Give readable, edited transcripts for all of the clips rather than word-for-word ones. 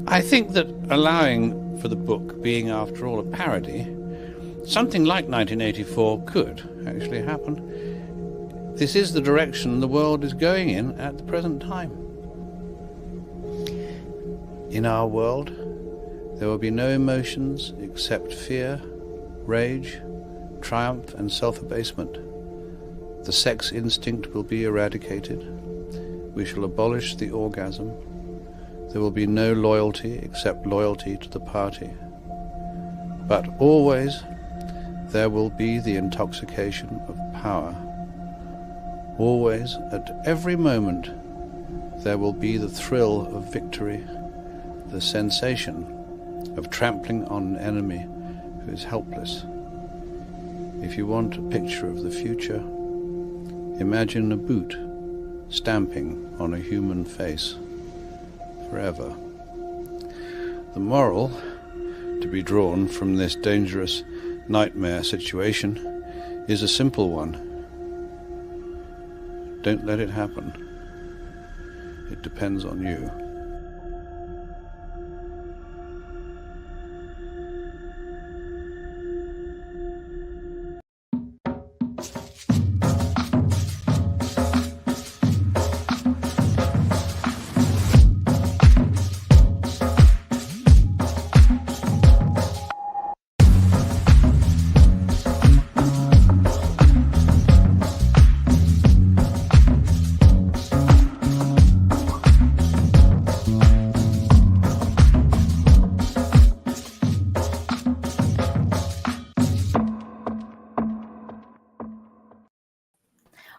I think that allowing for the book being, after all, a parody, something like 1984 could actually happen. This is the direction the world is going in at the present time. In our world, there will be no emotions except fear, rage, triumph, and self-abasement. The sex instinct will be eradicated. We shall abolish the orgasm. There will be no loyalty except loyalty to the party. But always there will be the intoxication of power. Always, at every moment, there will be the thrill of victory, the sensation of trampling on an enemy who is helpless. If you want a picture of the future, imagine a boot stamping on a human face forever. The moral to be drawn from this dangerous nightmare situation is a simple one. Don't let it happen. It depends on you.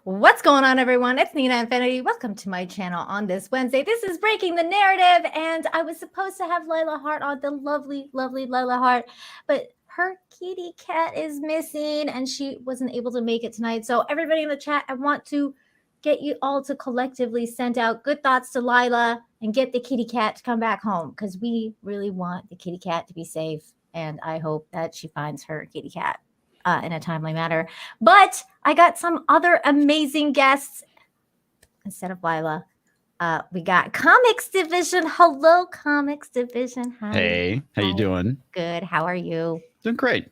What's going on, everyone? It's Nina Infinity. Welcome to my channel on this Wednesday. This is Breaking the Narrative, and I was supposed to have Lila Hart on, the lovely, lovely Lila Hart, but her kitty cat is missing, and she wasn't able to make it tonight. So everybody in the chat, I want to get you all to collectively send out good thoughts to Lila and get the kitty cat to come back home, because we really want the kitty cat to be safe, and I hope that she finds her kitty cat in a timely manner. But I got some other amazing guests instead of Lila. We got Comics Division. Hello, Comics Division. Hi. Hey, how you doing? Good. How are you? Doing great.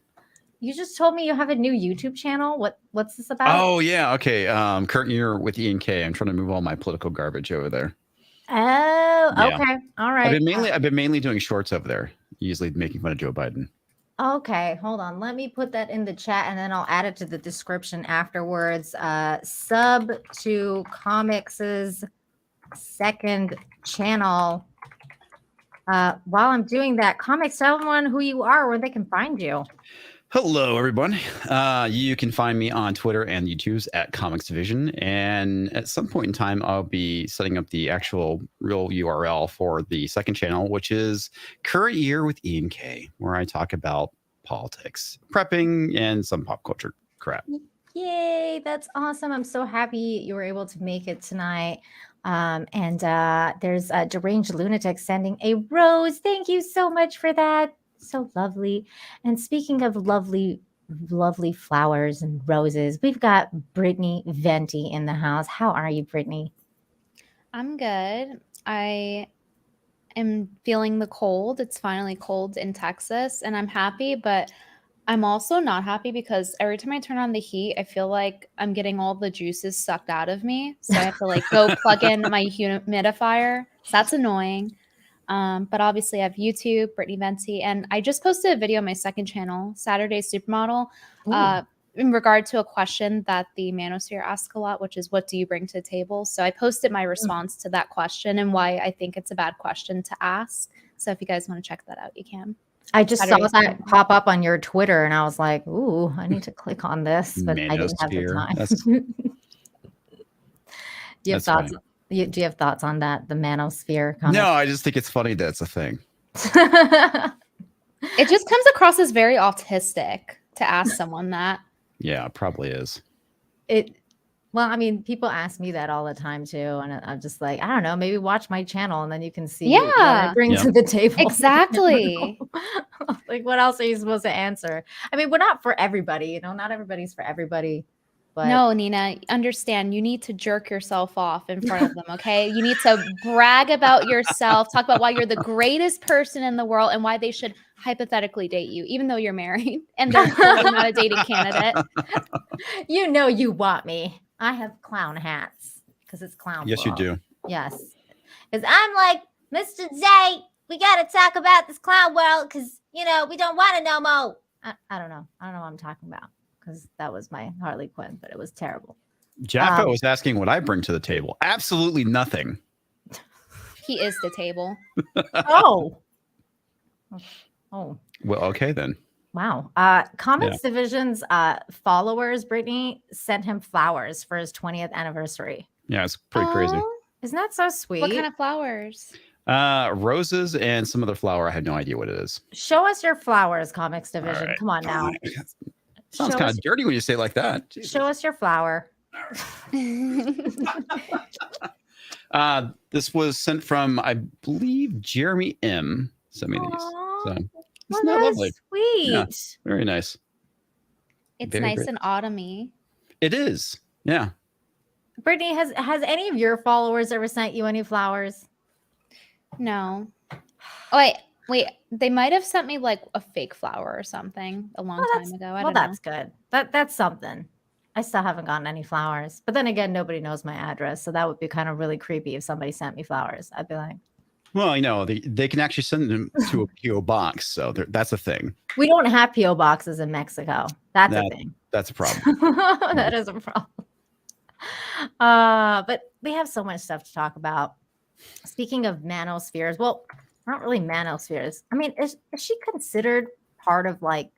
You just told me you have a new YouTube channel. What's this about? Oh yeah, okay. Current Year with Ian K. I'm trying to move all my political garbage over there. Oh, Yeah. okay. All right. I've been mainly doing shorts over there, usually making fun of Joe Biden. Okay, hold on. Let me put that in the chat, and then I'll add it to the description afterwards. Sub to Comics's second channel. While I'm doing that, Comics, tell everyone who you are, where they can find you. Hello, everyone. You can find me on Twitter and YouTube's at Comics Division, and at some point in time, I'll be setting up the actual real URL for the second channel, which is Current Year with Ian K, where I talk about politics, prepping, and some pop culture crap. Yay, that's awesome. I'm so happy you were able to make it tonight. And there's a Deranged Lunatic sending a rose. Thank you so much for that. So lovely. And speaking of lovely, lovely flowers and roses, we've got Brittany Venti in the house. How are you, Brittany? I'm good. I am feeling the cold. It's finally cold in Texas, and I'm happy, but I'm also not happy because every time I turn on the heat, I feel like I'm getting all the juices sucked out of me. So I have to like go plug in my humidifier. So that's annoying. But obviously I have YouTube, Brittany Venti, and I just posted a video on my second channel, Saturday Supermodel, in regard to a question that the Manosphere asks a lot, which is, what do you bring to the table? So I posted my response to that question and why I think it's a bad question to ask. So if you guys want to check that out, you can. I just saw that pop up on your Twitter, and I was like, ooh, I need to click on this, but I didn't have the time. Do you have thoughts? Do you have thoughts on that, the Manosphere comment? No, I just think it's funny that it's a thing. It just comes across as very autistic to ask someone that. Yeah, it probably is. Well, I mean, people ask me that all the time too, and I'm just like, I don't know, maybe watch my channel and then you can see what I bring to the table. Exactly. Like, what else are you supposed to answer? I mean, we're not for everybody, not everybody's for everybody. But No, Nina, understand. You need to jerk yourself off in front of them, okay? You need to brag about yourself, talk about why you're the greatest person in the world and why they should hypothetically date you, even though you're married and they're totally not a dating candidate. you know you want me. I have clown hats because it's clown Yes, you world. do. Yes. Because I'm like, Mr. Zay, we got to talk about this clown world because, you know, we don't want to know more. I don't know. I don't know what I'm talking about because that was my Harley Quinn, but it was terrible. Jaffa was asking what I bring to the table. Absolutely nothing. He is the table. Oh. Well, okay then. Wow. Comics Division's followers, Brittany, sent him flowers for his 20th anniversary. Yeah, it's pretty crazy. Isn't that so sweet? What kind of flowers? Roses and some other flower. I have no idea what it is. Show us your flowers, Comics Division. Right. Come on now. Sounds kind of dirty when you say it like that. Jesus. Show us your flower. This was sent from, I believe, Jeremy M. Sent me these. So isn't that lovely? Sweet. Yeah, very nice. It's very nice great. and autumny. It is. Yeah. Brittany, has any of your followers ever sent you any flowers? No. Oh, wait. They might have sent me like a fake flower or something a long time ago. I don't know. That's good. That's something. I still haven't gotten any flowers. But then again, nobody knows my address. So that would be kind of really creepy if somebody sent me flowers. I'd be like, Well, you know, they can actually send them to a PO box. So that's a thing. we don't have PO boxes in Mexico. That's a thing. That's a problem. That is a problem. But we have so much stuff to talk about. Speaking of manospheres, well, not really manospheres. I mean, is she considered part of like,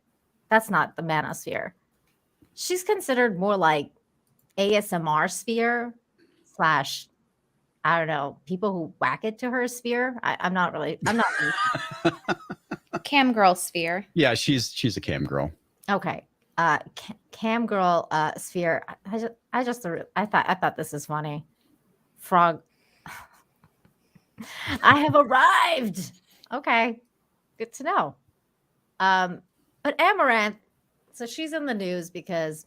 that's not the manosphere. She's considered more like ASMR sphere / I don't know, people who whack it to her sphere. I'm not. Cam girl sphere. Yeah, she's a cam girl. Okay. Cam girl sphere. I thought this is funny. Frog. I have arrived. Okay. Good to know. But Amaranth, so she's in the news because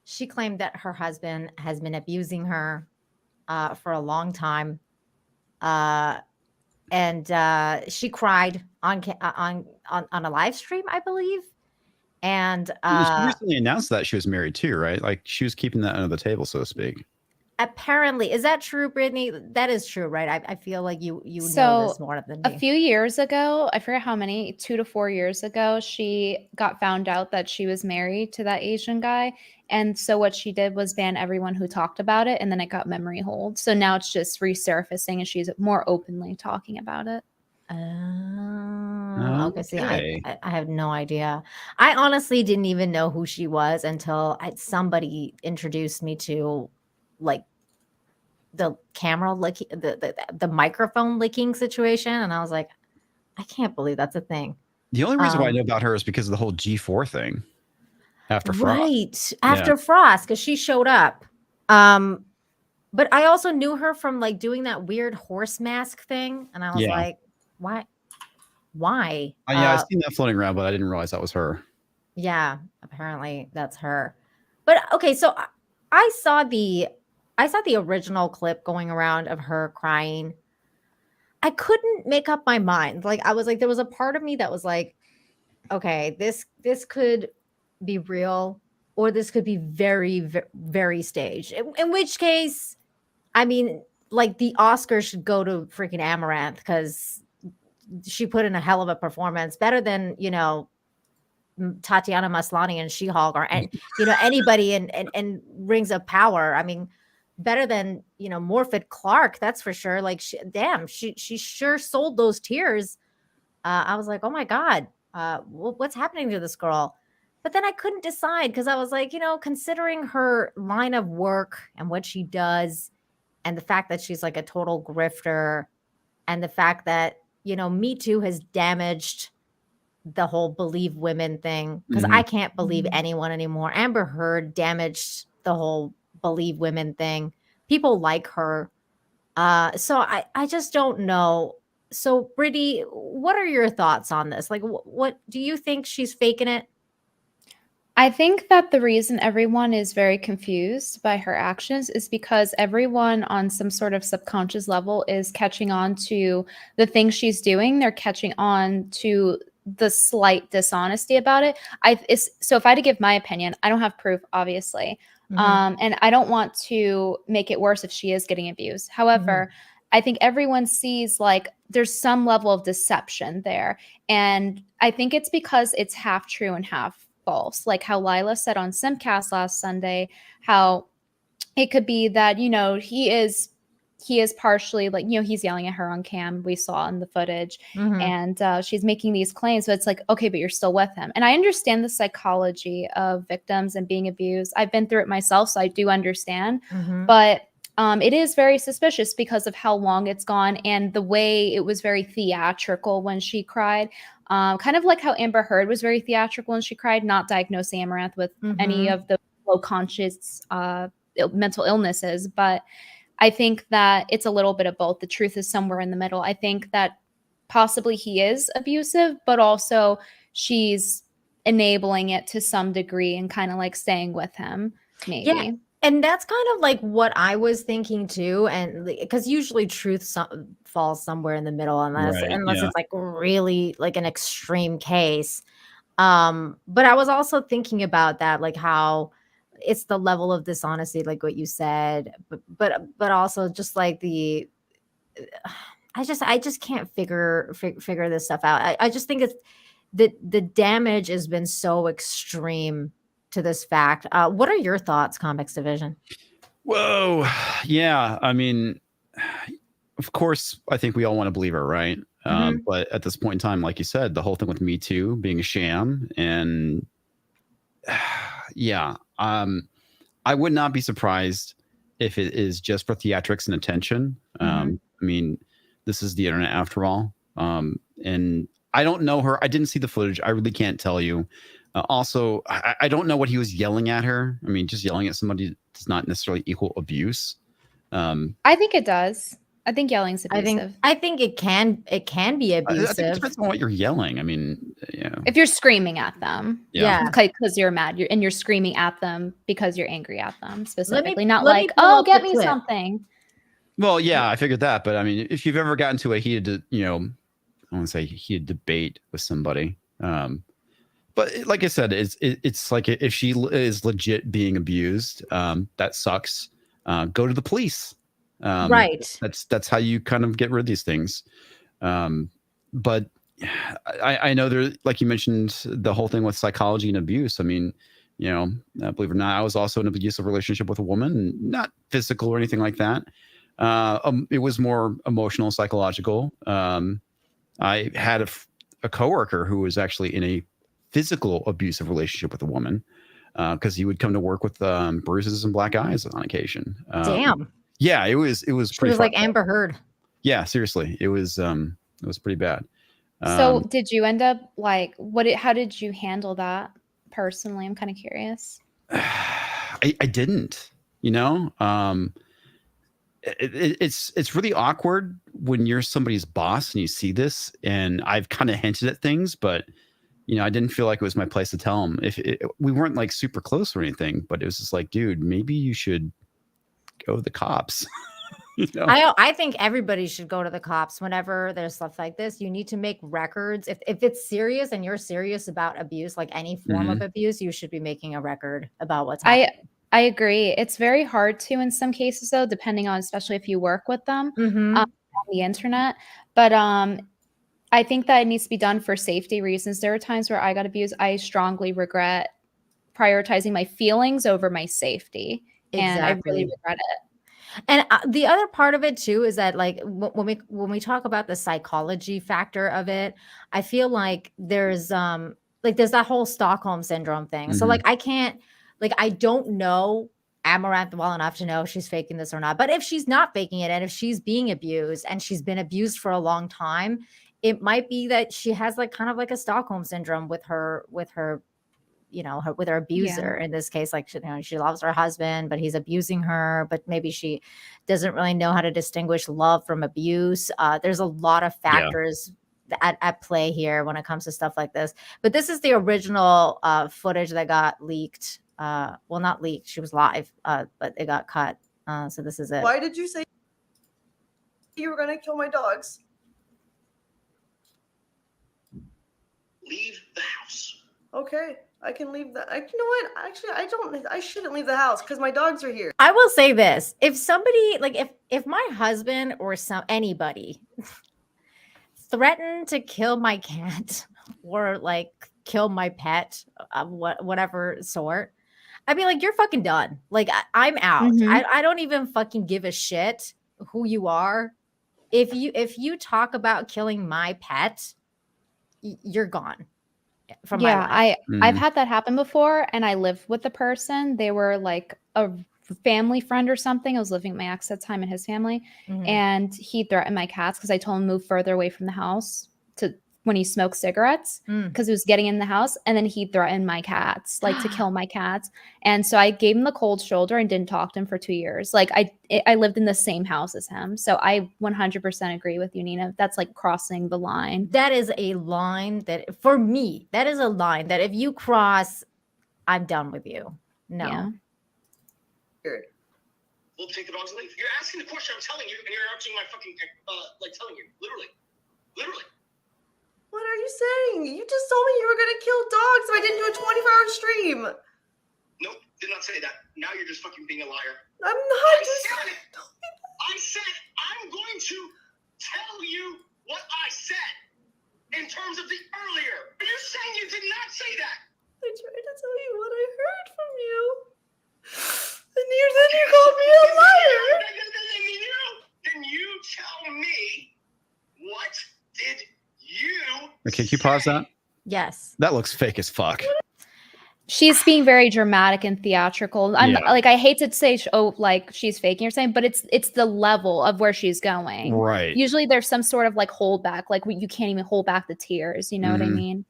she claimed that her husband has been abusing her for a long time. And she cried on a live stream, I believe. And she recently announced that she was married too, right? Like she was keeping that under the table, so to speak. Apparently, is that true, Brittany? That is true, right? I feel like you So, know this more than me. A few years ago, I forget how many, 2 to 4 years ago, she got found out that she was married to that Asian guy. And so what she did was ban everyone who talked about it, and then it got memory hold. So now it's just resurfacing, and she's more openly talking about it. Okay. See, I have no idea. I honestly didn't even know who she was until somebody introduced me to like the camera licking, the microphone licking situation, and I was like, I can't believe that's a thing. The only reason why I know about her is because of the whole G4 thing. After Frost. Right. After Frost, because she showed up. But I also knew her from like doing that weird horse mask thing. And I was like, why? Yeah, I've seen that floating around, but I didn't realize that was her. Yeah, apparently that's her. But okay, so I saw the original clip going around of her crying. I couldn't make up my mind. Like I was like, there was a part of me that was like, okay, this could be real, or this could be very, very, very staged. In which case, I mean, like the Oscars should go to freaking Amaranth because she put in a hell of a performance, better than Tatiana Maslany and She-Hulk, or anybody in Rings of Power. I mean, better than Morphet Clark, that's for sure. Like, she sure sold those tears. I was like, oh my god, what's happening to this girl? But then I couldn't decide because I was like, considering her line of work and what she does, and the fact that she's like a total grifter, and the fact that Me Too has damaged the whole believe women thing, because I can't believe anyone anymore. Amber Heard damaged the whole believe women thing. People like her. So I just don't know. So Brittany, what are your thoughts on this? Like, what do you think she's faking it? I think that the reason everyone is very confused by her actions is because everyone on some sort of subconscious level is catching on to the things she's doing. They're catching on to the slight dishonesty about it. So if I had to give my opinion, I don't have proof, obviously. And I don't want to make it worse if she is getting abused. However, I think everyone sees like there's some level of deception there. And I think it's because it's half true and half false. Like how Lila said on Simcast last Sunday, how it could be that, you know, he is partially like, you know, he's yelling at her on cam. We saw in the footage and she's making these claims. So it's like, okay, but you're still with him. And I understand the psychology of victims and being abused. I've been through it myself, so I do understand. But it is very suspicious because of how long it's gone and the way it was very theatrical when she cried. Kind of like how Amber Heard was very theatrical when she cried, not diagnosing Amaranth with any of the low conscious mental illnesses. But I think that it's a little bit of both. The truth is somewhere in the middle. I think that possibly he is abusive, but also she's enabling it to some degree and kind of like staying with him, maybe. Yeah. And that's kind of like what I was thinking too. And because usually truth falls somewhere in the middle unless it's like really like an extreme case. But I was also thinking about that, like how it's the level of dishonesty, like what you said, but also just like I just can't figure this stuff out. I just think it's the damage has been so extreme to this fact. What are your thoughts, Comics Division? Whoa. Yeah. I mean, of course, I think we all want to believe her, right? But at this point in time, like you said, the whole thing with Me Too being a sham and yeah, I would not be surprised if it is just for theatrics and attention. I mean, this is the internet after all. And I don't know her. I didn't see the footage. I really can't tell you. Also, I don't know what he was yelling at her. I mean, just yelling at somebody does not necessarily equal abuse. I think it does. I think yelling's abusive. I think it can be abusive. I think it depends on what you're yelling. I mean, yeah. If you're screaming at them, yeah, because you're mad, you're screaming at them because you're angry at them specifically, not like, oh, get me something. Well, yeah, I figured that, but I mean, if you've ever gotten to a heated, I want to say heated debate with somebody, but like I said, it's like if she is legit being abused, that sucks. Go to the police. Right. That's how you kind of get rid of these things. But I know there, like you mentioned, the whole thing with psychology and abuse. I mean, believe it or not, I was also in an abusive relationship with a woman, not physical or anything like that. It was more emotional, psychological. I had a coworker who was actually in a physical abusive relationship with a woman because he would come to work with bruises and black eyes on occasion. Damn. Yeah, it was She pretty was like Amber Heard. Yeah, seriously, it was pretty bad. So did you end up like how did you handle that personally? I'm kind of curious. I didn't, it's really awkward when you're somebody's boss and you see this, and I've kind of hinted at things, but I didn't feel like it was my place to tell him. We weren't like super close or anything, but it was just like, dude, maybe you should go to the cops. I think everybody should go to the cops whenever there's stuff like this. You need to make records. If it's serious and you're serious about abuse, like any form of abuse, you should be making a record about what's happening. I agree. It's very hard to in some cases, though, depending on, especially if you work with them on the internet. But I think that it needs to be done for safety reasons. There are times where I got abused. I strongly regret prioritizing my feelings over my safety. Exactly. And I really regret it. And the other part of it too is that like when we talk about the psychology factor of it, I feel like there's that whole Stockholm syndrome thing. So like I don't know Amaranth well enough to know if she's faking this or not. But if she's not faking it, and if she's being abused and she's been abused for a long time, it might be that she has like kind of like a Stockholm syndrome with her abuser. In this case, like she loves her husband, but he's abusing her, but maybe she doesn't really know how to distinguish love from abuse. There's a lot of factors at play here when it comes to stuff like this. But this is the original footage that got leaked. Well, not leaked. She was live, but it got cut. So this is it. Why did you say you were going to kill my dogs? Leave the house. Okay, I can leave the. You know what? Actually, I shouldn't leave the house because my dogs are here. I will say this: if somebody, like, if my husband or anybody threatened to kill my cat or like kill my pet of whatever sort, I'd be like, you're fucking done. Like, I'm out. I don't even fucking give a shit who you are. If you talk about killing my pet, you're gone from my life. I've had that happen before, and I lived with the person. They were like a family friend or something. I was living with my ex at the time and his family, and he threatened my cats because I told him to move further away from the house to when he smoked cigarettes because he was getting in the house, and then he threatened my cats, like to kill my cats. And so I gave him the cold shoulder and didn't talk to him for 2 years. Like I lived in the same house as him. So I 100% agree with you, Nina. That's like crossing the line. That is a line that, for me, that is a line that if you cross, I'm done with you. No. Yeah. We'll take the dogs and leave. You're asking the question, I'm telling you, and you're answering my fucking, like telling you. Literally. What are you saying? You just told me you were going to kill dogs if I didn't do a 24-hour stream. Nope, did not say that. Now you're just fucking being a liar. I'm not. I said I'm going to tell you what I said in terms of the earlier. You're saying you did not say that. I tried to tell you what I heard from you. And then you called me a liar. Then you tell me, what did you Okay, can you pause that? Yes. That looks fake as fuck. She's being very dramatic and theatrical. I'm like, I hate to say, like she's faking or saying, but it's the level of where she's going. Right. Usually there's some sort of like hold back, like you can't even hold back the tears. You know what I mean?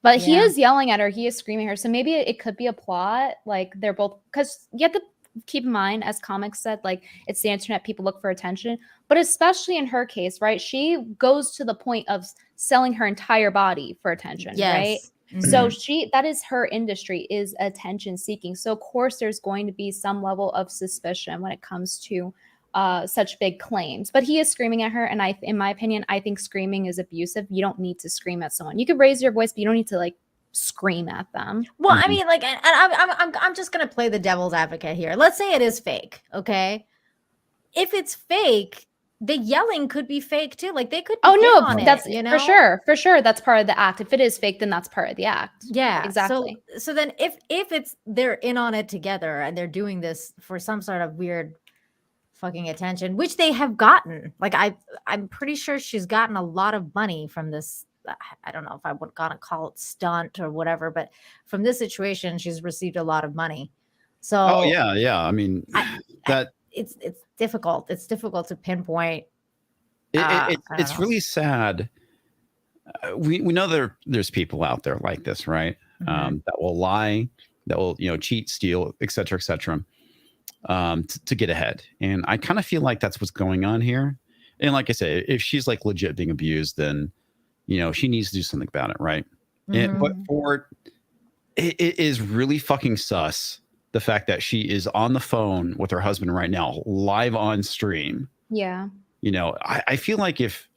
But he is yelling at her. He is screaming at her. So maybe it could be a plot. Like they're both, because you have to keep in mind, as comics said, like it's the internet, people look for attention. But especially in her case, right? She goes to the point of selling her entire body for attention, right? So that is her industry, is attention seeking. So of course there's going to be some level of suspicion when it comes to such big claims. But he is screaming at her, and in my opinion, I think screaming is abusive. You don't need to scream at someone. You can raise your voice, but you don't need to like scream at them. Well, I mean, like, and I'm just gonna play the devil's advocate here. Let's say it is fake, okay? If it's fake, the yelling could be fake too. Like they could. That's for sure. That's part of the act. If it is fake, then that's part of the act. Yeah, exactly. So then, if it's they're in on it together and they're doing this for some sort of weird fucking attention, which they have gotten. Like I'm pretty sure she's gotten a lot of money from this. I don't know if I would gonna call it stunt or whatever, but from this situation, she's received a lot of money. So yeah. I mean, it's difficult. It's difficult to pinpoint. It's really sad. We know there's people out there like this, right? That will lie, that will cheat, steal, etc., to get ahead. And I kind of feel like that's what's going on here. And like I say, if she's like legit being abused, then she needs to do something about it, right? But it is really fucking sus, the fact that she is on the phone with her husband right now, live on stream. Yeah. I feel like if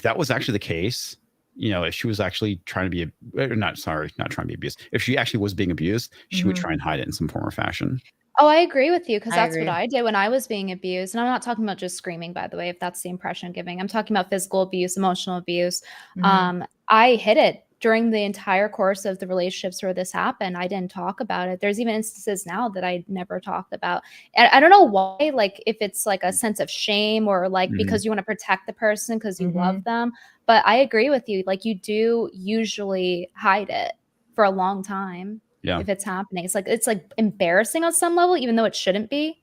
that was actually the case, if she was actually trying to be not trying to be abused, if she actually was being abused, she would try and hide it in some form or fashion. Oh, I agree with you, because that's what I did when I was being abused. And I'm not talking about just screaming, by the way, if that's the impression I'm giving. I'm talking about physical abuse, emotional abuse. I hid it during the entire course of the relationships where this happened. I didn't talk about it. There's even instances now that I never talked about. And I don't know why, like if it's like a sense of shame or like because you want to protect the person because you love them. But I agree with you. Like you do usually hide it for a long time. Yeah. If it's happening, it's like embarrassing on some level, even though it shouldn't be.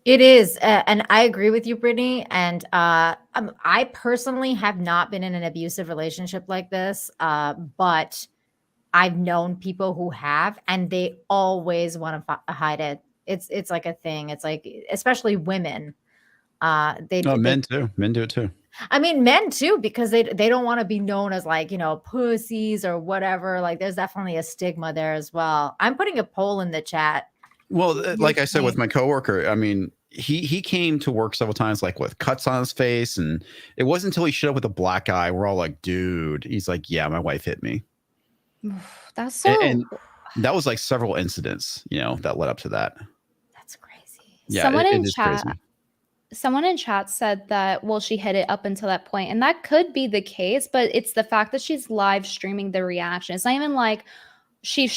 It is, and I agree with you, Brittany. And I personally have not been in an abusive relationship like this, but I've known people who have, and they always want to hide it. It's like a thing. It's like, especially women. Men do it too. I mean, men too, because they don't want to be known as like, pussies or whatever. Like there's definitely a stigma there as well. I'm putting a poll in the chat. Well, What do like you I said with think? my coworker, I mean, he came to work several times like with cuts on his face, and it wasn't until he showed up with a black eye, we're all like, dude. He's like, yeah, my wife hit me. That's so. And that was like several incidents, that led up to that. That's crazy. Yeah, Someone it in is chat. crazy. Someone in chat said that, well, she hit it up until that point, and that could be the case, but it's the fact that she's live streaming the reaction. It's not even like she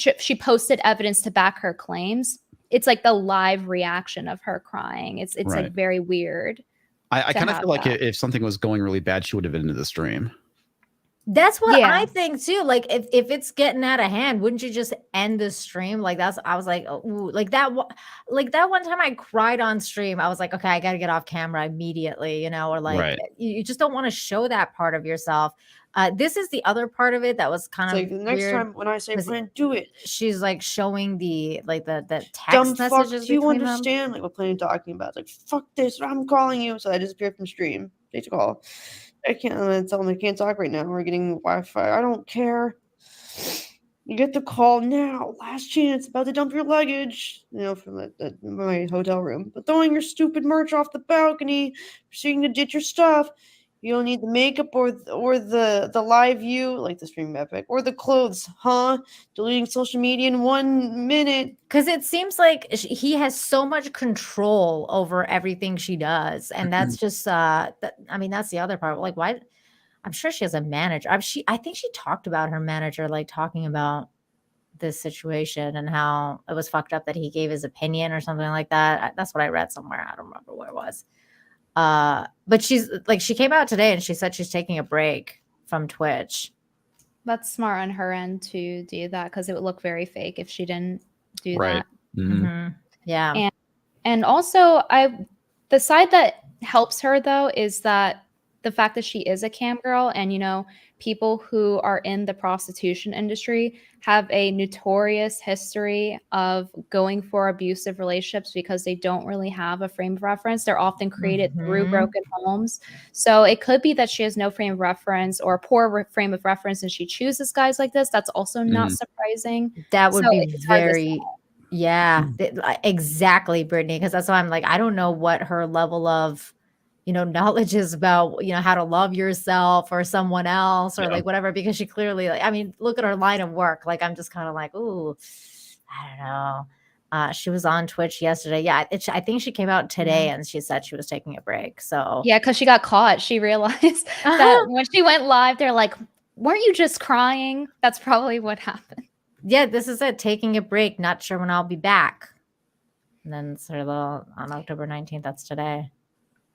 posted evidence to back her claims. It's like the live reaction of her crying. It's Right. like very weird. I kind of have feel like that. if something was going really bad, she would have been into the stream. That's what Yeah. I think too. Like if it's getting out of hand, wouldn't you just end the stream? Like I was like, ooh, like that one time I cried on stream. I was like, okay, I got to get off camera immediately, or like Right. you just don't want to show that part of yourself. This is the other part of it that was kind It's of like the next weird. time when I say was- plan, do it. She's like showing the text Dumb fuck, messages do you between them. understand like what Plain talking about? It's like, fuck this, I'm calling you. So I disappeared from stream. Take a call. I can't I'm gonna tell them I can't talk right now. We're getting Wi-Fi. I don't care. You get the call now. Last chance. About to dump your luggage. From my hotel room. But throwing your stupid merch off the balcony. Proceeding to ditch your stuff. You don't need the makeup or the live view, like the stream epic, or the clothes, huh? Deleting social media in 1 minute. Because it seems like he has so much control over everything she does, and that's just that's the other part. Like, why? I'm sure she has a manager. I think she talked about her manager, like talking about this situation and how it was fucked up that he gave his opinion or something like that. That's what I read somewhere. I don't remember where it was. But she's like, she came out today and she said she's taking a break from Twitch. That's smart on her end to do that, because it would look very fake if she didn't do Right. that. Mhm. Mhm. Yeah. And also, the side that helps her though is that the fact that she is a cam girl, and people who are in the prostitution industry have a notorious history of going for abusive relationships because they don't really have a frame of reference. They're often created through Mhm. broken homes. So it could be that she has no frame of reference or a poor frame of reference, and she chooses guys like this. That's also not surprising. That would So be it's hard to very, yeah, exactly, Brittany. Because that's why I'm like, I don't know what her level of, knowledge is about, how to love yourself or someone else or like whatever. Because she clearly, look at her line of work. Like, I'm just kind of like, ooh, I don't know. She was on Twitch yesterday. Yeah, I think she came out today and she said she was taking a break. So yeah, because she got caught. She realized that when she went live, they're like, weren't you just crying? That's probably what happened. Yeah, this is it. Taking a break. Not sure when I'll be back. And then sort of on October 19th, that's today.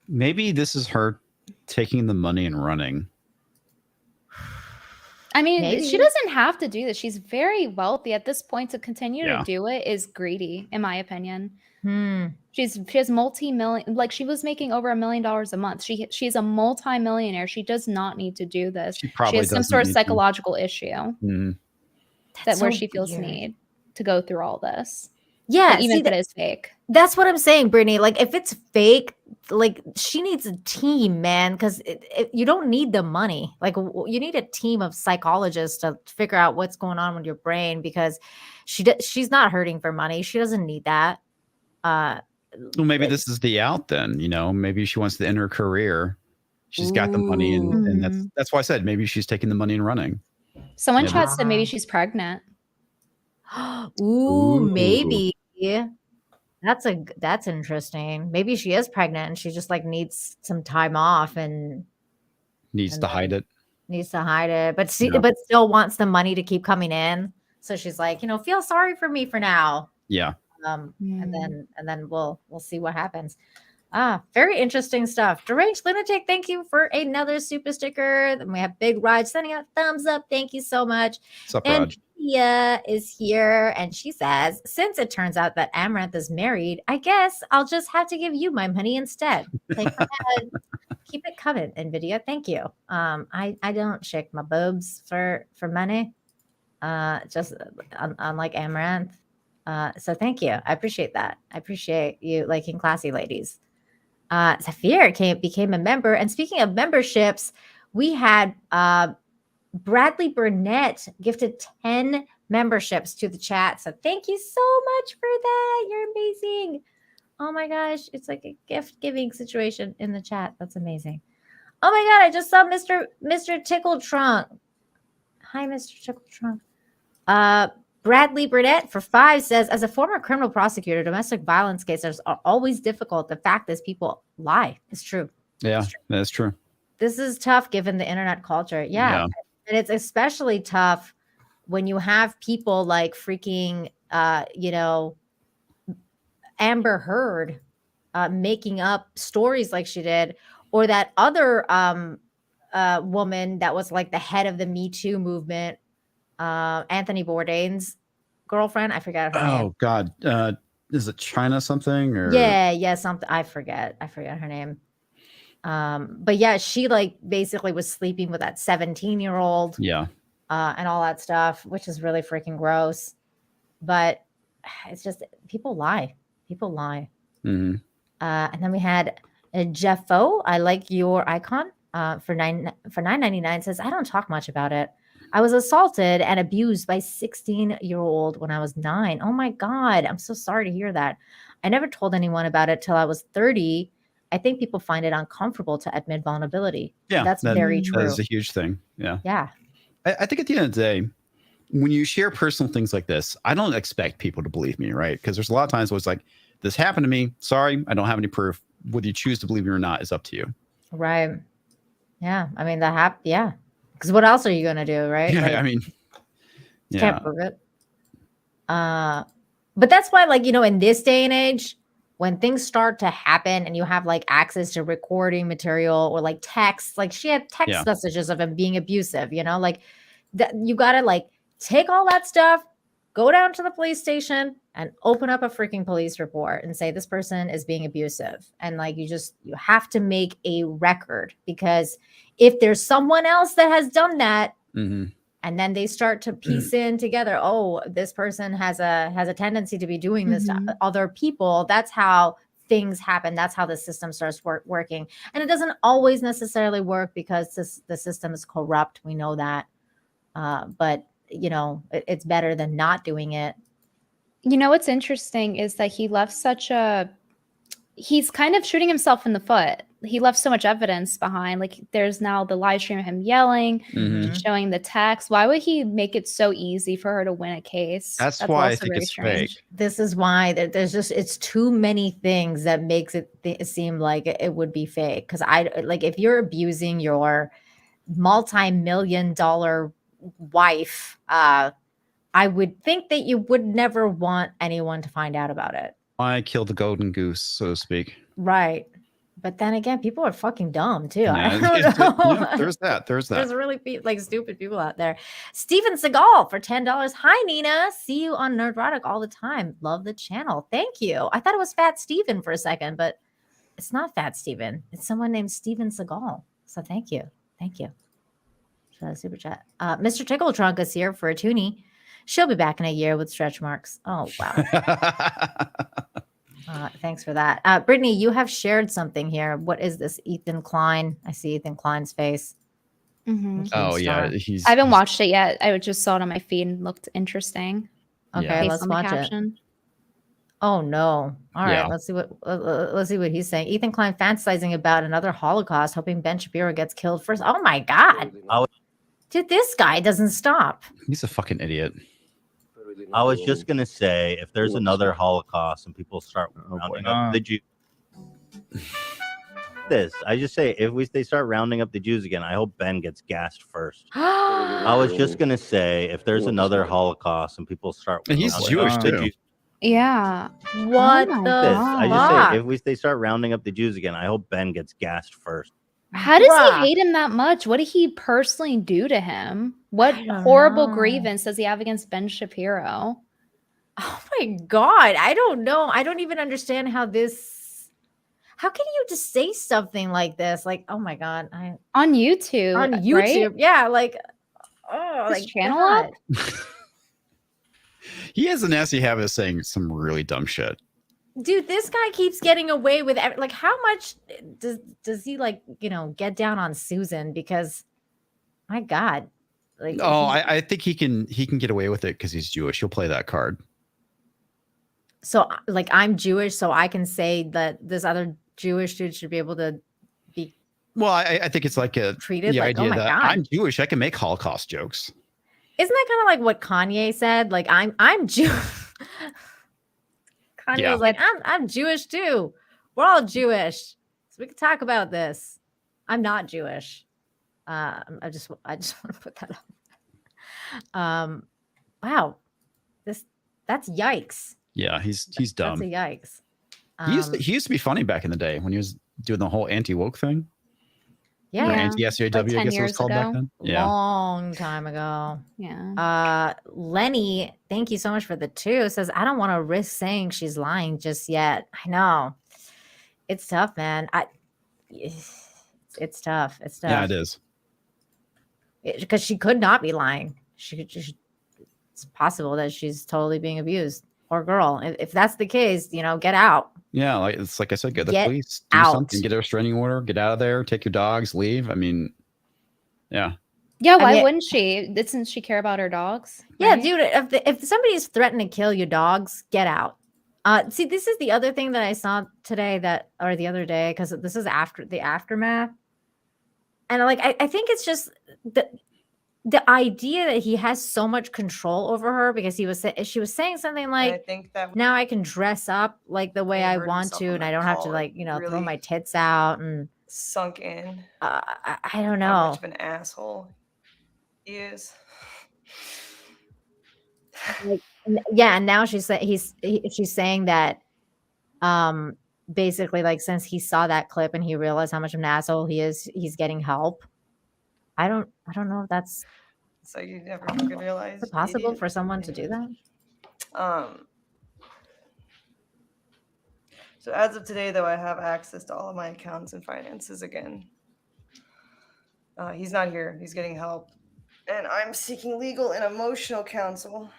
Maybe this is her taking the money and running. I mean, Maybe. she doesn't have to do this. She's very wealthy at this point. To continue to do it is greedy, in my opinion. She has multi-million, like she was making over $1 million a month. She's a multi-millionaire. She does not need to do this. She has some sort of psychological issue where she feels need to go through all this. Yeah, like, even if it is fake. That's what I'm saying, Brittany. Like, if it's fake, like she needs a team, man, because you don't need the money. Like, you need a team of psychologists to figure out what's going on with your brain, because she's not hurting for money. She doesn't need that. Well, maybe this is the out then. Maybe she wants to end her career. She's got the money, and that's why I said maybe she's taking the money and running. Someone chat said maybe she's pregnant. Ooh, maybe. That's interesting. Maybe she is pregnant and she just like needs some time off and needs to hide it. Needs to hide it, but still wants the money to keep coming in. So she's like, feel sorry for me for now. Yeah. And then we'll see what happens. Very interesting stuff. Deranged Lunatic, thank you for another super sticker. Then we have Big Raj sending out thumbs up. Thank you so much. What's up, and Raj? Pia is here, and she says, since it turns out that Amaranth is married, I guess I'll just have to give you my money instead. Like, keep it coming, NVIDIA. Thank you. I don't shake my boobs for money. Just unlike Amaranth. So thank you. I appreciate that. I appreciate you liking classy ladies. Zafir became a member. And speaking of memberships, we had Bradley Burnett gifted 10 memberships to the chat. So thank you so much for that. You're amazing. Oh my gosh, it's like a gift giving situation in the chat. That's amazing. Oh my god, I just saw Mr. Tickle Trunk. Hi, Mr. Tickle Trunk. Bradley Burnett for 5 says, as a former criminal prosecutor, domestic violence cases are always difficult. The fact is people lie. It's true. Yeah, that's true. This is tough given the internet culture. Yeah. And it's especially tough when you have people like freaking, Amber Heard making up stories like she did, or that other woman that was like the head of the Me Too movement, Anthony Bourdain's girlfriend. I forgot her name. Oh God, is it China something or? Yeah, something. I forget her name. But yeah, she like basically was sleeping with that 17-year-old. Yeah. And all that stuff, which is really freaking gross. But it's just people lie. People lie. Mm-hmm. And then we had Jeffo. I like your icon. For $9.99 says, I don't talk much about it. I was assaulted and abused by 16-year-old when I was 9. Oh my God. I'm so sorry to hear that. I never told anyone about it till I was 30. I think people find it uncomfortable to admit vulnerability. Yeah, that's very true. That is a huge thing. Yeah. Yeah. I think at the end of the day, when you share personal things like this, I don't expect people to believe me, right? Because there's a lot of times where it's like, this happened to me. Sorry, I don't have any proof. Whether you choose to believe me or not is up to you. Right. Yeah. I mean, yeah. Because what else are you going to do, right? Yeah, like, I mean, yeah. Can't prove it. But that's why, like, in this day and age, when things start to happen and you have like access to recording material or like text, like she had text messages of him being abusive, like that, you got to like take all that stuff, go down to the police station and open up a freaking police report and say, this person is being abusive. And like, you have to make a record, because if there's someone else that has done that, and then they start to piece in together, oh, this person has a tendency to be doing this to other people. That's how things happen. That's how the system starts working. And it doesn't always necessarily work because the system is corrupt. We know that. But, it's better than not doing it. What's interesting is that he left he's kind of shooting himself in the foot. He left so much evidence behind. Like, there's now the live stream of him yelling, showing the text. Why would he make it so easy for her to win a case? That's why I think it's fake. This is why it's too many things that makes it seem like it would be fake. Because if you're abusing your multi-million-dollar wife, I would think that you would never want anyone to find out about it. I killed the golden goose, so to speak. Right. But then again, people are fucking dumb too. Yeah, I don't know. Yeah, there's that. There's really stupid people out there. Steven Seagal for $10. Hi, Nina. See you on Nerdrotic all the time. Love the channel. Thank you. I thought it was Fat Steven for a second, but it's not Fat Steven. It's someone named Steven Seagal. So thank you. Thank you. Super chat. Mr. Tickle Trunk is here for a toonie. She'll be back in a year with stretch marks. Oh, wow. Thanks for that. Brittany, you have shared something here. What is this? Ethan Klein. I see Ethan Klein's face. Oh, yeah. I haven't watched it yet. I just saw it on my feed and looked interesting. Okay, let's watch it. Oh, no. All right, let's see what he's saying. Ethan Klein fantasizing about another Holocaust, hoping Ben Shapiro gets killed first. Oh, my God. Dude, this guy doesn't stop. He's a fucking idiot. I was just going to say, if there's another Holocaust and people start rounding up the Jews. I just say, if they start rounding up the Jews again, I hope Ben gets gassed first. I was just going to say, if there's another Holocaust and people start... And he's Jewish, too. Yeah. What the I just say, if they start rounding up the Jews again, I hope Ben gets gassed first. How does he hate him that much? What did he personally do to him? What horrible grievance does he have against Ben Shapiro? Oh my God. I don't know. I don't even understand how can you just say something like this? Like, oh my God. On YouTube. On YouTube. Right? Yeah. Like, his channel up? He has a nasty habit of saying some really dumb shit. Dude, this guy keeps getting away with like how much does he like, get down on Susan? Because my God. Like I think he can get away with it because he's Jewish. He'll play that card. So like I'm Jewish, so I can say that this other Jewish dude should be able to be Well, I think it's like treated the like, idea oh my that God. I'm Jewish, I can make Holocaust jokes. Isn't that kind of like what Kanye said? Like I'm Jewish. Kanye was like, I'm Jewish too. We're all Jewish. So we can talk about this. I'm not Jewish. I just want to put that up. Wow. That's yikes. Yeah, he's dumb. That's a yikes. He used to be funny back in the day when he was doing the whole anti-woke thing. Yeah. Or anti-SJW, Like 10 I guess it was years called ago. back then. Yeah. Long time ago. Yeah. Lenny, thank you so much for the 2. Says, I don't want to risk saying she's lying just yet. I know. It's tough, man. It's tough. It's tough. Yeah, it is. Because she could not be lying. It's possible that she's totally being abused. Poor girl. If that's the case, get out. Yeah, like I said, get the Get police, do out. something, get a restraining order, get out of there, take your dogs, leave. I mean, yeah. Yeah, why wouldn't she? Doesn't she care about her dogs? Yeah, right? dude, if somebody's threatening to kill your dogs, get out. See, this is the other thing that I saw today or the other day, because this is after the aftermath. And like I think it's just the idea that he has so much control over her, because she was saying something like, I think that now I can dress up like the way He I hurt want himself to, on and I that don't have to call. like, It throw really my tits out, and sunk in I don't how know. much of an asshole he is. Yeah, and now she's saying that basically, like, since he saw that clip and he realized how much of an asshole he is, he's getting help. I don't know if that's So you never fucking realize. is it possible idiot. for someone to do that. So as of today, though, I have access to all of my accounts and finances again. He's not here. He's getting help. And I'm seeking legal and emotional counsel.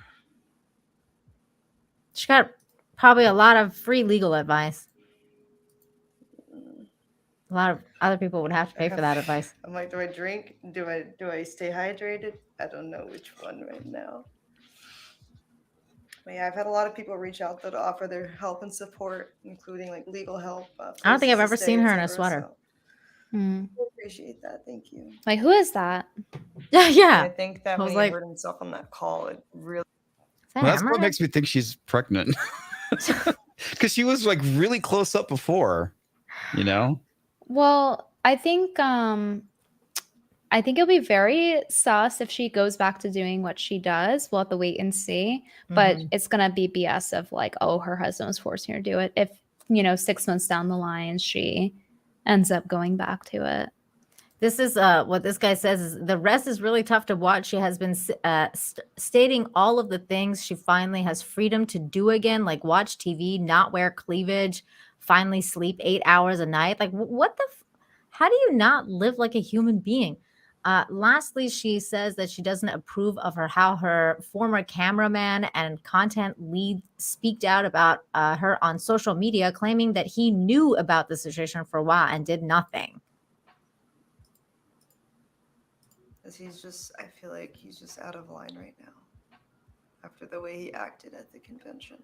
She got probably a lot of free legal advice. A lot of other people would have to pay for that advice. I'm like, do I drink? Do I stay hydrated? I don't know which one right now. But yeah, I've had a lot of people reach out to offer their help and support, including like legal help. I don't think I've places to ever stay, seen her in a etc., sweater. so Mm. I appreciate that. Thank you. Like, who is that? And I Yeah. think that I when was he like- hurt himself on that call, it really Well, that's what Amaranth? makes me think she's pregnant. Because she was like really close up before, Well, I think it'll be very sus if she goes back to doing what she does. We'll have to wait and see. But Mhm. it's gonna be BS of like, oh, her husband was forcing her to do it. If 6 months down the line she ends up going back to it. This is what this guy says is the rest is really tough to watch. She has been stating all of the things she finally has freedom to do again, like watch TV, not wear cleavage, finally sleep 8 hours a night. Like what the how do you not live like a human being? Lastly, she says that she doesn't approve of how her former cameraman and content lead speaked out about her on social media, claiming that he knew about the situation for a while and did nothing. Because I feel like he's just out of line right now after the way he acted at the convention.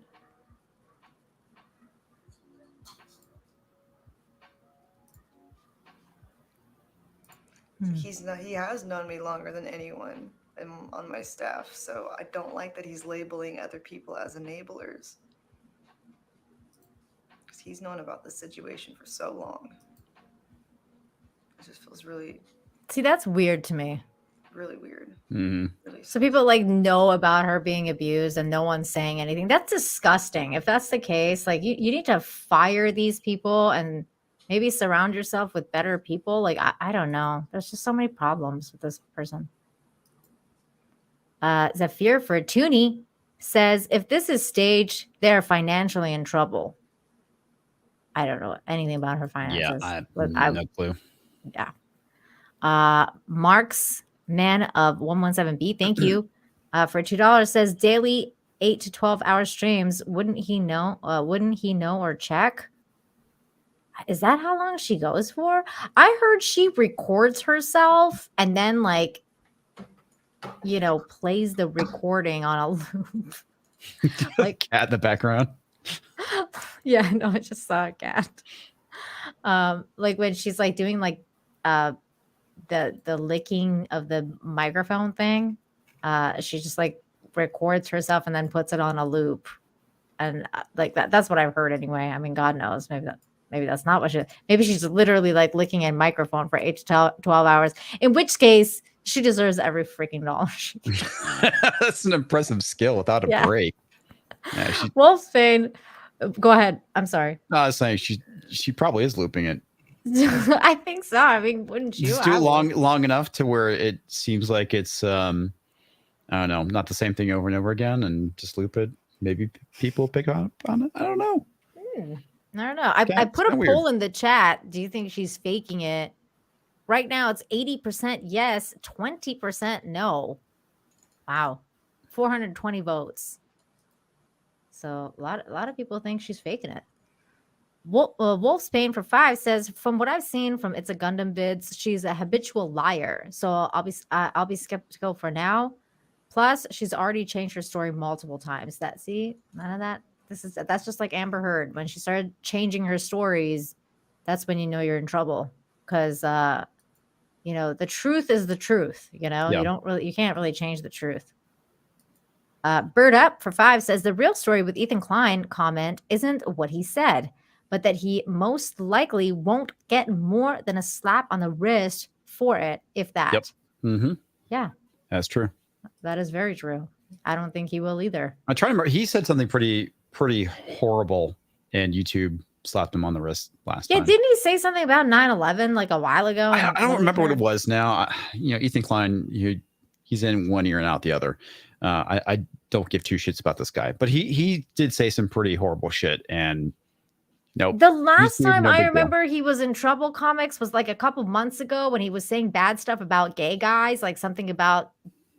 He has known me longer than anyone on my staff, so I don't like that he's labeling other people as enablers. Because he's known about the situation for so long. It just feels really, See, that's weird to me. really weird. Mm-hmm. Really So people like know about her being abused and no one's saying anything. That's disgusting. If that's the case, like you need to fire these people and maybe surround yourself with better people. Like, I don't know. There's just so many problems with this person. Zafir Fortuny says, if this is staged, they're financially in trouble. I don't know anything about her finances. No clue. Yeah. Mark's Man of 117B, thank you for $2, says daily 8 to 12-hour streams. Wouldn't he know or check? Is that how long she goes for? I heard she records herself and then like, you know, plays the recording on a loop. Like cat in the background. Yeah, no, I just saw a cat. Like when she's like doing like the licking of the microphone thing, she just like records herself and then puts it on a loop. And like that's what I've heard anyway. I mean, God knows, maybe that's not what maybe she's literally like licking a microphone for 8 to 12 hours, in which case she deserves every freaking dollar she gets. That's an impressive skill without a break. Yeah, Wolfsbane, go ahead. I'm sorry. No, I was saying she probably is looping it. I think so. I mean, wouldn't you? Just do it long enough to where it seems like it's I don't know, not the same thing over and over again, and just loop it. Maybe people pick up on it. I don't know. I don't know. I put a poll in the chat. Do you think she's faking it? Right now, it's 80% yes, 20% no. Wow, 420 votes. So a lot of people think she's faking it. Wolfsbane for 5 says, from what I've seen from It's a Gundam bids, she's a habitual liar. So I'll be skeptical for now. Plus, she's already changed her story multiple times. None of that. That's just like Amber Heard. When she started changing her stories, that's when you know you're in trouble. Because you know, the truth is the truth. You know, you can't really change the truth. Bird Up for 5 says the real story with Ethan Klein comment isn't what he said, but that he most likely won't get more than a slap on the wrist for it, if that. Yep. Mm-hmm. Yeah. That's true. That is very true. I don't think he will either. I'm trying to remember. He said something pretty horrible, and YouTube slapped him on the wrist last time. Yeah, didn't he say something about 9/11 like a while ago? I don't remember what it was now. You know, Ethan Klein, he's in one ear and out the other. I don't give two shits about this guy, but he did say some pretty horrible shit. And nope. The last time I remember he was in trouble comics was like a couple months ago when he was saying bad stuff about gay guys, like something about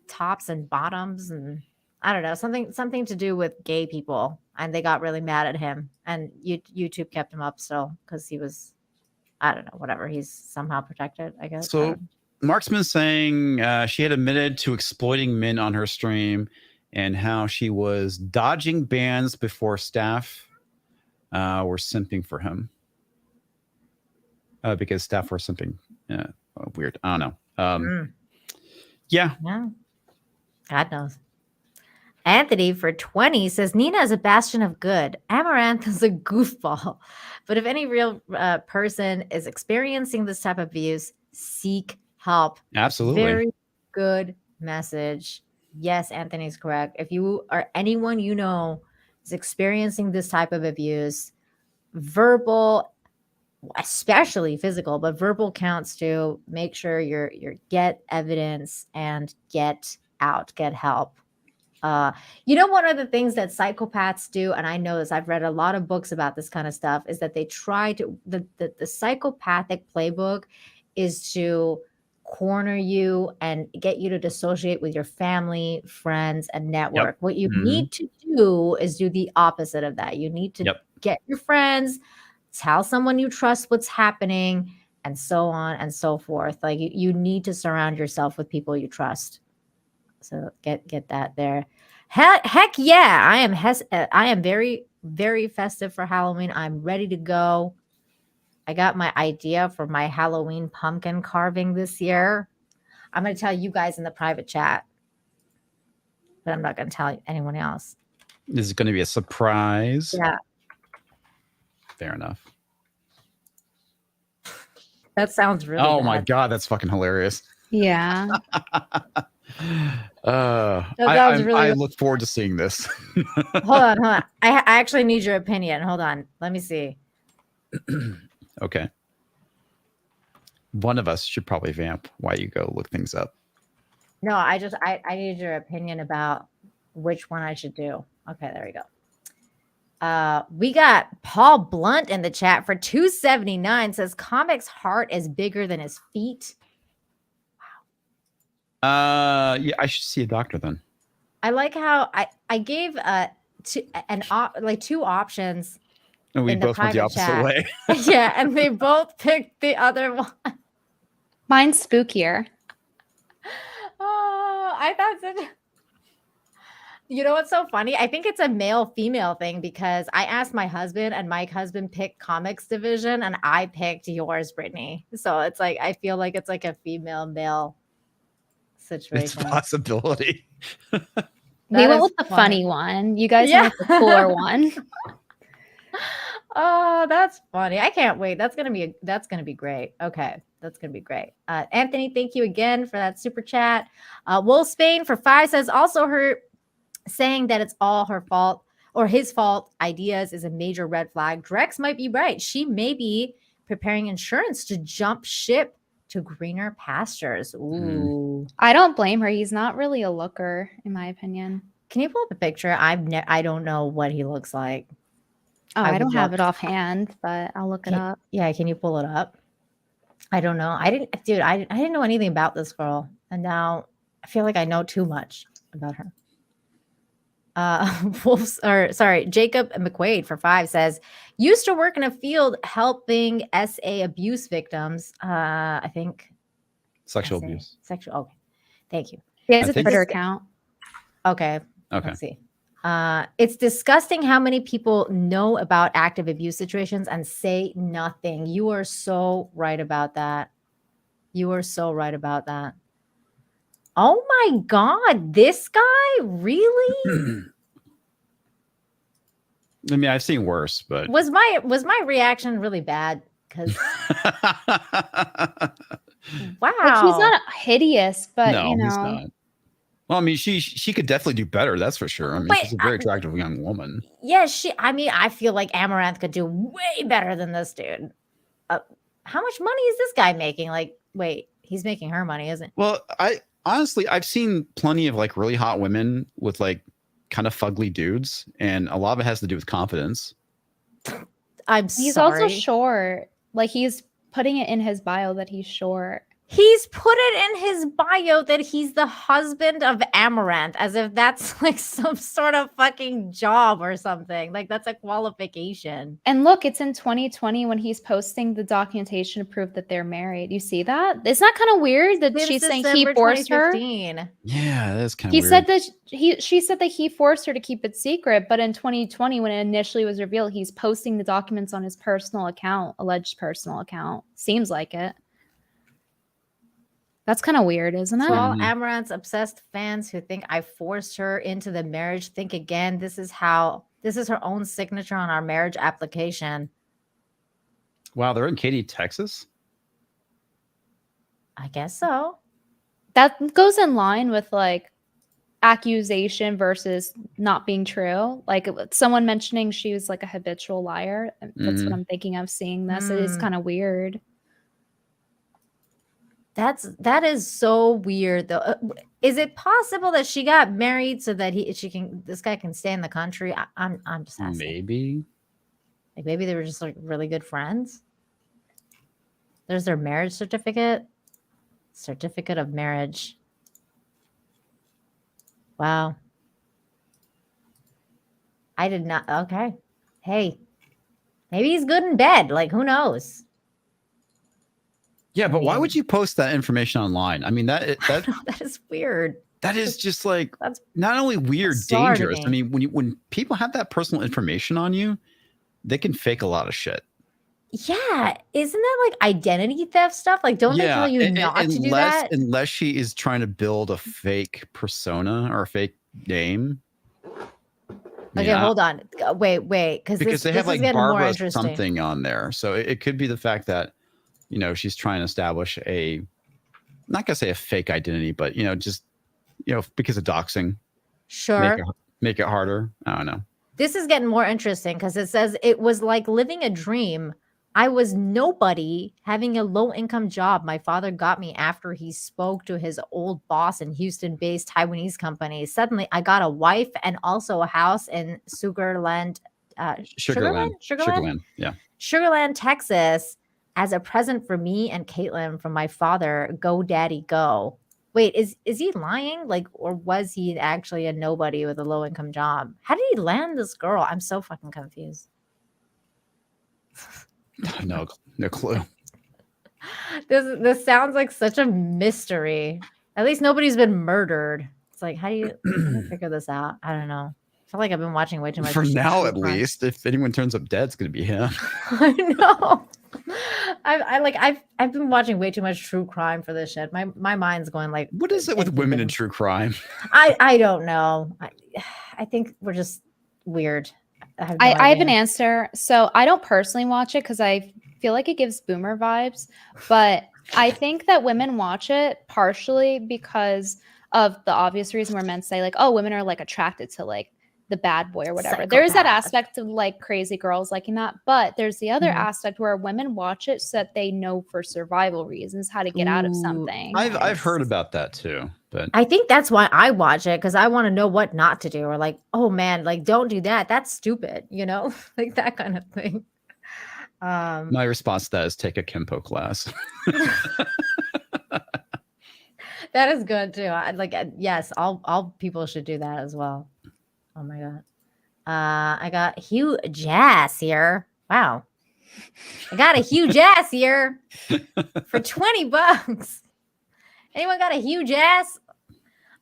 tops and bottoms, and I don't know, something to do with gay people, and they got really mad at him, and YouTube kept him up still because he was, I don't know, whatever, he's somehow protected, I guess. So Marksman saying she had admitted to exploiting men on her stream and how she was dodging bans before staff were simping for him because staff were simping. Weird. I don't know. Yeah. God knows. Anthony for 20 says Nina is a bastion of good. Amaranth is a goofball. But if any real person is experiencing this type of abuse, seek help. Absolutely. Very good message. Yes, Anthony's correct. If you or anyone you know is experiencing this type of abuse, verbal, especially physical, but verbal counts too. Make sure you're get evidence and get help. You know, one of the things that psychopaths do, and I know this, I've read a lot of books about this kind of stuff, is that they try to, the psychopathic playbook is to corner you and get you to dissociate with your family, friends, and network. Yep. What you need to do is do the opposite of that. You need to get your friends, tell someone you trust what's happening, and so on and so forth. Like you need to surround yourself with people you trust. So get that there. Heck yeah, I am very, very festive for Halloween. I'm ready to go. I got my idea for my Halloween pumpkin carving this year. I'm going to tell you guys in the private chat, but I'm not going to tell anyone else. This is going to be a surprise. Yeah. Fair enough. That sounds really Oh bad. my God, that's fucking hilarious. Yeah. I look forward to seeing this. Hold on. I actually need your opinion. Hold on. Let me see. Okay. One of us should probably vamp while you go look things up. No, I need your opinion about which one I should do. Okay, there we go. We got Paul Blunt in the chat for 279 says comics heart is bigger than his feet. Yeah, I should see a doctor then. I like how I gave two options. And we in the both went the private opposite chat. way. Yeah, and they both picked the other one. Mine's spookier. Oh, I thought such. You know what's so funny? I think it's a male-female thing because I asked my husband, and my husband picked comics division, and I picked yours, Brittany. So it's like I feel like it's like a female-male It's situation. a possibility. We That went is with the funny. funny one. You guys Yeah. went with the cooler one. Oh, that's funny. I can't wait. That's gonna be great. Okay. That's gonna be great. Anthony, thank you again for that super chat. Wolf Spain for 5 says also her saying that it's all her fault or his fault ideas is a major red flag. Drex might be right. She may be preparing insurance to jump ship to greener pastures. Ooh. I don't blame her. He's not really a looker, in my opinion. Can you pull up a picture? I don't know what he looks like. Oh, I I would don't have love- it offhand, but I'll look it up. Yeah, can you pull it up? I don't know. I didn't know anything about this girl, and now I feel like I know too much about her. Jacob McQuaid for 5 says used to work in a field helping SA abuse victims. I think Sexual SA abuse. Sexual. Okay, thank you. He has I a think Twitter it's- account. Okay. Okay. Let's see. It's disgusting how many people know about active abuse situations and say nothing. You are so right about that. You are so right about that. Oh my God, this guy really I mean, I've seen worse, but was my reaction really bad? Because wow, Like, he's not hideous, but no, you know, he's not. Well, I mean, she could definitely do better. That's for sure. I mean, But she's a very attractive young woman. yeah, I feel like Amaranth could do way better than this dude. How much money is this guy making? Like, wait, he's making her money, isn't? Well, I've seen plenty of like really hot women with like kind of fugly dudes, and a lot of it has to do with confidence. he's sorry. also short. Like, he's putting it in his bio that he's short. He's put it in his bio that he's the husband of Amaranth, as if that's like some sort of fucking job or something. Like that's a qualification. And look, it's in 2020 when he's posting the documentation to prove that they're married. You see that? Isn't that kind of weird that Since she's saying December he forced her? 2015. Yeah, that's kind of He weird. said that she said that he forced her to keep it secret, but in 2020, when it initially was revealed, he's posting the documents on his personal account, alleged personal account. Seems like it. That's kind of weird, isn't it? So all Amaranth's obsessed fans who think I forced her into the marriage, think again. This is her own signature on our marriage application. Wow, they're in Katy, Texas. I guess so. That goes in line with like accusation versus not being true. Like someone mentioning she was like a habitual liar. That's what I'm thinking of seeing this. It is kind of weird. That is so weird though. Is it possible that she got married so that this guy can stay in the country? I'm just asking. Maybe. Like maybe they were just like really good friends. There's their marriage certificate. Certificate of marriage. Wow. I did not. Okay. Hey, maybe he's good in bed. Like who knows? Yeah, but why would you post that information online? I mean, that that is weird. That is just like That's not only weird, bizarre to dangerous. me. I mean, when people have that personal information on you, they can fake a lot of shit. Yeah, isn't that like identity theft stuff? Like, don't they tell you not to do that? Unless she is trying to build a fake persona or a fake name. Okay, hold on. Wait, because they have like getting more Barbara interesting. something on there, so it could be the fact that she's trying to establish I'm not gonna say a fake identity, but just because of doxing. Sure. Make it harder. I don't know. This is getting more interesting because it says it was like living a dream. I was nobody having a low-income job. My father got me after he spoke to his old boss in Houston-based Taiwanese company. Suddenly, I got a wife and also a house in Sugarland. Sugarland. Yeah. Sugarland, Texas, as a present for me and Caitlin from my father. Go, daddy, go. Wait, is he lying? Like, or was he actually a nobody with a low income job? How did he land this girl? I'm so fucking confused. No clue. This sounds like such a mystery. At least nobody's been murdered. It's like, how do you figure this out? I don't know. I feel like I've been watching way too much. For now, true at crime. least, if anyone turns up dead, it's gonna be him. I know. I've been watching way too much true crime for this shit. My mind's going like, What is it with women in true crime? I don't know. I think we're just weird. I have, no I have an idea. answer. So I don't personally watch it because I feel like it gives boomer vibes, but I think that women watch it partially because of the obvious reason where men say like, oh, women are like attracted to like the bad boy or whatever. There is that Psychopath. aspect of like crazy girls liking that, but there's the other Mhm. aspect where women watch it so that they know for survival reasons how to get out of Ooh. something. I've heard about that too, but I think that's why I watch it, because I want to know what not to do, or like, oh man, like don't do that. That's stupid, you know, like that kind of thing. my response to that is take a Kempo class. That is good too. Yes, all people should do that as well. Oh my god. I got huge ass here. Wow. I got a huge ass here for $20. Anyone got a huge ass?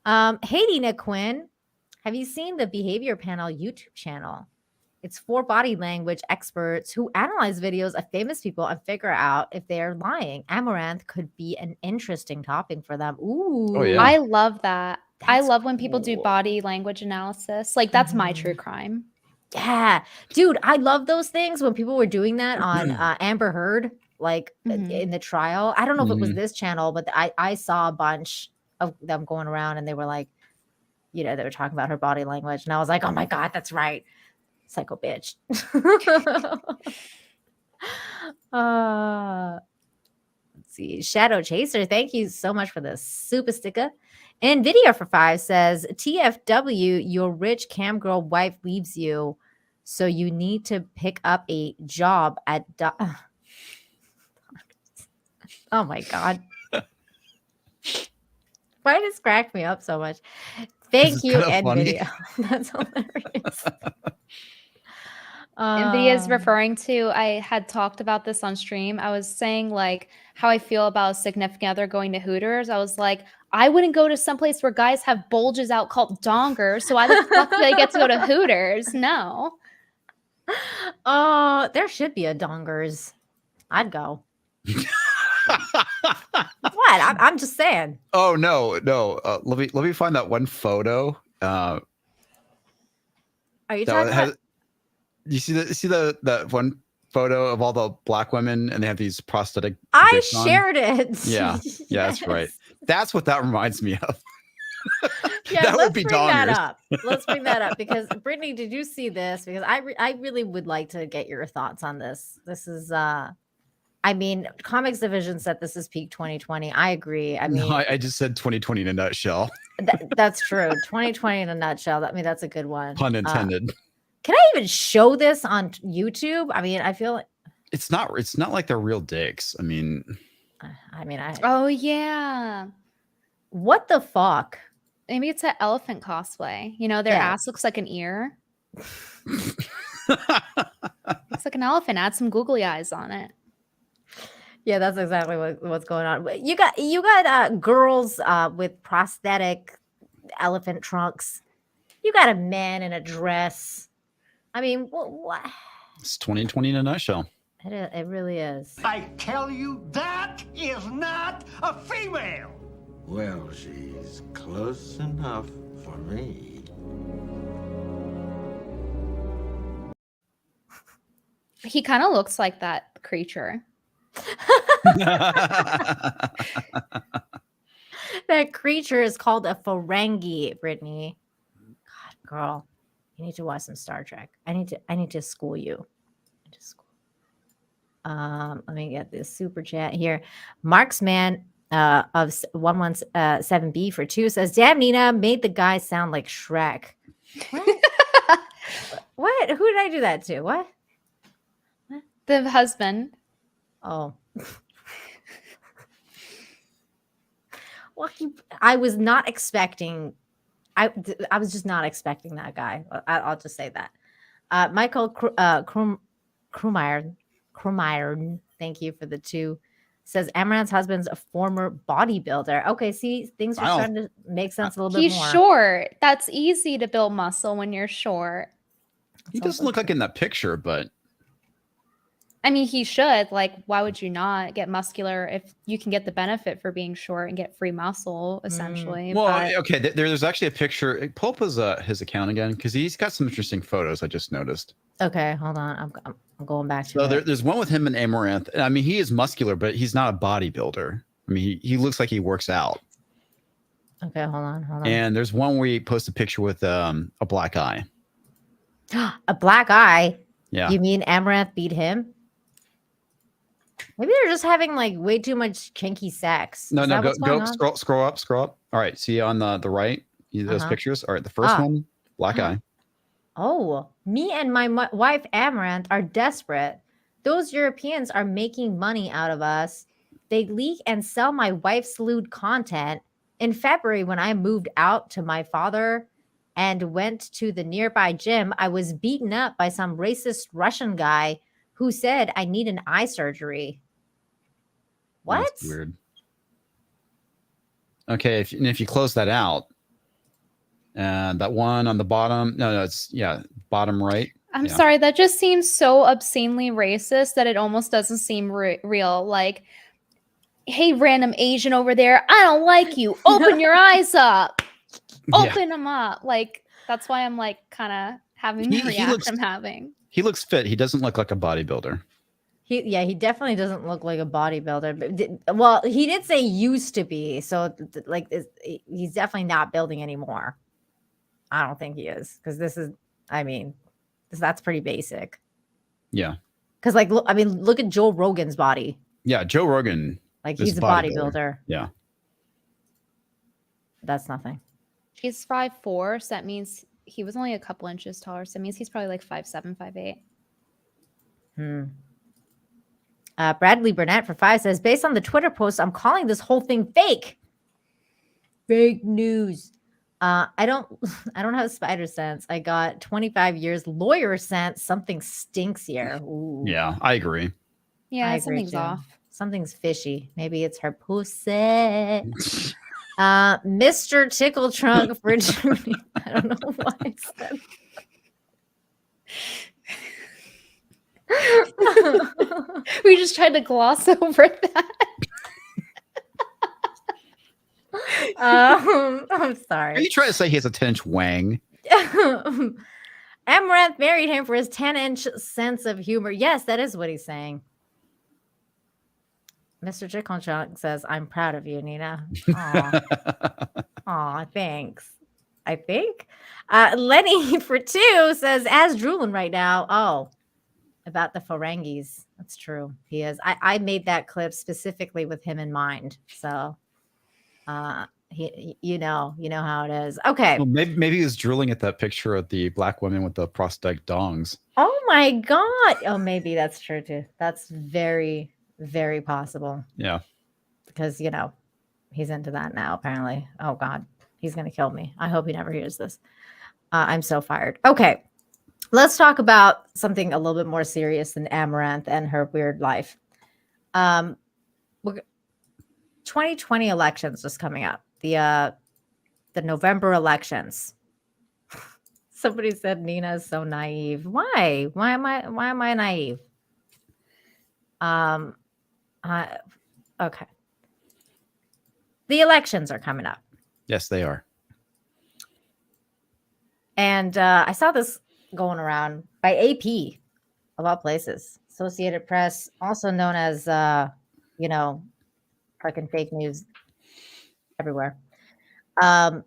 Hey Dina Quinn, have you seen the Behavior Panel YouTube channel? It's for body language experts who analyze videos of famous people and figure out if they're lying. Amaranth could be an interesting topic for them. Ooh. Oh, yeah. I love that. I That's love when people do cool. body language analysis. Like that's my Mhm. true crime. Yeah, dude, I love those things when people were doing that on Amber Heard, like Mhm. in the trial. I don't know if it was Mhm. this channel, but I saw a bunch of them going around and they were like, you know, they were talking about her body language. And I was like, oh my God, that's right. Psycho bitch. Let's see. Shadow Chaser, thank you so much for the super sticker. NVIDIA for 5 says, TFW, your rich cam girl wife leaves you, so you need to pick up a job at... Oh my God. Why does this crack me up so much? Thank it's you, kinda funny. NVIDIA. That's hilarious. NVIDIA is referring to, I had talked about this on stream. I was saying like how I feel about a significant other going to Hooters. I was like, I wouldn't go to someplace where guys have bulges out called dongers. So why the fuck do I get to go to Hooters? No. Oh, there should be a dongers. I'd go. What? I'm just saying. Oh no. Let me find that one photo. Are you That talking has, about? you see that one photo of all the black women and they have these prosthetic I dicks on? shared it. Yeah, that's right. That's what that reminds me of. Yeah, That would let's be bring that dongers. up. Let's bring that up because Brittany, did you see this? Because I really would like to get your thoughts on this. This is I mean, Comics Division said this is peak 2020. I agree. I mean, No, I just said 2020 in a nutshell. that's true. 2020 in a nutshell. I mean, that's a good one. Pun intended. Can I even show this on YouTube? I mean, I feel like It's not like they're real dicks. I mean, Oh yeah. what the fuck? Maybe it's an elephant cosplay. You know, their Yeah. ass looks like an ear. Looks like an elephant. Add some googly eyes on it. Yeah, that's exactly what's going on. You got girls with prosthetic elephant trunks. You got a man in a dress. I mean, what? it's 2020 in a nutshell. It really is. I tell you, that is not a female. Well, she's close enough for me. He kind of looks like that creature. That creature is called a Ferengi, Brittany. God, girl, you need to watch some Star Trek. I need to school you. Let me get this super chat here. Marksman of 117B for 2 says, "Damn, Nina made the guy sound like Shrek." What? What? Who did I do that to? What? The husband. Oh. Well, I was not expecting. I was just not expecting that guy. I'll just say that. Michael Krumeyer, thank you for the 2. Says Amaranth's husband's a former bodybuilder. Okay, see, things are starting to make sense a little bit He's more. short. That's easy to build muscle when you're short. He doesn't look like in that picture, but I mean, he should. Like, why would you not get muscular if you can get the benefit for being short and get free muscle, essentially? Well, But okay. There's actually a picture. Pull up his account again because he's got some interesting photos. I just noticed. Okay, hold on. I'm going back to So it. there's one with him and Amaranth. I mean, he is muscular, but he's not a bodybuilder. I mean, he looks like he works out. Okay, hold on. And there's one where he posts a picture with a black eye. A black eye? Yeah. You mean Amaranth beat him? Maybe they're just having like way too much kinky sex. No, Is no, that what's going on? scroll up. All right, see on the right, those pictures. All right, the first one, black eye. Oh, me and my wife Amaranth are desperate. Those Europeans are making money out of us. They leak and sell my wife's lewd content. In February, when I moved out to my father and went to the nearby gym, I was beaten up by some racist Russian guy who said I need an eye surgery. What? That's weird. Okay, if you close that out, that one on the bottom, it's bottom right. I'm sorry, that just seems so obscenely racist that it almost doesn't seem real. Like, hey, random Asian over there, I don't like you. Open your eyes up. Open them up. Like, that's why I'm like kind of having the reaction I'm having. He looks fit. He doesn't look like a bodybuilder. He definitely doesn't look like a bodybuilder. But well, he did say used to be, so like he's definitely not building anymore. I don't think he is, because that's pretty basic. Yeah. Because look at Joe Rogan's body. Yeah, Joe Rogan. Like he's a bodybuilder. Yeah. That's nothing. He's 5'4", so that means he was only a couple inches taller. So that means he's probably like 5'7", 5'8". Bradley Burnett for 5 says, based on the Twitter post, I'm calling this whole thing fake. Fake news. I don't have spider sense. I got 25 years lawyer sense. Something stinks here. Ooh. Yeah, I agree. Yeah, something's off. Something's fishy. Maybe it's her pussy. Mr. Tickle Trunk for Judy. I don't know why I said We just tried to gloss over that. I'm sorry. Are you trying to say he has a 10-inch wang? Amaranth married him for his 10-inch sense of humor. Yes, that is what he's saying. Mr. Chickonchunk says, I'm proud of you, Nina. Aw, thanks. I think. Lenny for 2 says, as drooling right now. Oh, about the Ferengis. That's true. He is. I made that clip specifically with him in mind. So you know how it is. Okay. Well, maybe he was drooling at that picture of the black women with the prosthetic dongs. Oh my God. Oh, maybe that's true too. That's very, very possible. Yeah. Because he's into that now, apparently. Oh God. He's gonna kill me. I hope he never hears this. I'm so fired. Okay. Let's talk about something a little bit more serious than Amaranth and her weird life. 2020 elections just coming up. The November elections. Somebody said Nina is so naive. Why? Why am I naive? Okay. The elections are coming up. Yes, they are. And I saw this going around by AP, of all places. Associated Press, also known as, fucking fake news everywhere. I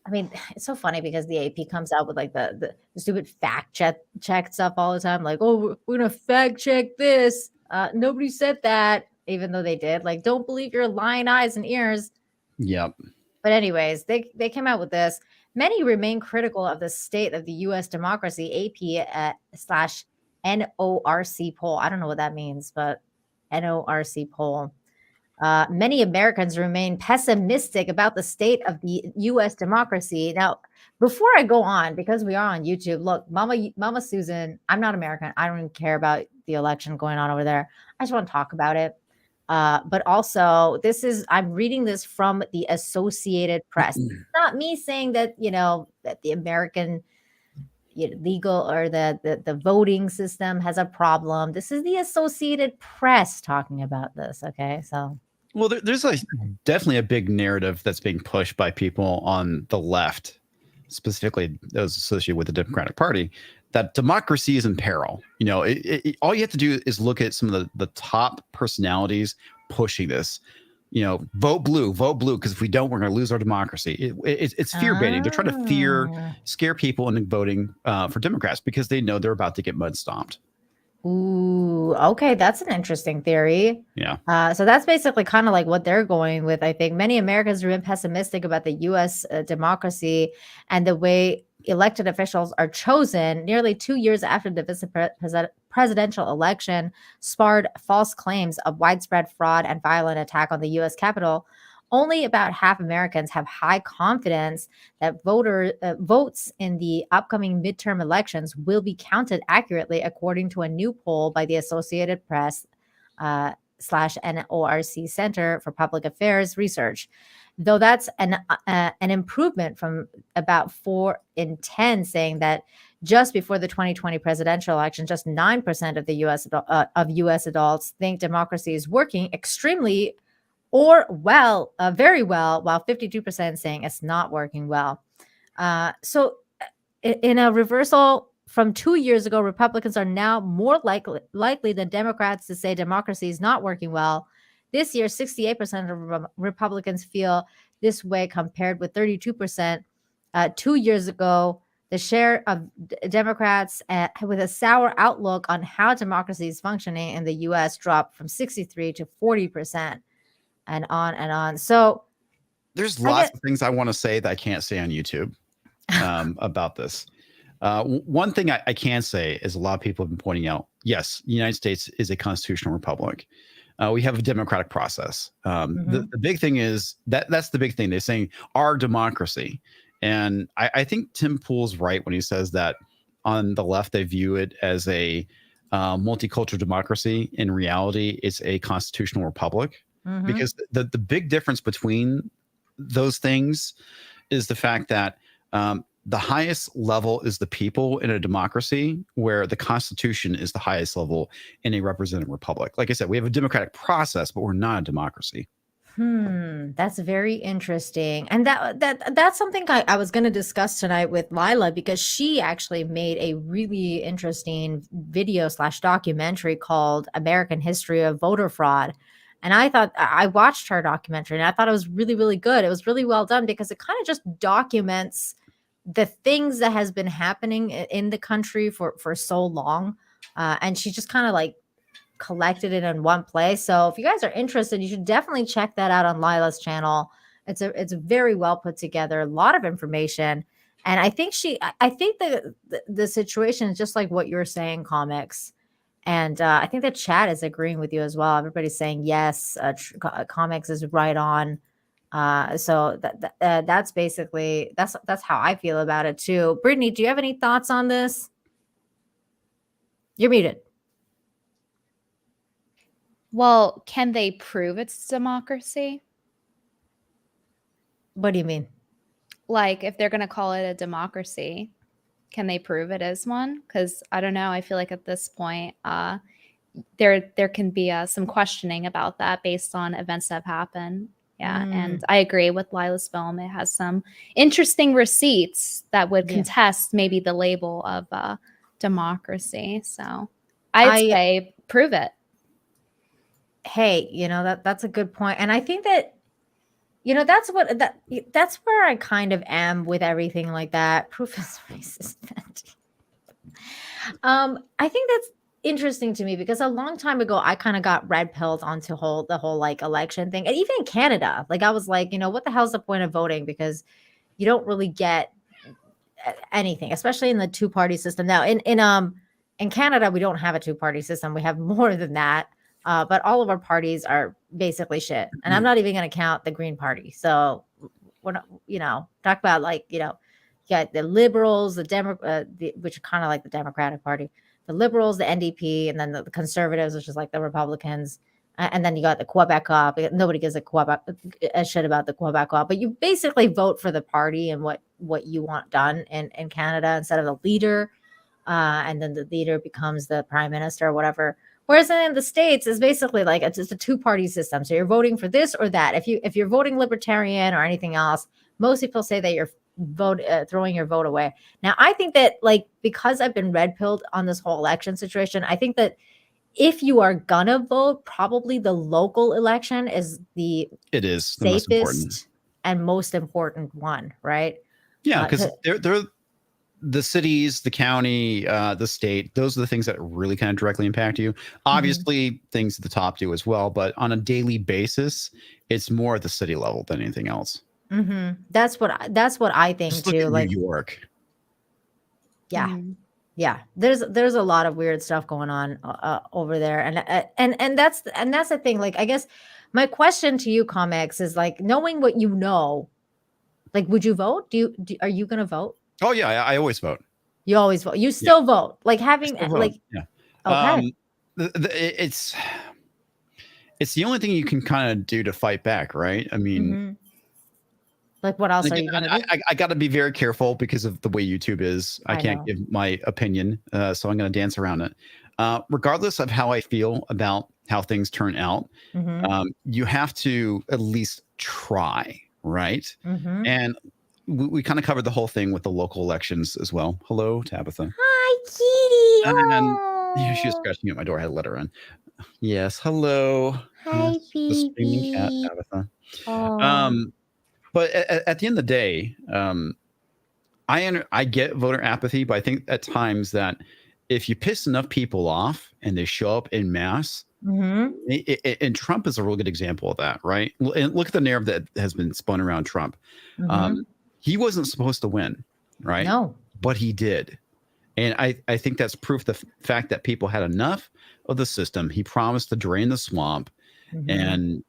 mean, it's so funny because the AP comes out with like the stupid fact check stuff all the time. Like, oh, we're going to fact check this. Nobody said that, even though they did. Like, don't believe your lying eyes and ears. Yep. But anyways, they came out with this. Many remain critical of the state of the U.S. democracy. AP / NORC poll. I don't know what that means, but NORC poll. Many Americans remain pessimistic about the state of the U.S. democracy. Now, before I go on, because we are on YouTube, look, Mama Susan, I'm not American. I don't even care about the election going on over there. I just want to talk about it. But also, I'm reading this from the Associated Press. It's not me saying that, that the American legal or the voting system has a problem. This is the Associated Press talking about this. Okay, so. Well, there's definitely a big narrative that's being pushed by people on the left, specifically those associated with the Democratic Party, that democracy is in peril. All you have to do is look at some of the top personalities pushing this. Vote blue, because if we don't, we're going to lose our democracy. It's fear baiting. They're trying to scare people into voting for Democrats because they know they're about to get mud stomped. Ooh, okay, that's an interesting theory. Yeah. So that's basically kind of like what they're going with. I think many Americans remain pessimistic about the U.S. Democracy and the way elected officials are chosen. Nearly 2 years after the presidential election sparked false claims of widespread fraud and violent attack on the U.S. Capitol, only about half Americans have high confidence that votes in the upcoming midterm elections will be counted accurately, according to a new poll by the Associated Press /NORC Center for Public Affairs Research. Though that's an improvement from about 4 in 10 saying that just before the 2020 presidential election, just 9% of the U.S. adults think democracy is working extremely or very well, while 52% saying it's not working well. So in a reversal from 2 years ago, Republicans are now more likely than Democrats to say democracy is not working well. This year, 68% of Republicans feel this way, compared with 32% 2 years ago. The share of Democrats with a sour outlook on how democracy is functioning in the U.S. dropped from 63% to 40%. And on and on. So there's lots of things I want to say that I can't say on YouTube about this. One thing I can say is a lot of people have been pointing out, yes, the United States is a constitutional republic. We have a democratic process. The big thing is that's the big thing. They're saying our democracy. And I think Tim Pool's right when he says that on the left, they view it as a multicultural democracy. In reality, it's a constitutional republic. Because the big difference between those things is the fact that the highest level is the people in a democracy, where the Constitution is the highest level in a representative republic. Like I said, we have a democratic process, but we're not a democracy. That's very interesting. And that's something I was going to discuss tonight with Lila, because she actually made a really interesting video / documentary called American History of Voter Fraud. And I watched her documentary and I thought it was really, really good. It was really well done because it kind of just documents the things that has been happening in the country for so long. And she just kind of like collected it in one place. So if you guys are interested, you should definitely check that out on Lila's channel. It's very well put together, a lot of information. And I think the situation is just like what you're saying, Comics. And I think the chat is agreeing with you as well. Everybody's saying yes. Comics is right on. So that's basically that's how I feel about it too. Brittany, do you have any thoughts on this? You're muted. Well, can they prove it's democracy? What do you mean? Like, if they're going to call it a democracy, can they prove it is one? Because I don't know. I feel like at this point, there can be some questioning about that based on events that have happened. Yeah, and I agree with Lila's film. It has some interesting receipts that would contest maybe the label of democracy. So I'd say prove it. Hey, that's a good point. And I think that that's where I kind of am with everything like that. Proof is racist. I think that's interesting to me because a long time ago, I kind of got red pilled onto the whole like election thing. And even in Canada, like I was like, what the hell's the point of voting? Because you don't really get anything, especially in the two-party system. Now in Canada, we don't have a two-party system. We have more than that. But all of our parties are basically shit. And I'm not even going to count the Green Party. So we're not, talk about like, you got the liberals, which are kind of like the Democratic Party, the liberals, the NDP, and then the conservatives, which is like the Republicans. And then you got the Quebecois. Nobody gives a shit about the Quebecois, but you basically vote for the party and what you want done in Canada instead of the leader. And then the leader becomes the prime minister or whatever. Whereas in the States, it's basically like it's a two-party system. So you're voting for this or that. If you're voting libertarian or anything else, most people say that you're throwing your vote away. Now, I think that because I've been red-pilled on this whole election situation, I think that if you are gonna vote, probably the local election is the safest and most important one, right? Yeah, because they're the cities, the county, the state, those are the things that really kind of directly impact you. Obviously, things at the top do as well, but on a daily basis, it's more at the city level than anything else. That's what I think Just too. Look at New York. Yeah. Yeah. There's a lot of weird stuff going on over there. And that's the thing. Like, I guess my question to you, Comics, is like, knowing what you know, like, would you vote? Are you going to vote? Oh yeah, I always vote. You always vote. You still vote. Like having like, okay. It's the only thing you can kind of do to fight back, right? I mean, like what else are you gonna do? I got to be very careful because of the way YouTube is. I can't give my opinion, so I'm going to dance around it. Regardless of how I feel about how things turn out, you have to at least try, right? And we kind of covered the whole thing with the local elections as well. Hello, Tabitha. Hi, Kitty. And she was scratching at my door. I had to let her in. Yes, hello. Hi, the screaming cat, Tabitha. But at the end of the day, I get voter apathy, but I think at times that if you piss enough people off and they show up in mass, and Trump is a real good example of that, right? And look at the narrative that has been spun around Trump. He wasn't supposed to win, right? No. But he did. And I think that's proof the fact that people had enough of the system. He promised to drain the swamp, and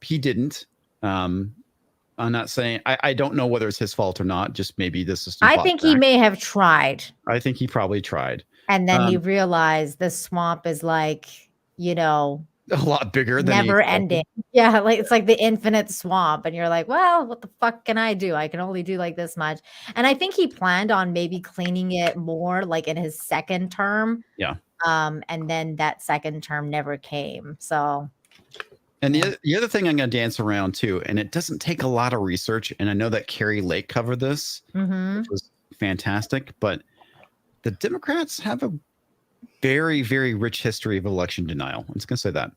he didn't. I'm not saying I don't know whether it's his fault or not. Just maybe the system. I think he may have tried. I think he probably tried. And then he realized the swamp is like, a lot bigger than never ending. Yeah, like it's like the infinite swamp. And you're like, well, what the fuck can I do? I can only do like this much. And I think he planned on maybe cleaning it more like in his second term. Yeah. And then that second term never came. So and the other thing I'm going to dance around too, and it doesn't take a lot of research, and I know that Carrie Lake covered this, which was fantastic, but the Democrats have a very, very rich history of election denial. I'm just going to say that.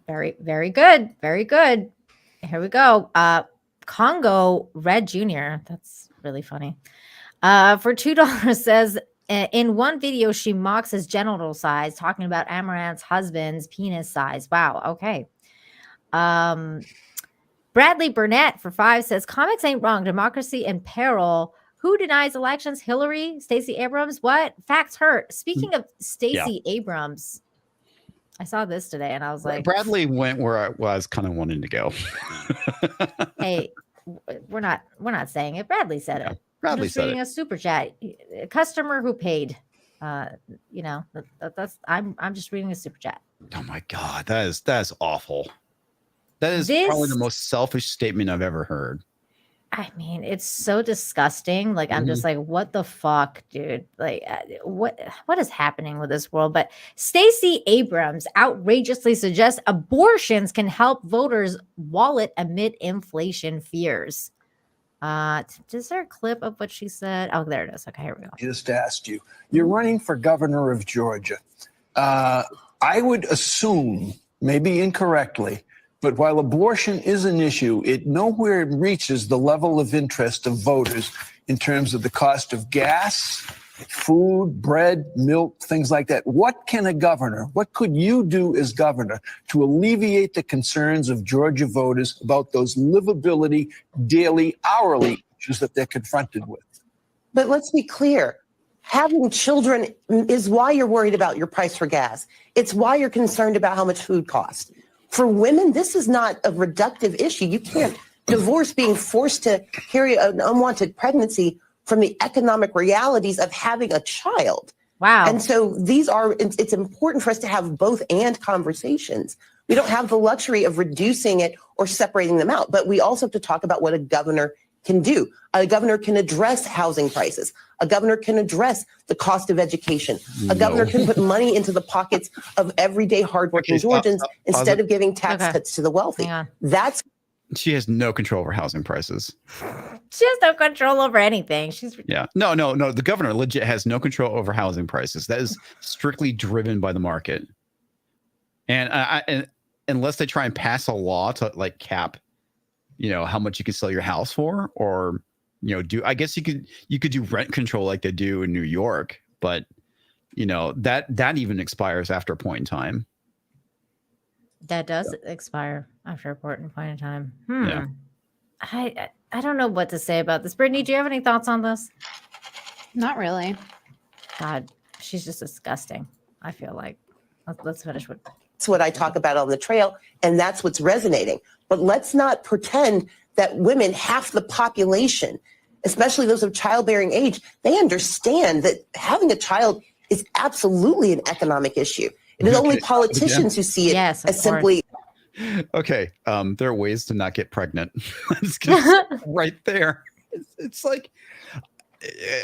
Very, very good. Very good. Here we go. Congo Red Jr. That's really funny. For $2 says, in one video, she mocks his genital size, talking about Amaranth's husband's penis size. Wow. Okay. Bradley Burnett for $5 says, comics ain't wrong. Democracy in peril. Who denies elections? Hillary? Stacey Abrams? What? Facts hurt. Speaking of Stacey Abrams, I saw this today and I was like, Bradley went where I was kind of wanting to go. Hey, we're not saying it. Bradley said it. Bradley said reading a super chat. A customer who paid. That's I'm just reading a super chat. Oh my God, that is awful. That is probably the most selfish statement I've ever heard. I mean, it's so disgusting. Like, I'm just like, what the fuck, dude? Like, what is happening with this world? But Stacey Abrams outrageously suggests abortions can help voters' wallet amid inflation fears. Is there a clip of what she said? Oh, there it is. Okay, here we go. Just asked you. You're running for governor of Georgia. I would assume, maybe incorrectly, but while abortion is an issue, it nowhere reaches the level of interest of voters in terms of the cost of gas, food, bread, milk, things like that. What can a governor, what could you do as governor to alleviate the concerns of Georgia voters about those livability, daily, hourly issues that they're confronted with? But let's be clear. having children is why you're worried about your price for gas. It's why you're concerned about how much food costs. For women, this is not a reductive issue. You can't divorce being forced to carry an unwanted pregnancy from the economic realities of having a child. Wow. And so it's important for us to have both and conversations. We don't have the luxury of reducing it or separating them out, but we also have to talk about what a governor can do. A governor can address housing prices. A governor can address the cost of education. A governor can put money into the pockets of everyday hardworking Georgians instead of giving tax cuts to the wealthy. That's She has no control over housing prices. She has no control over anything. No. The governor legit has no control over housing prices. That is strictly driven by the market. And unless they try and pass a law to like cap, how much you can sell your house for, or I guess you could do rent control like they do in New York, but that even expires after a point in time. That does expire after a point in time. Yeah. I don't know what to say about this. Brittany, do you have any thoughts on this? Not really. God, she's just disgusting. I feel like. Let's finish with. That's what I talk about on the trail, and that's what's resonating. But let's not pretend that women, half the population, especially those of childbearing age, they understand that having a child is absolutely an economic issue. It is only politicians who see it as simply. Okay, there are ways to not get pregnant. Right there. It's like,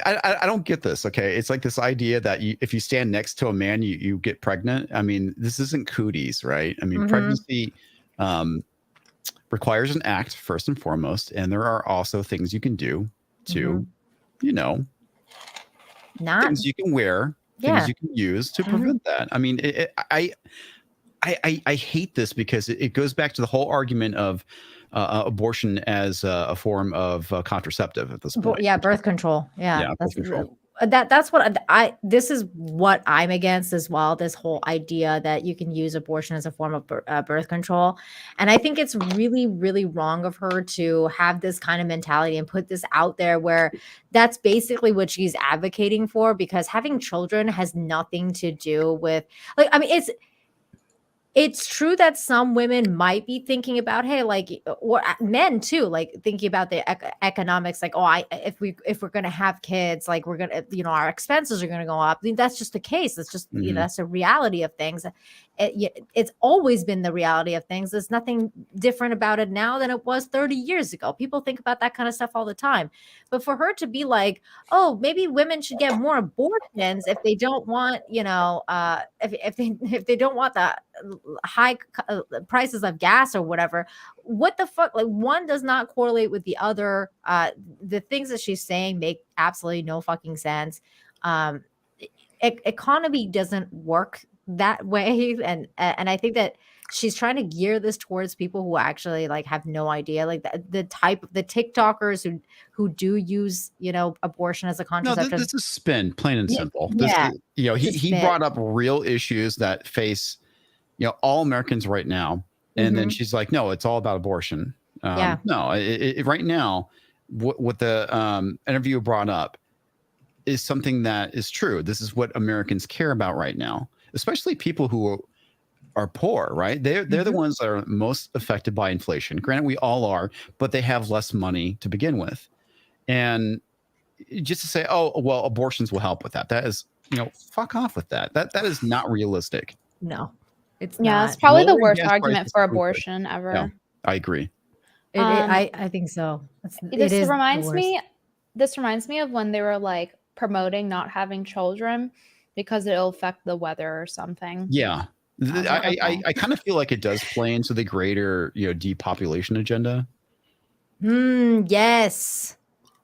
I don't get this. Okay, it's like this idea that if you stand next to a man, you get pregnant. I mean, this isn't cooties, right? I mean, pregnancy requires an act first and foremost, and there are also things you can do to, things you can wear, things you can use to prevent that. I mean, I hate this because it goes back to the whole argument of abortion as a form of contraceptive at this point. Yeah, birth control. Yeah, birth control. That's what this is what I'm against as well. This whole idea that you can use abortion as a form of birth control. And I think it's really, really wrong of her to have this kind of mentality and put this out there where that's basically what she's advocating for, because having children has nothing to do with it's true that some women might be thinking about, hey, like, or men too, like thinking about the economics, like, if we're going to have kids, like we're going to, our expenses are going to go up. I mean, that's just the case. It's just, that's a reality of things. It's always been the reality of things. There's nothing different about it now than it was 30 years ago. People think about that kind of stuff all the time. But for her to be like, oh, maybe women should get more abortions if they don't want, if they don't want the high prices of gas or whatever. What the fuck? Like, one does not correlate with the other. The things that she's saying make absolutely no fucking sense. Economy doesn't work that way, and I think that she's trying to gear this towards people who actually like have no idea, like the TikTokers who do use abortion as a contraceptive. No, this is spin, plain and simple. He brought up real issues that face all Americans right now, and then she's like, no, it's all about abortion. No, right now, what the interviewer brought up is something that is true. This is what Americans care about right now, especially people who are poor, right? They're the ones that are most affected by inflation. Granted, we all are, but they have less money to begin with. And just to say, oh, well, abortions will help with that. That is, fuck off with that. That is not realistic. No, it's not. Yeah, it's probably the worst argument for abortion ever. Yeah, I agree. I think so. This reminds me of when they were like promoting not having children because it'll affect the weather or something. Yeah. I kind of feel like it does play into the greater, depopulation agenda. Yes.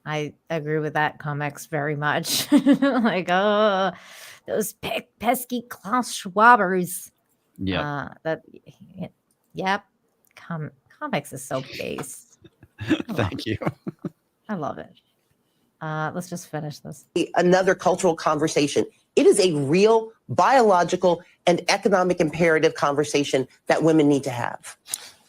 I agree with that, comics, very much. Like, those pesky Klaus Schwabers. Yeah. Yep. Comics is so base. Thank you. I love it. Let's just finish this. Another cultural conversation. It is a real biological and economic imperative conversation that women need to have.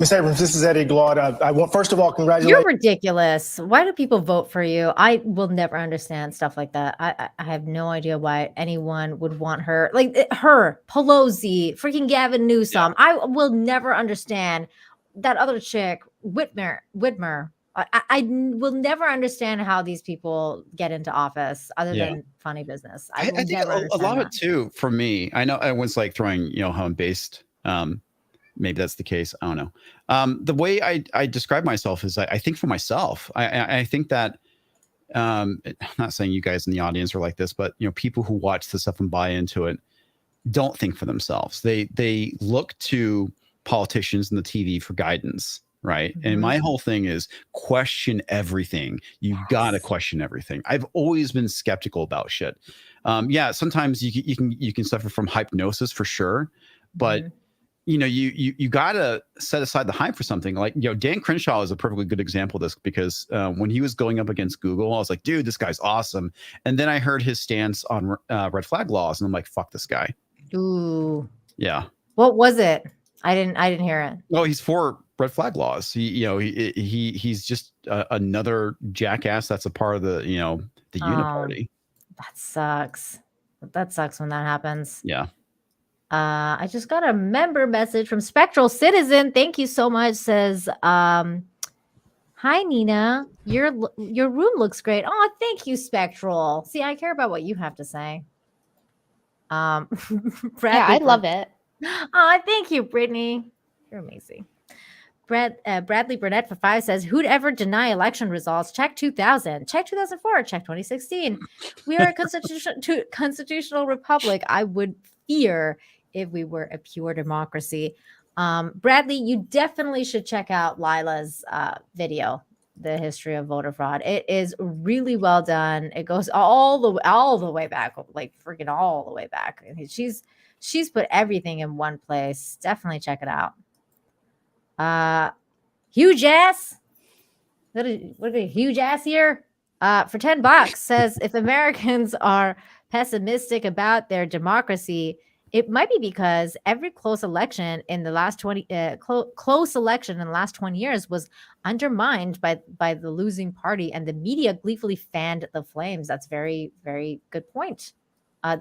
Ms. Abrams, this is Eddie Glaude. I want, first of all, congratulate. You're ridiculous. Why do people vote for you? I will never understand stuff like that. I have no idea why anyone would want her. Like her, Pelosi, freaking Gavin Newsom. I will never understand that other chick, Whitmer. I will never understand how these people get into office other than funny business. I think a lot of it too, for me, I know everyone's like throwing, home-based, maybe that's the case. I don't know. The way I describe myself is I think for myself. I think that I'm not saying you guys in the audience are like this, but people who watch this stuff and buy into it don't think for themselves. They look to politicians and the TV for guidance, right? And my whole thing is question everything. You've got to question everything. I've always been skeptical about shit. Sometimes you can suffer from hypnosis for sure, but you gotta set aside the hype for something. Like, Dan Crenshaw is a perfectly good example of this because when he was going up against Google, I was like, dude, this guy's awesome. And then I heard his stance on red flag laws, and I'm like, fuck this guy. Ooh. Yeah. What was it? I didn't hear it. Well, he's for red flag laws. He's just another jackass that's a part of the uniparty. That sucks. That sucks when that happens. Yeah. I just got a member message from Spectral Citizen. Thank you so much. Says, hi Nina, your room looks great. Oh, thank you, Spectral. See, I care about what you have to say. Yeah, I love it. Oh, thank you, Brittany. You're amazing. Bradley Burnett for 5 says, who'd ever deny election results? Check 2000, check 2004, check 2016. We are a constitutional republic. I would fear if we were a pure democracy. Bradley, you definitely should check out Lila's video, The History of Voter Fraud. It is really well done. It goes all the way back, like freaking all the way back. She's put everything in one place. Definitely check it out. Huge ass. What a huge ass here. For $10 says, if Americans are pessimistic about their democracy, it might be because every close election in the last 20 years was undermined by the losing party, and the media gleefully fanned the flames. That's very, very good point.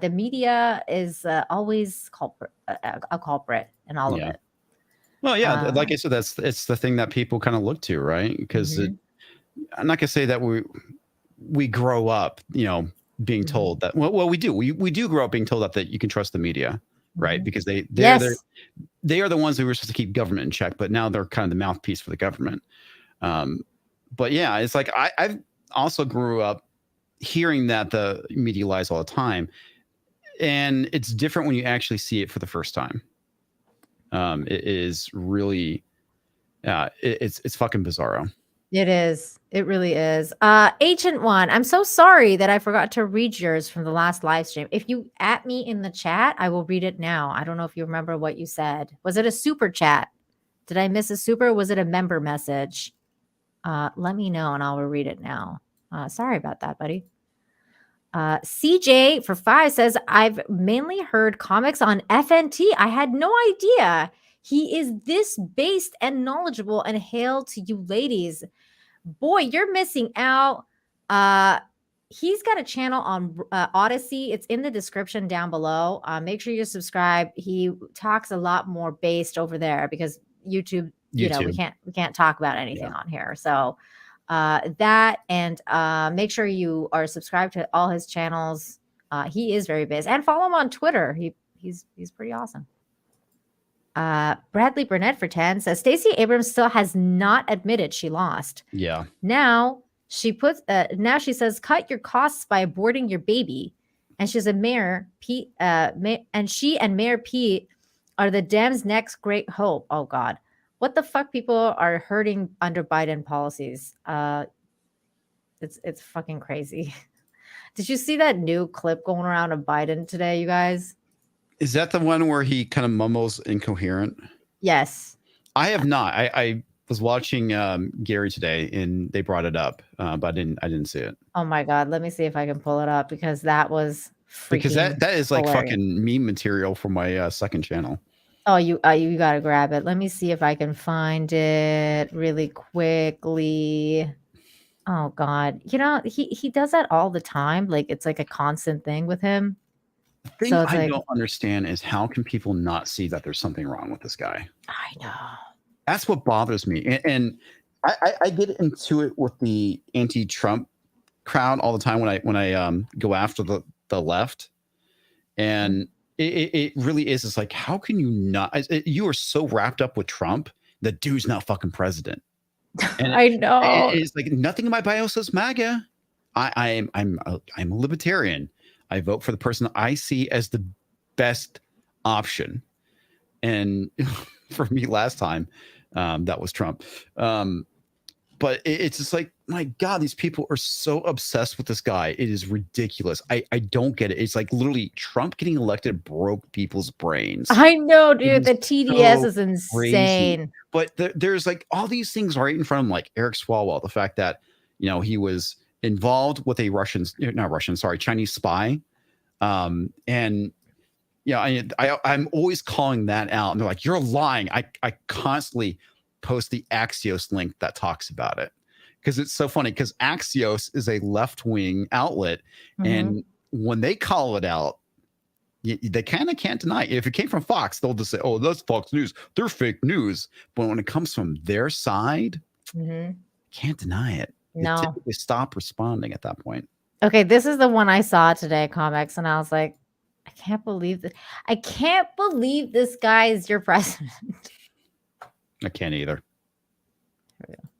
The media is always a culprit in all of it. Well, yeah, like I said, it's the thing that people kind of look to, right? Because I'm not gonna say that we grow up, being told that. Well, we do. We do grow up being told that you can trust the media, right? Because they are the ones who were supposed to keep government in check, but now they're kind of the mouthpiece for the government. But yeah, it's like I've also grew up hearing that the media lies all the time, and it's different when you actually see it for the first time. It is really, it's fucking bizarro. It is. It really is. Ancient One, I'm so sorry that I forgot to read yours from the last live stream. If you at me in the chat, I will read it now. I don't know if you remember what you said. Was it a super chat? Did I miss a super? Was it a member message? Let me know and I'll read it now. Sorry about that, buddy. CJ for 5 says, I've mainly heard comics on FNT. I had no idea he is this based and knowledgeable, and hail to you ladies. Boy, you're missing out. He's got a channel on Odyssey. It's in the description down below. Make sure you subscribe. He talks a lot more based over there because YouTube. We can't talk about anything on here. So that, and make sure you are subscribed to all his channels. He is very based, and follow him on Twitter. He's pretty awesome. Bradley Burnett for 10 says, Stacey Abrams still has not admitted she lost. Yeah. Now she says, cut your costs by aborting your baby. And she's a mayor, Pete, and she and Mayor Pete are the Dems' next great hope. Oh God. What the fuck people are hurting under Biden policies? It's fucking crazy. Did you see that new clip going around of Biden today, you guys? Is that the one where he kind of mumbles incoherent? Yes. I have not. I was watching Gary today, and they brought it up, but I didn't see it. Oh my God. Let me see if I can pull it up, because that was freaking because that is like hilarious. fucking meme material for my second channel. Oh, you gotta grab it. Let me see if I can find it really quickly. Oh God, he does that all the time. Like it's like a constant thing with him. The thing So it's I like, don't understand is how can people not see that there's something wrong with this guy? I know. That's what bothers me. And I get into it with the anti-Trump crowd all the time when I go after the left. And it really is. It's like, how can you not? You are so wrapped up with Trump. The dude's not fucking president. And I know. it's like nothing in my bio says MAGA. I'm a libertarian. I vote for the person I see as the best option. And for me last time, that was Trump. But it's just like, my God, these people are so obsessed with this guy. It is ridiculous. I don't get it. It's like literally Trump getting elected broke people's brains. I know, dude. The TDS so is insane. But there's like all these things right in front of him, like Eric Swalwell, the fact that, he was involved with a Chinese spy. And I'm always calling that out. And they're like, you're lying. I constantly post the Axios link that talks about it. Because it's so funny, because Axios is a left-wing outlet. And when they call it out, they kind of can't deny it. If it came from Fox, they'll just say, oh, that's Fox News. They're fake news. But when it comes from their side, can't deny it. No. They typically stop responding at that point. Okay, this is the one I saw today, comics, and I was like, I can't believe this. I can't believe this guy is your president. I can't either.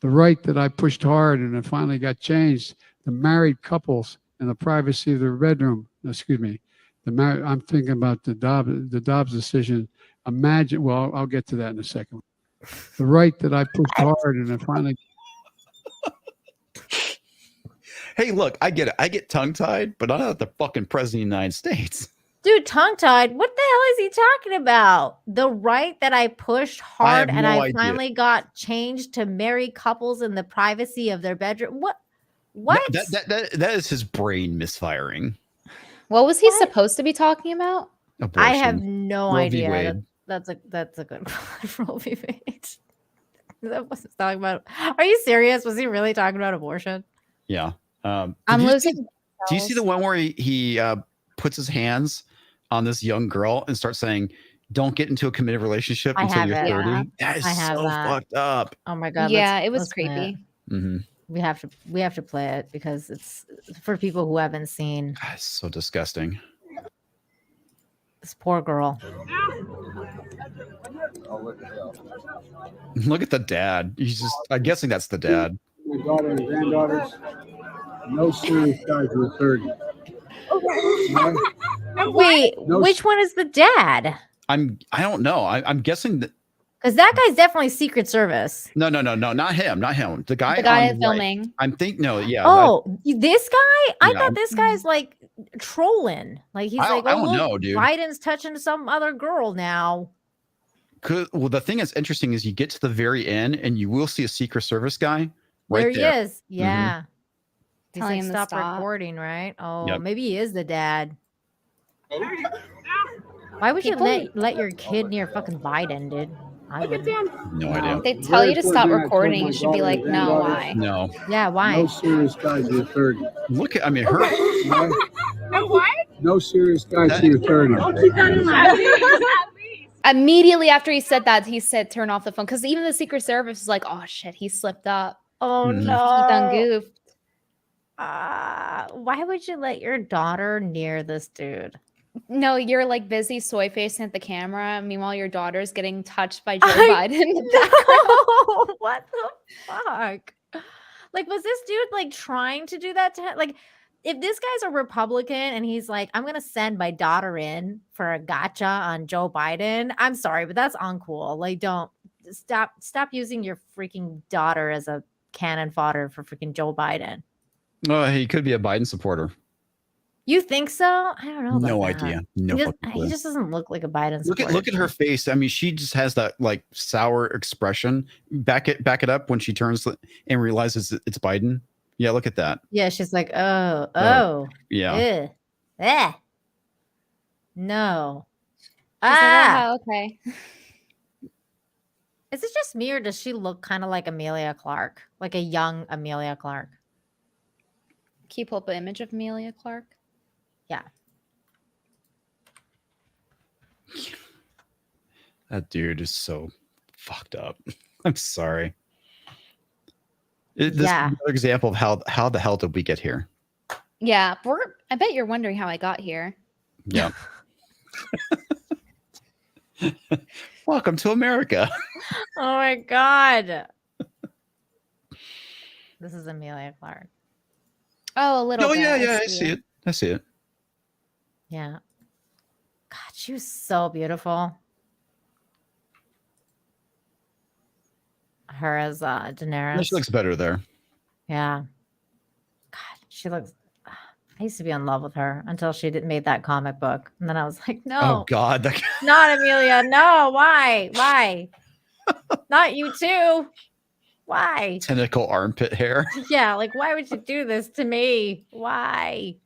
The right that I pushed hard and it finally got changed. The married couples in the privacy of their bedroom. Excuse me. I'm thinking about the Dobbs decision. Imagine. Well, I'll get to that in a second. The right that I pushed hard and it finally. Hey, look, I get it. I get tongue-tied, but I'm not the fucking president of the United States. Dude, tongue-tied. What the hell is he talking about? The right that I pushed hard and I finally got changed to marry couples in the privacy of their bedroom. What? That is his brain misfiring. What was he supposed to be talking about? Abortion. I have no Roe v. idea. Wade. That's a good one. Roe v. Wade. That was talking about. Are you serious? Was he really talking about abortion? Yeah. I'm losing. Do you see the one where he puts his hands on this young girl and starts saying, "Don't get into a committed relationship until you're 30"? Yeah. That is so fucked up. Oh my God. Yeah, it was play creepy. Mm-hmm. We have to play it because it's for people who haven't seen. God, it's so disgusting. This poor girl. Look at the dad. He's just. I'm guessing that's the dad. My daughter and granddaughters. No serious guys who are 30. Wait, which one is the dad? I don't know. I'm guessing that. Because that guy's definitely Secret Service. No, not him. The guy. The guy on the filming. Right. I'm thinking. No, yeah. Oh, this guy? I No. thought this guy's like trolling. Like he's like, I oh, don't look, know, dude. Biden's touching some other girl now. Well, the thing that's interesting is you get to the very end and you will see a Secret Service guy right There there. he is. Yeah. He's Telling like, him to stop stop. recording, right? Oh, Yep. maybe he is the dad. Why would you let your kid near fucking Biden, dude? I would. No idea. They tell you to stop recording. You should be like, no, why? No. Yeah, why? No serious guys who are 30. Look at. I mean, her. No serious guys who are 30. Immediately after he said that, he said, turn off the phone. Because even the Secret Service is like, oh, shit, he slipped up. Oh, Mhm. He done no. goofed. Why would you let your daughter near this dude? No, you're like busy soy facing at the camera. Meanwhile, your daughter's getting touched by Joe Biden in the background. No, what the fuck? Like, was this dude like trying to do that to him? Like, if this guy's a Republican and he's like, I'm gonna send my daughter in for a gotcha on Joe Biden, I'm sorry, but that's uncool. Like, don't stop using your freaking daughter as a cannon fodder for freaking Joe Biden. Oh, he could be a Biden supporter. You think so? I don't know. No about that. idea. No. fucking He clue. just doesn't look like a Biden Look supporter. at her face. I mean, she just has that like sour expression. Back it up when she turns and realizes it's Biden. Yeah, look at that. Yeah, she's like, oh, Yeah. eh. No. Ah, okay. is it just me or does she look kind of like Amelia Clark, like a young Amelia Clark? Can you pull up an image of Amelia Clark? Yeah. That dude is so fucked up. I'm sorry. This is Yeah. another example of how the hell did we get here? Yeah, I bet you're wondering how I got here. Yeah. Welcome to America. Oh my God. This is Amelia Clark. Oh, a little Oh bit. yeah, I see it. I see it. Yeah. God, she was so beautiful. Her as Daenerys. Yeah, she looks better there. Yeah. God, she looks. I used to be in love with her until she made that comic book, and then I was like, no, Oh God. not Amelia. No, why? Why? Not you too. Why? Tentacle armpit hair. Yeah, like why would you do this to me? Why?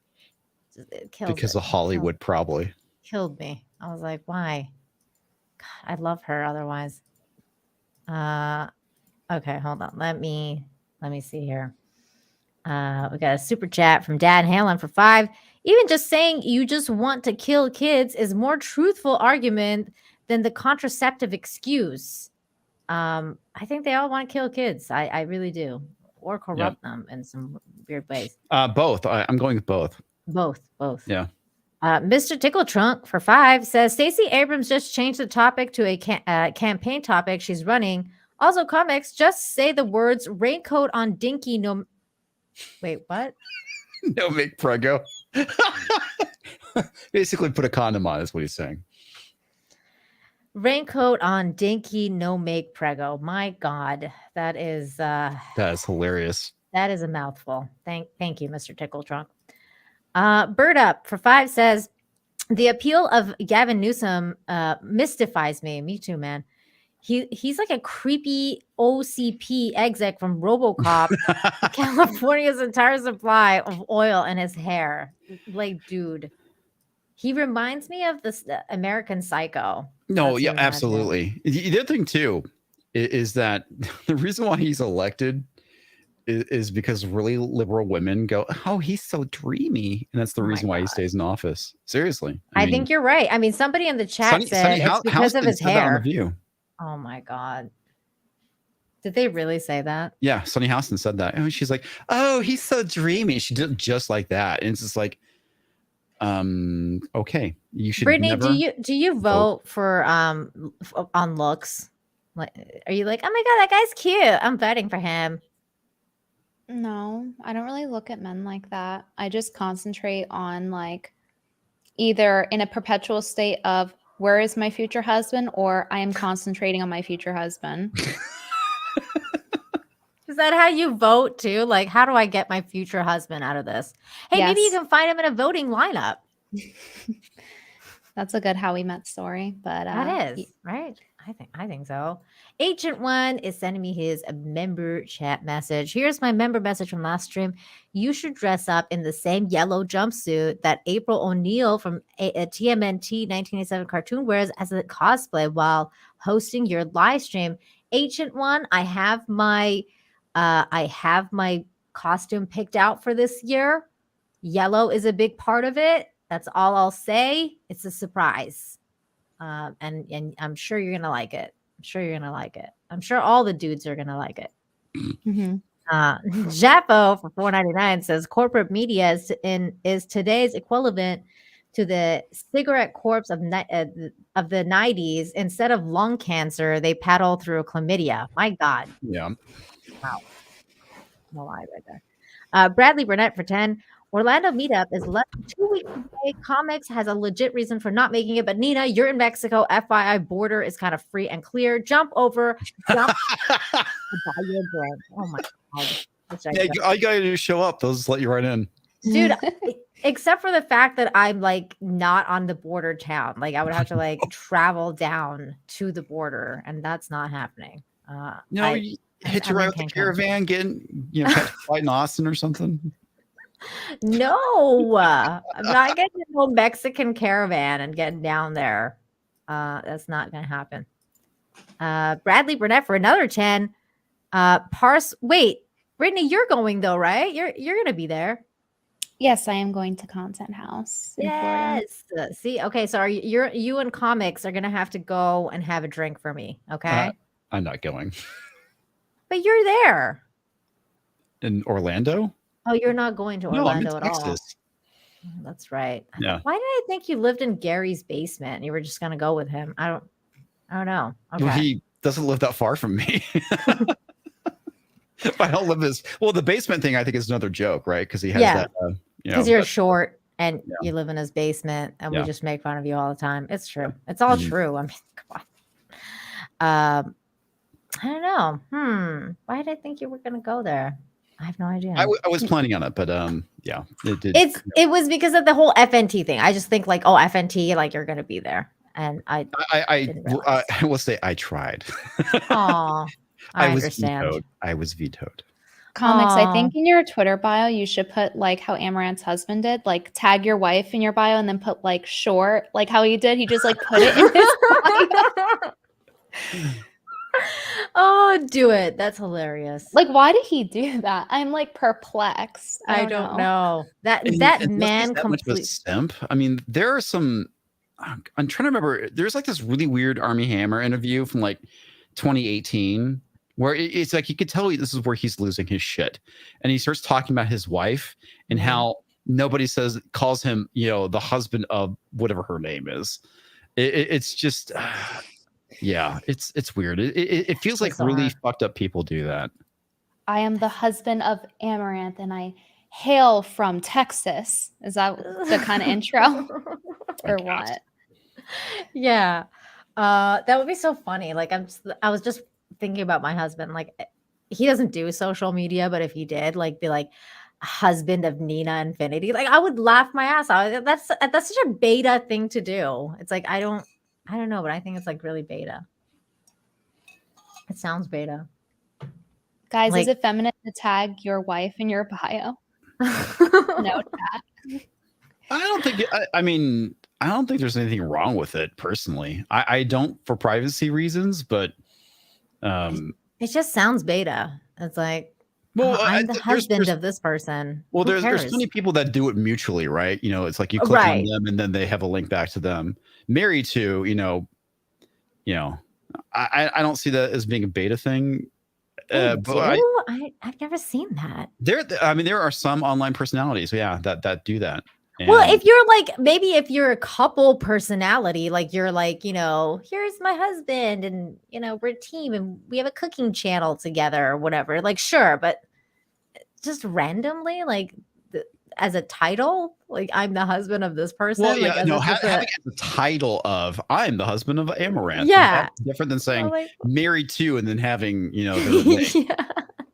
It kills Because it. of Hollywood, probably. Killed me. I was like, why? God, I love her otherwise. Okay, hold on. Let me see here. We got a super chat from Dad Halen for 5. Even just saying you just want to kill kids is more truthful argument than the contraceptive excuse. I think they all want to kill kids. I really do. Or corrupt them in some weird ways. Both. I'm going with both. Both. Yeah. Mr. Tickle Trunk for 5 says Stacey Abrams just changed the topic to a campaign topic she's running. Also, comics just say the words raincoat on dinky no. Wait, what? No make prego. Basically, put a condom on is what he's saying. Raincoat on dinky no make prego. My God, that is hilarious. That is a mouthful. Thank you, Mr. Tickle Trunk. Bird Up for 5 says the appeal of Gavin Newsom mystifies me. Me too, man. He's like a creepy OCP exec from RoboCop. California's entire supply of oil in his hair. Like, dude, he reminds me of this American Psycho. No, yeah, absolutely. The other thing too is that the reason why he's elected is because really liberal women go, "Oh, he's so dreamy," and that's the reason why he stays in office. Seriously, I think you're right. I mean, somebody in the chat said it's because of his hair. Oh my God. Did they really say that? Yeah, Sunny Houston said that. And she's like, "Oh, he's so dreamy." She did it just like that. And it's just like, okay, you should. Brittany, never do you vote for on looks? Like, are you like, oh my God, that guy's cute, I'm voting for him? No, I don't really look at men like that. I just concentrate on like either in a perpetual state of where is my future husband, or I am concentrating on my future husband. Is that how you vote too? Like, how do I get my future husband out of this? Hey, maybe you can find him in a voting lineup. That's a good How We Met story, but that is right. I think so. Agent One is sending me his member chat message. Here's my member message from last stream. You should dress up in the same yellow jumpsuit that April O'Neil from a TMNT 1987 cartoon wears as a cosplay while hosting your live stream. Agent One, I have my costume picked out for this year. Yellow is a big part of it. That's all I'll say. It's a surprise. And I'm sure you're gonna like it. I'm sure all the dudes are gonna like it. Jafo for $4.99 says corporate media is today's equivalent to the cigarette corpse of the 90s. Instead of lung cancer, they paddle through chlamydia. My God. Yeah. Wow. No lie right there. Bradley Burnett for 10. Orlando meetup is less than 2 weeks away. Comics has a legit reason for not making it, but Nina, you're in Mexico. FYI, border is kind of free and clear. Jump over, jump buy your drink. Oh my God. Yeah, all you gotta do is show up. They'll just let you right in. Dude, except for the fact that I'm like not on the border town. Like I would have to like travel down to the border, and that's not happening. You hit your ride with the caravan, getting catch a flight in Austin or something. No, I'm not getting no Mexican caravan and getting down there. That's not going to happen. Bradley Burnett for another 10. Wait, Brittany, you're going though, right? You're going to be there. Yes, I am going to Content House in Florida. Yes. See, okay, so you and Comics are going to have to go and have a drink for me, okay? I'm not going. But you're there. In Orlando? Oh, you're not going to Orlando No, I'm in at Texas. all. That's right. Yeah. Why did I think you lived in Gary's basement and you were just going to go with him? I don't know. Okay. Well, he doesn't live that far from me. I don't live the basement thing I think is another joke, right? Because he has that because you're short and you live in his basement and we just make fun of you all the time. It's true. It's all true. I mean, come on. I don't know. Why did I think you were going to go there? I have no idea. I was planning on it, but yeah, it did. It was because of the whole FNT thing. I just think like, oh, FNT, like you're going to be there, and I will say I tried. Oh, I understand. I was vetoed. Comics, I think in your Twitter bio, you should put like how Amaranth's husband did, like tag your wife in your bio and then put like short, like how he did. He just like put it in his bio. Oh, do it. That's hilarious. Like, why did he do that? I'm like perplexed. I don't know. That man completely simp. I mean, there are some. I'm trying to remember. There's like this really weird Army Hammer interview from like 2018 where it's like you could tell this is where he's losing his shit, and he starts talking about his wife and how nobody calls him, the husband of whatever her name is. It's just. Yeah, it's weird. It feels like really fucked up people do that. I am the husband of Amaranth and I hail from Texas. Is that the kind of intro or what? Yeah. That would be so funny. Like I was just thinking about my husband. Like he doesn't do social media, but if he did, like be like husband of Nina Infinity, like I would laugh my ass out. That's such a beta thing to do. It's like I don't know, but I think it's like really beta. It sounds beta. Guys, like, is it feminine to tag your wife in your bio? No tag. I don't think. I mean, I don't think there's anything wrong with it personally. I don't for privacy reasons, but it just sounds beta. It's like, well, I'm the husband of this person. Well, there's plenty of people that do it mutually, right? It's like you click on them and then they have a link back to them. Married to, I don't see that as being a beta thing. But I've never seen that. There are some online personalities, that do that. And well, if you're like, maybe if you're a couple personality, like you're like, here's my husband and, we're a team and we have a cooking channel together or whatever. Like, sure. But just randomly, like as a title, like I'm the husband of this person. Well, yeah, like, having the title of I'm the husband of Amaranth. Yeah. That's different than saying like, married to and then having,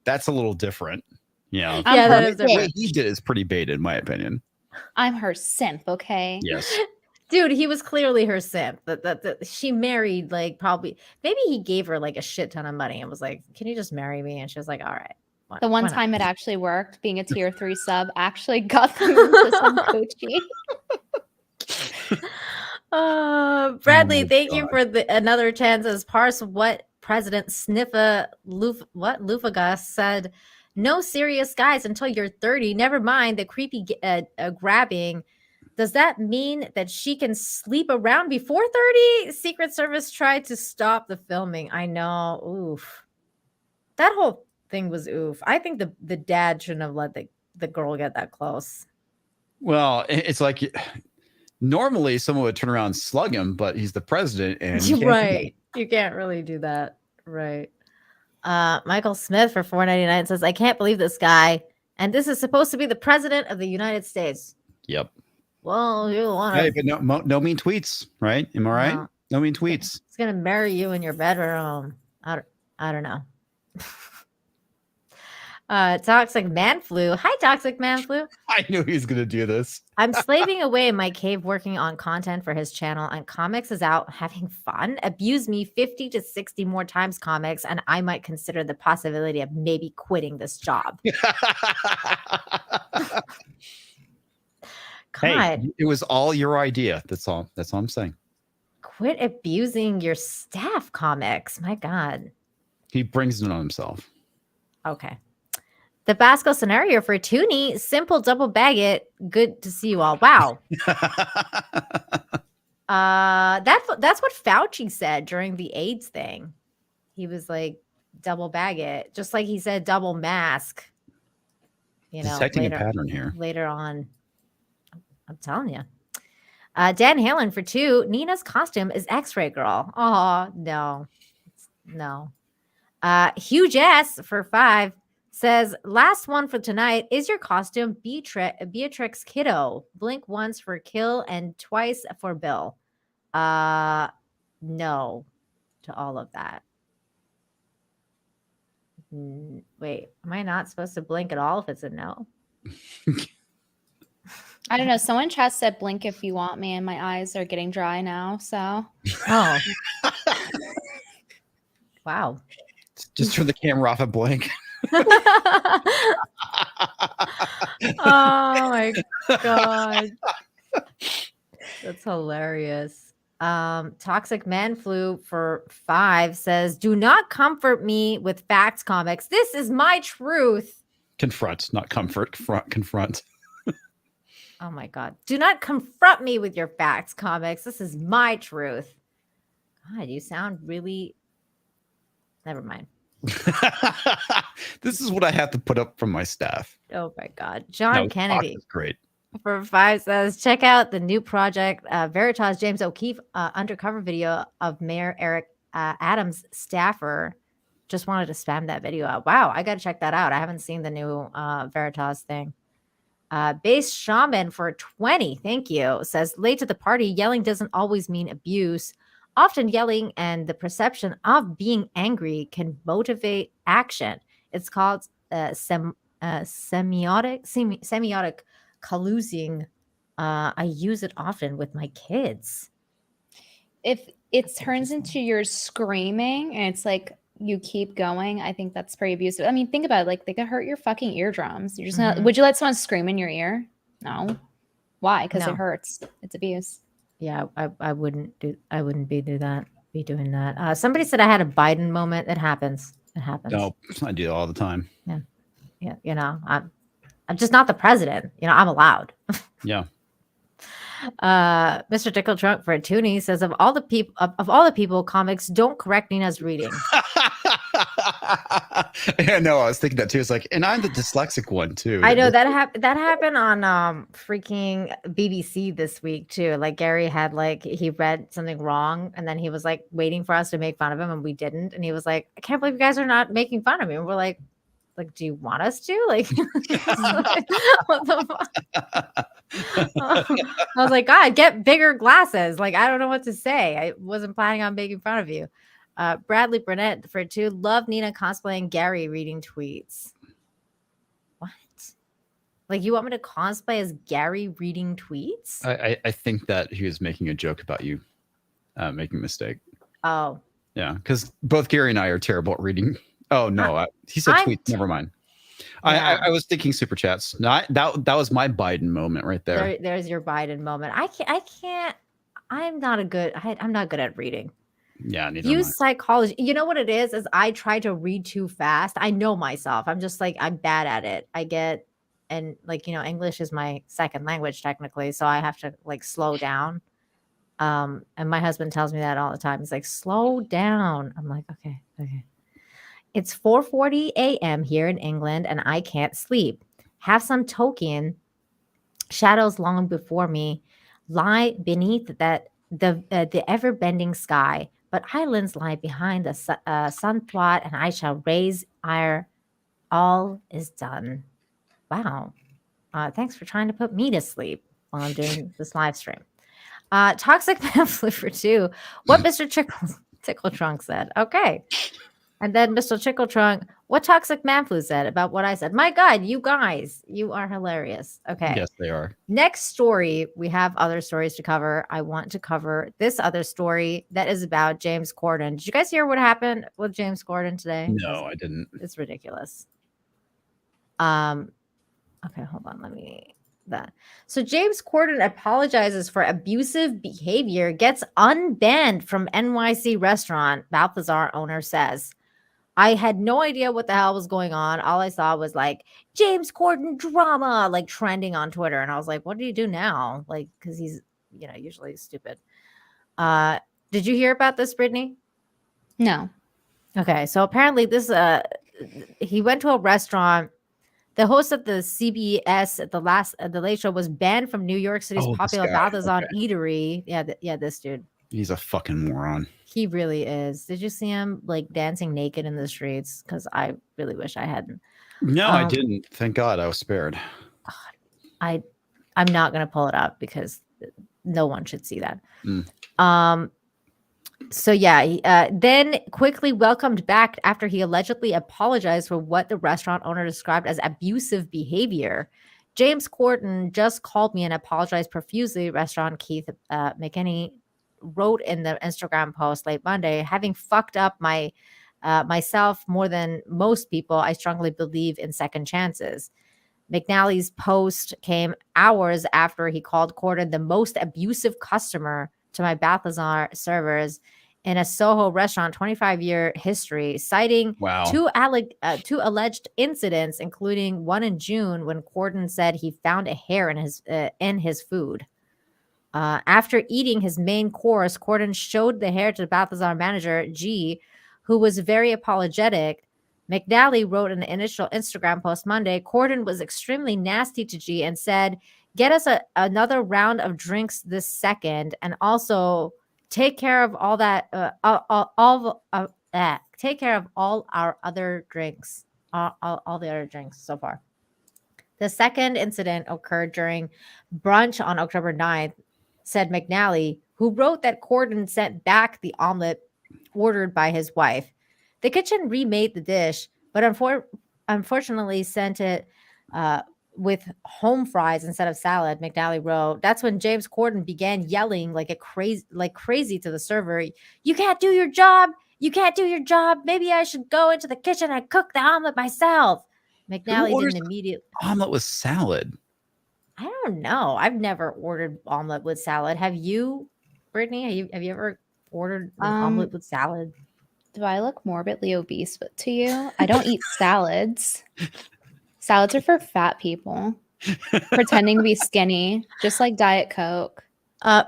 that's a little different. Yeah. That is different. What he did is pretty beta in my opinion. I'm her simp, okay? Yes. Dude, he was clearly her simp. That she married, like maybe he gave her like a shit ton of money and was like, "Can you just marry me?" And she was like, "All right." The one time it actually worked, being a tier 3 sub actually got them into some coaching. Bradley, thank you for another chance as parse what President Lufagas said. No serious guys until you're 30. Never mind the creepy grabbing. Does that mean that she can sleep around before 30? Secret Service tried to stop the filming. I know. Oof. That whole thing was oof. I think the dad shouldn't have let the girl get that close. Well, it's like normally someone would turn around and slug him, but he's the president and right. You can't really do that. Right. Michael Smith for $4.99 says, I can't believe this guy. And this is supposed to be the president of the United States. Yep. Well, you want to. Hey, but no mean tweets, right? Am I right? No mean tweets. He's gonna marry you in your bedroom. I don't know. Toxic Man Flu. Hi, Toxic Man Flu. I knew he was gonna do this. I'm slaving away in my cave working on content for his channel, and Comics is out having fun. Abuse me 50 to 60 more times, Comics, and I might consider the possibility of maybe quitting this job. Hey, it was all your idea. That's all I'm saying. Quit abusing your staff, comics. My God. He brings it on himself. Okay. The Basco scenario for Toonie, simple double bag it. Good to see you all. Wow. That's what Fauci said during the AIDS thing. He was like, double bag it, just like he said double mask. You know, detecting a pattern here. Later on. I'm telling you. Dan Halen for 2. Nina's costume is X-Ray Girl. Oh, no. No. Huge S for 5 says, last one for tonight. Is your costume Beatrix Kiddo? Blink once for kill and twice for Bill. No to all of that. Wait, am I not supposed to blink at all if it's a no? I don't know. Someone chat said blink if you want me, and my eyes are getting dry now. So, oh, wow. Just turn the camera off and blink. Oh my God. That's hilarious. Toxic Man Flu for 5 says, do not comfort me with facts, comics. This is my truth. Confront, not comfort. Confront. Oh my God. Do not confront me with your facts, comics. This is my truth. God, you sound really... Never mind. This is what I have to put up from my staff. Oh my God. John Kennedy. Great. For 5 says, check out the new project, Veritas James O'Keefe undercover video of Mayor Eric Adams' staffer. Just wanted to spam that video out. Wow, I got to check that out. I haven't seen the new Veritas thing. Base Shaman for 20, thank you, says, late to the party, yelling doesn't always mean abuse. Often yelling and the perception of being angry can motivate action. It's called semiotic collusing. I use it often with my kids. if it turns into you're screaming and it's like you keep going, I think that's pretty abusive. I mean, think about it. Like, they could hurt your fucking eardrums. You're just not, would you let someone scream in your ear? No. Why? Because it hurts. It's abuse. Yeah, I wouldn't be doing that. Somebody said I had a Biden moment. It happens. It happens. No, I do it all the time. Yeah. Yeah. You know, I'm just not the president. You know, I'm allowed. Yeah. Mr. Tickle Trunk for Toonie says, of all the people, comics don't correct Nina's reading. Yeah, no, I was thinking that too. It's like, and I'm the dyslexic one too. I know that happened on freaking BBC this week too. Like, Gary had he read something wrong, and then he was like waiting for us to make fun of him, and we didn't. And he was like, I can't believe you guys are not making fun of me. And we're like, do you want us to? Like, what the fuck? I was like, God, get bigger glasses. Like, I don't know what to say. I wasn't planning on making fun of you. Bradley Burnett for 2, love Nina cosplaying Gary reading tweets. What? Like, you want me to cosplay as Gary reading tweets? I think that he was making a joke about you making a mistake. Oh. Yeah, because both Gary and I are terrible at reading. Oh, no. He said tweets. Never mind. Yeah. I was thinking super chats. No, that was my Biden moment right there. There's your Biden moment. I'm not good at reading. Yeah, neither Use psychology. You know what it is I try to read too fast. I know myself. I'm just like, I'm bad at it. English is my second language technically, so I have to slow down. And my husband tells me that all the time. He's like, slow down. I'm like, okay. It's 4:40 a.m. here in England, and I can't sleep. Have some Tolkien. Shadows long before me lie beneath the ever-bending sky, but islands lie behind the sunplot, and I shall raise ire. All is done. Wow. Thanks for trying to put me to sleep while I'm doing this live stream. Toxic pamphlet for 2. What Mr. Tickle Trunk said. Okay. And then Mr. Tickle Trunk, what Toxic Manflu said about what I said. My God, you guys, you are hilarious. Okay. Yes, they are. Next story, we have other stories to cover. I want to cover this other story that is about James Corden. Did you guys hear what happened with James Corden today? No, I didn't. It's ridiculous. Okay, hold on. Let me that. So James Corden apologizes for abusive behavior, gets unbanned from NYC restaurant, Balthazar owner says. I had no idea what the hell was going on. All I saw was like James Corden drama, like trending on Twitter. And I was like, what do you do now? Like, because he's, usually stupid. Did you hear about this, Brittany? No. Okay. So apparently he went to a restaurant. The host of the CBS at the Late Show was banned from New York City's popular Balthazar Eatery. Yeah, this dude. He's a fucking moron. He really is. Did you see him like dancing naked in the streets? Because I really wish I hadn't. No, I didn't. Thank God I was spared. I'm not gonna pull it up because no one should see that. So yeah, then quickly welcomed back after he allegedly apologized for what the restaurant owner described as abusive behavior. James Corden just called me and apologized profusely, restaurant Keith McKinney wrote in the Instagram post late Monday. Having fucked up myself more than most people, I strongly believe in second chances. McNally's post came hours after he called Corden the most abusive customer to my Balthazar servers in a Soho restaurant 25-year history, citing two alleged incidents, including one in June when Corden said he found a hair in his food. After eating his main course, Corden showed the hair to the Balthazar manager, G, who was very apologetic. McNally wrote in the initial Instagram post Monday, Corden was extremely nasty to G and said, get us another round of drinks this second, and also take care of all that, take care of all our other drinks, all the other drinks so far. The second incident occurred during brunch on October 9th, said McNally, who wrote that Corden sent back the omelet ordered by his wife. The kitchen remade the dish, but unfortunately sent it with home fries instead of salad, McNally wrote. That's when James Corden began yelling like crazy to the server. You can't do your job. You can't do your job. Maybe I should go into the kitchen and cook the omelet myself. McNally didn't immediately. Omelet with salad. I don't know. I've never ordered omelet with salad. Have you, Brittany? Have you ever ordered an omelet with salad? Do I look morbidly obese to you? I don't eat salads. Salads are for fat people pretending to be skinny, just like Diet Coke.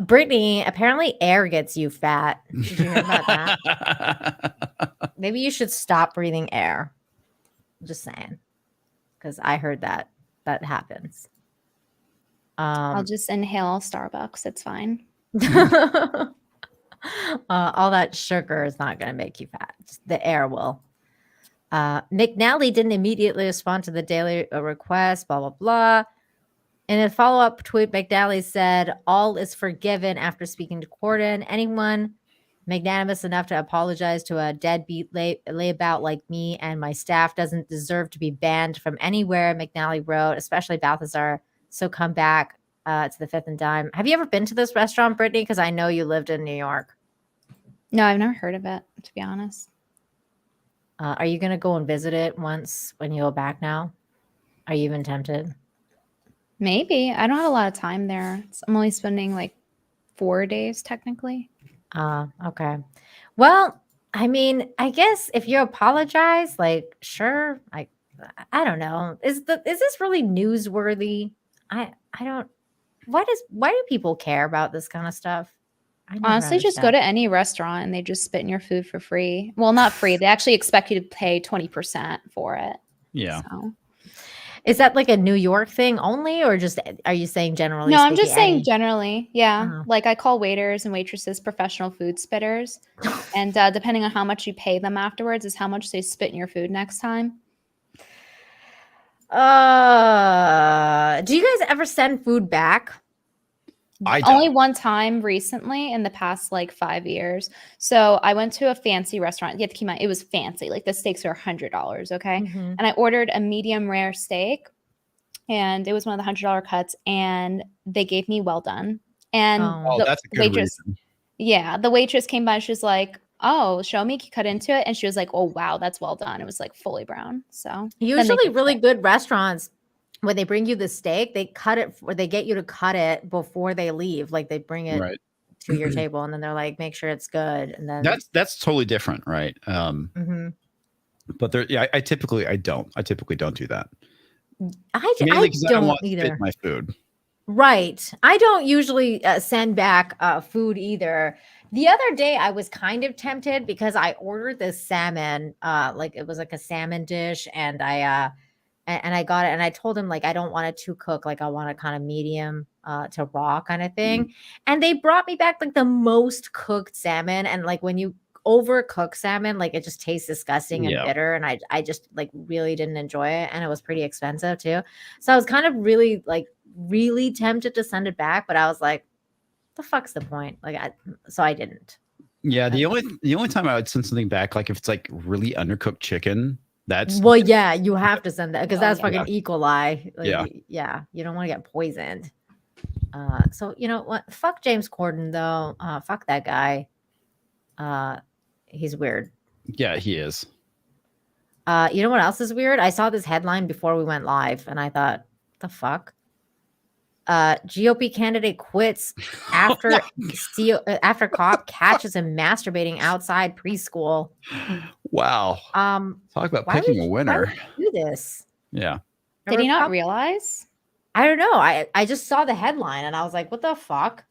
Brittany, apparently air gets you fat. Did you hear about that? Maybe you should stop breathing air. Just saying. Because I heard that happens. I'll just inhale Starbucks. It's fine. All that sugar is not going to make you fat. The air will. McNally didn't immediately respond to the daily request, blah, blah, blah. In a follow-up tweet, McNally said, all is forgiven after speaking to Corden. Anyone magnanimous enough to apologize to a deadbeat layabout like me and my staff doesn't deserve to be banned from anywhere, McNally wrote, especially Balthazar. So come back to the Fifth and Dime. Have you ever been to this restaurant, Brittany? Because I know you lived in New York. No, I've never heard of it, to be honest. Are you going to go and visit it once when you go back now? Are you even tempted? Maybe. I don't have a lot of time there. I'm only spending like 4 days technically. Okay. Well, I mean, I guess if you apologize, like, sure. I don't know. Is this really newsworthy? I don't. Why do people care about this kind of stuff? Honestly, just go to any restaurant and they just spit in your food for free. Well, not free. They actually expect you to pay 20% for it. Yeah. So. Is that like a New York thing only, or just are you saying generally? No, I'm just saying generally. Yeah. Oh. Like I call waiters and waitresses professional food spitters. And depending on how much you pay them afterwards is how much they spit in your food next time. Do you guys ever send food back? Only one time recently in the past like 5 years. So I went to a fancy restaurant. You have to keep in mind, it was fancy. Like the steaks are $100. Okay. Mm-hmm. And I ordered a medium rare steak and it was one of the $100 cuts and they gave me well done. And that's a good waitress, reason. Yeah. The waitress came by. She was like, oh, show me, cut into it. And she was like, oh, wow, that's well done. It was like fully brown. So usually really good restaurants when they bring you the steak, they cut it, or they get you to cut it before they leave. Like they bring it Right. to your table, and then they're like, make sure it's good. And then That's totally different, right? Mhm. But there, yeah, I typically don't do that. I Mainly 'cause I don't don't want to spit either. my food. Right. I don't usually send back food either. The other day I was kind of tempted because I ordered this salmon, like it was like a salmon dish, and I got it, and I told him like I don't want it too cooked, like I want it kind of medium to raw kind of thing. And they brought me back like the most cooked salmon, and like when you overcook salmon, like it just tastes disgusting and Yeah. bitter, and I just like really didn't enjoy it, and it was pretty expensive too. So I was kind of really tempted to send it back, but I was like, the fuck's the point? So I didn't. Yeah, the only time I would send something back, like if it's like really undercooked chicken, that's Well, yeah, you have to send that because that's yeah. fucking E. coli. Like, Yeah. yeah, you don't want to get poisoned. So you know what? Fuck James Corden though. Fuck that guy. He's weird. Yeah, he is. You know what else is weird? I saw this headline before we went live, and I thought, the fuck? GOP candidate quits after after cop catches him masturbating outside preschool. Wow. Talk about why picking would- a why winner. would you do this? Yeah. Did he not realize? I don't know. I just saw the headline and I was like, what the fuck?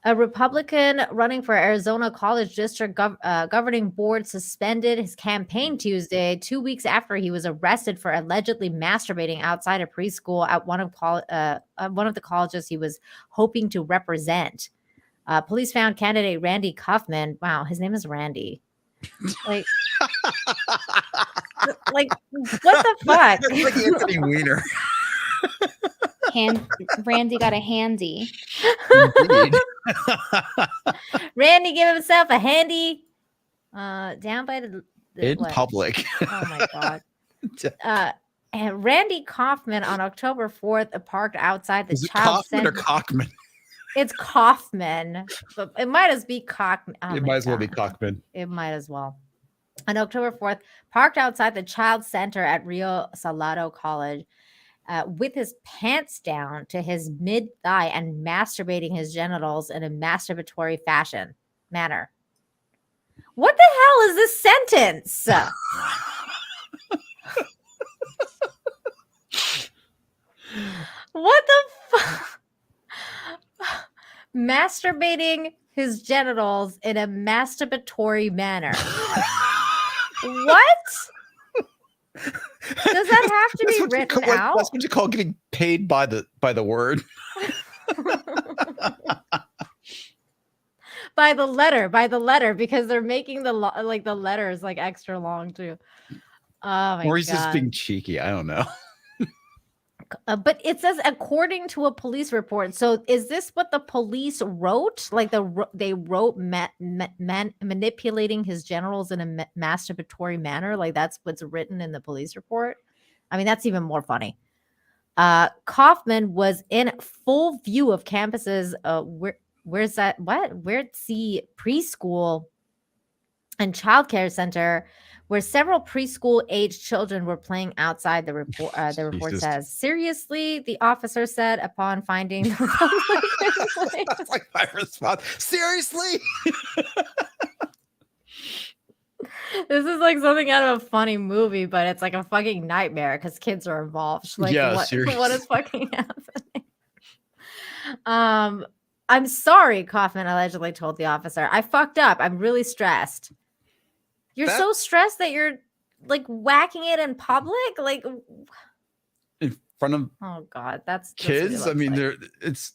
A Republican running for Arizona College District Governing Board suspended his campaign Tuesday, 2 weeks after he was arrested for allegedly masturbating outside a preschool at one of the colleges he was hoping to represent. Police found candidate Randy Kaufman. Wow, his name is Randy. Like, like what the fuck? It's like Anthony Weiner. Randy got a handy. Randy gave himself a handy down by the In what? public. Oh my god. And Randy Kaufman on October 4th parked outside the Is it child Kaufman or center. Cockman? It's Kaufman, but it might as be Cockman. Oh It my might as well be God. Cockman. It might as well. On October 4th, parked outside the child center at Rio Salado College with his pants down to his mid-thigh and masturbating his genitals in a masturbatory manner. What the hell is this sentence? What the fuck? Masturbating his genitals in a masturbatory manner. What? Does that have to be written out? That's what you call getting paid by the word. By the letter, because they're making the letters like extra long too. Oh my Or he's god! just being cheeky. I don't know. But it says according to a police report. So is this what the police wrote? Like they wrote manipulating his genitals in a masturbatory manner? Like that's what's written in the police report? I mean, that's even more funny. Kaufman was in full view of campuses. Where's that? Where's the preschool and childcare center, where several preschool-aged children were playing outside. The report says, seriously, the officer said upon finding the That's like my response. Seriously? This is like something out of a funny movie, but it's like a fucking nightmare because kids are involved. Like, Yeah, what seriously. is fucking happening? I'm sorry, Kaufman allegedly told the officer. I fucked up. I'm really stressed. You're so stressed that you're like whacking it in public? Like In front of oh god, that's kids? what I mean, like. it's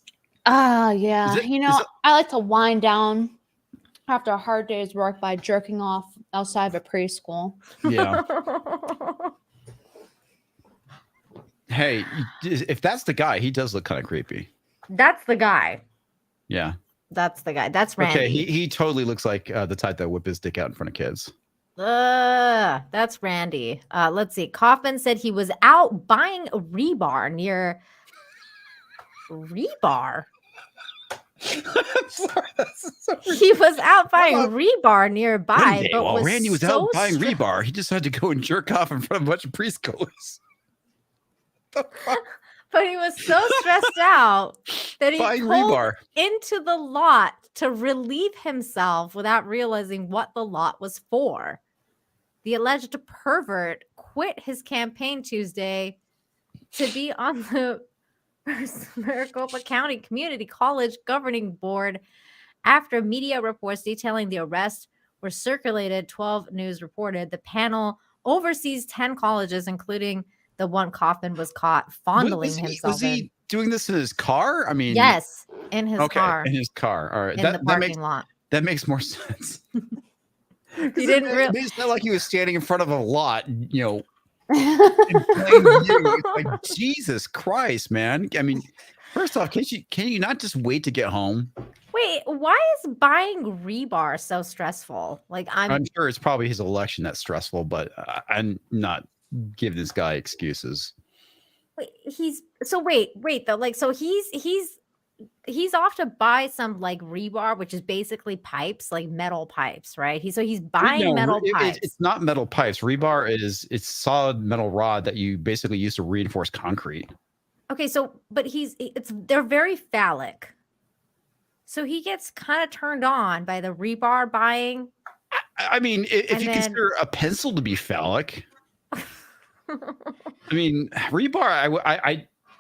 Yeah. Is it- You is know, it- I like to wind down after a hard day's work by jerking off outside of a preschool. yeah. Hey, if that's the guy, he does look kind of creepy. That's the guy. Yeah. That's the guy. That's Randy. Okay, he totally looks like the type that whip his dick out in front of kids. That's Randy. Let's see. Kaufman said he was out buying a rebar near rebar. He was out buying rebar nearby, One day, but while was Randy was so out buying stre- rebar, he decided to go and jerk off in front of a bunch of preschoolers. The fuck? But he was so stressed out that he Buying pulled rebar. into the lot to relieve himself without realizing what the lot was for. The alleged pervert quit his campaign Tuesday to be on the Maricopa County Community College Governing Board after media reports detailing the arrest were circulated. 12 News reported the panel oversees 10 colleges, including the one Kaufman was caught fondling himself Was he doing this in his car? I mean, yes, in his okay, car. in his car. All right, in the parking lot. That makes more sense. He didn't really. It's not like he was standing in front of a lot, you know, in plain view. It's like, Jesus Christ, man. I mean, first off, can you not just wait to get home? Wait, why is buying rebar so stressful? Like I'm sure it's probably his election that's stressful, but I'm not giving this guy excuses. Wait though. Like, so he's off to buy some like rebar, which is basically pipes, like metal pipes, right? He's buying metal pipes. It's not metal pipes. Rebar it's solid metal rod that you basically use to reinforce concrete. Okay, so but they're very phallic. So he gets kind of turned on by the rebar buying. I mean, if you consider a pencil to be phallic, I mean, rebar.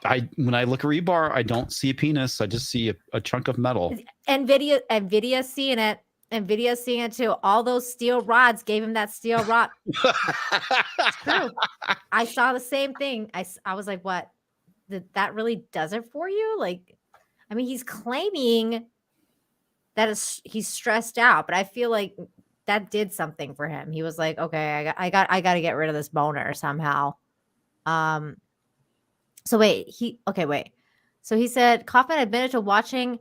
I when I look at rebar, I don't see a penis. I just see a chunk of metal. Nvidia seeing it. Nvidia seeing it too. All those steel rods gave him that steel rod. It's true. I saw the same thing. I was like, what? That really does it for you? Like, I mean, he's claiming that he's stressed out, but I feel like that did something for him. He was like, okay, I got to get rid of this boner somehow. So wait. So he said Kaufman admitted to watching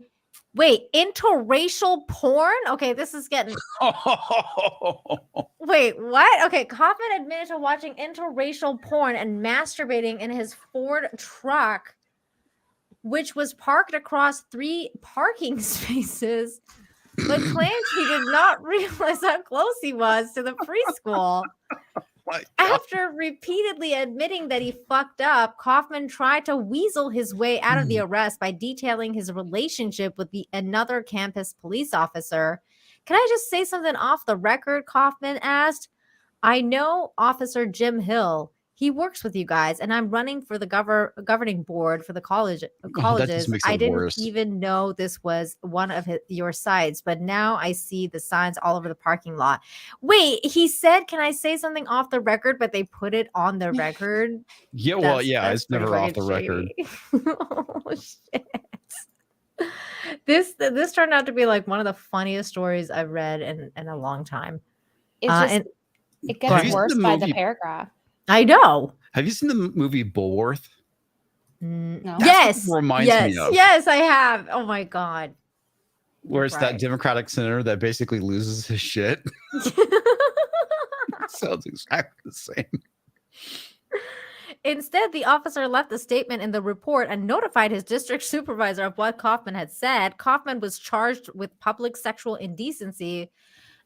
interracial porn. Okay, this is getting. Wait, what? Okay, Kaufman admitted to watching interracial porn and masturbating in his Ford truck, which was parked across 3 parking spaces, but claims he did not realize how close he was to the preschool. After repeatedly admitting that he fucked up, Kaufman tried to weasel his way out of the arrest by detailing his relationship with another campus police officer. Can I just say something off the record? Kaufman asked. I know Officer Jim Hill. He works with you guys, and I'm running for the governing board for the colleges. I didn't even know this was one of your sites, but now I see the signs all over the parking lot. Wait, he said, can I say something off the record? But they put it on the record. Yeah, well, yeah, it's never off the record. Oh, shit. This turned out to be like one of the funniest stories I've read in a long time. It gets worse by the paragraph. I know. Have you seen the movie Bullworth? No. That's what it reminds me of. Yes, I have. Oh my God. Where it's that Democratic senator that basically loses his shit. Sounds exactly the same. Instead, the officer left a statement in the report and notified his district supervisor of what Kaufman had said. Kaufman was charged with public sexual indecency,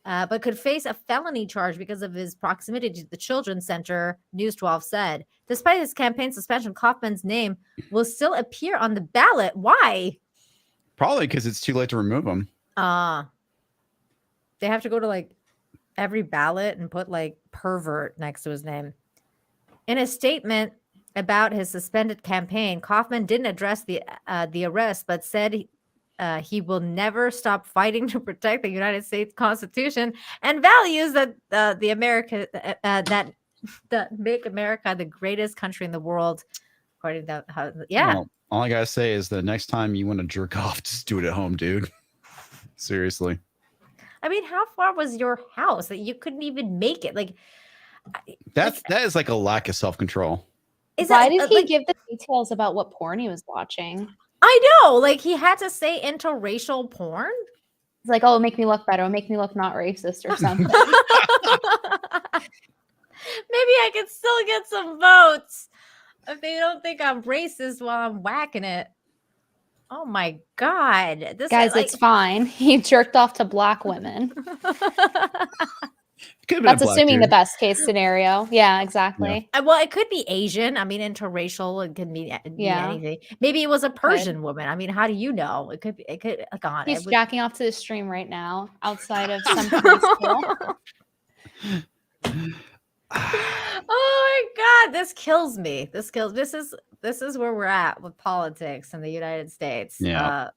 but could face a felony charge because of his proximity to the Children's Center, News 12 said. Despite his campaign suspension, Kaufman's name will still appear on the ballot. Why? Probably because it's too late to remove him. They have to go to like every ballot and put like pervert next to his name. In a statement about his suspended campaign, Kaufman didn't address the arrest, but said he will never stop fighting to protect the United States Constitution and values that that make America the greatest country in the world. According to Well, all I gotta say is the next time you want to jerk off, just do it at home, dude. Seriously. I mean, how far was your house that you couldn't even make it? Like that is like a lack of self-control. Why did he give the details about what porn he was watching? I know, like he had to say interracial porn. It's like, oh, make me look better, make me look not racist or something. Maybe I could still get some votes if they don't think I'm racist while I'm whacking it. Oh my God. Guys, it's fine. He jerked off to black women. It could have been That's a black assuming the dude. best case scenario. Yeah, exactly. Well, it could be Asian. I mean, interracial. It could mean Yeah. anything. Maybe it was a Persian woman. I mean, how do you know? It could. It could. God, He's it would... jacking off to the stream right now outside of some preschool. Oh my God, this kills me. This is where we're at with politics in the United States. Yeah.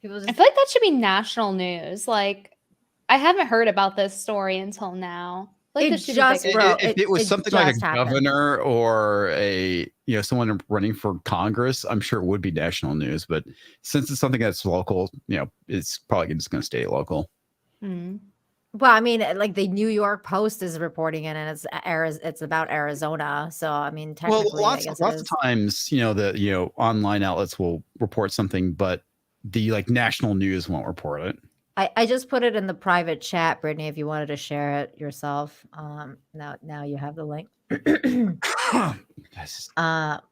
People just... I feel like that should be national news. Like, I haven't heard about this story until now. Like, this should be bigger. If it was something like a happened. governor or a someone running for Congress, I'm sure it would be national news. But since it's something that's local, it's probably just going to stay local. Hmm. Well, I mean, like the New York Post is reporting it, and it's about Arizona. So, I mean, technically, lots of times, the online outlets will report something, but the national news won't report it. I just put it in the private chat, Brittany, if you wanted to share it yourself. Now you have the link.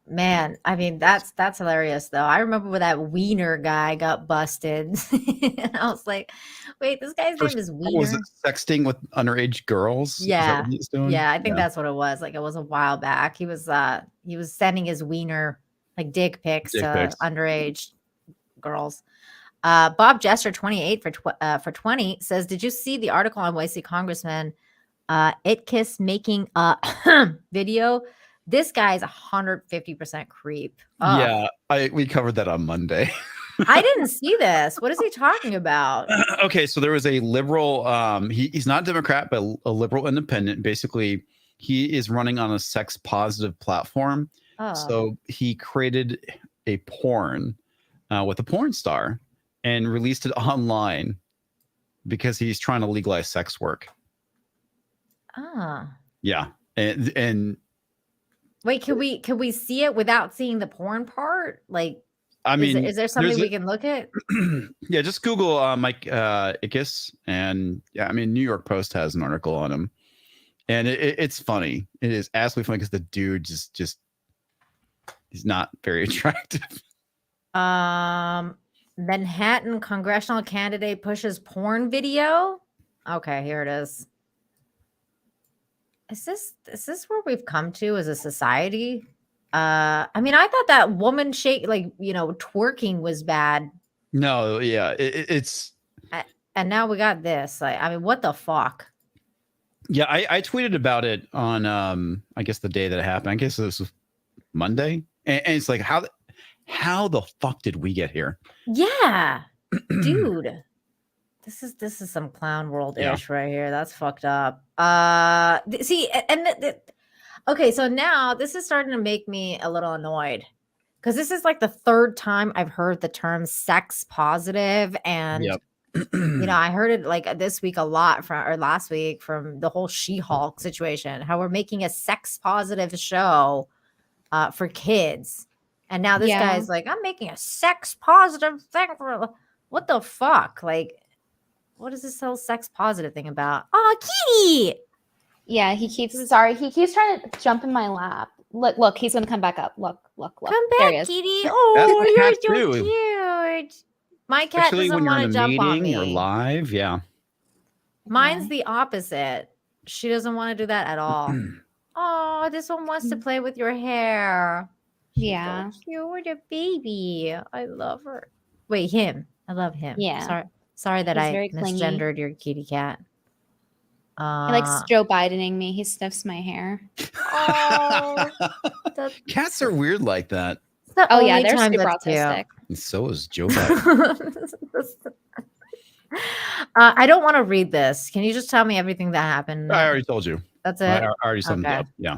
Man, I mean, that's hilarious though. I remember when that Wiener guy got busted. And I was like, wait, this guy's name is Wiener. Was it sexting with underage girls? Yeah. Yeah, I think Yeah. that's what it was. Like, it was a while back. He was sending his Wiener dick pics to underage girls. Bob Jester 28 for 20 says, did you see the article on YC Congressman Itkiss making a video? This guy is 150% creep. Yeah, we covered that on Monday. I didn't see this. What is he talking about? Okay, so there was a liberal, he's not a Democrat, but a liberal independent. Basically, he is running on a sex positive platform. So he created a porn with a porn star and released it online because he's trying to legalize sex work. Yeah. And wait, can we see it without seeing the porn part? Like, I mean, is there something we can look at? Yeah, just Google Mike Ickes, and yeah, I mean, New York Post has an article on him, and it's funny. It is absolutely funny because the dude just he's not very attractive. Manhattan congressional candidate pushes porn video. Okay, here it is. Is this where we've come to as a society? I mean, I thought that woman twerking was bad. No, yeah, it's and now we got this. Like, I mean, what the fuck? Yeah, I tweeted about it on I guess the day that it happened. I guess this was Monday, and it's like, how the fuck did we get here? Yeah, dude. This is some clown world ish right here. That's fucked up. See, okay, so now this is starting to make me a little annoyed because this is like the third time I've heard the term sex positive, and I heard it like this week a lot last week from the whole She-Hulk situation, how we're making a sex positive show for kids, and now this guy's like, I'm making a sex positive thing for what the fuck, like. What is this whole sex positive thing about? Oh, kitty! Yeah, he keeps trying to jump in my lap. Look, he's gonna come back up. Look. Come back, kitty. Oh, you're so cute. My cat doesn't want to jump on me. Or live, yeah. Mine's the opposite. She doesn't want to do that at all. Oh, this one wants to play with your hair. Yeah. You're the baby. I love her. Wait, him. I love him. Yeah. Sorry that He's I very clingy. misgendered your kitty cat. He likes Joe Bidening me. He sniffs my hair. Oh, cats are weird like that. Oh yeah, they're super autistic. And so is Joe Biden. I don't want to read this. Can you just tell me everything that happened? I already told you. That's it. I already summed it up. Yeah.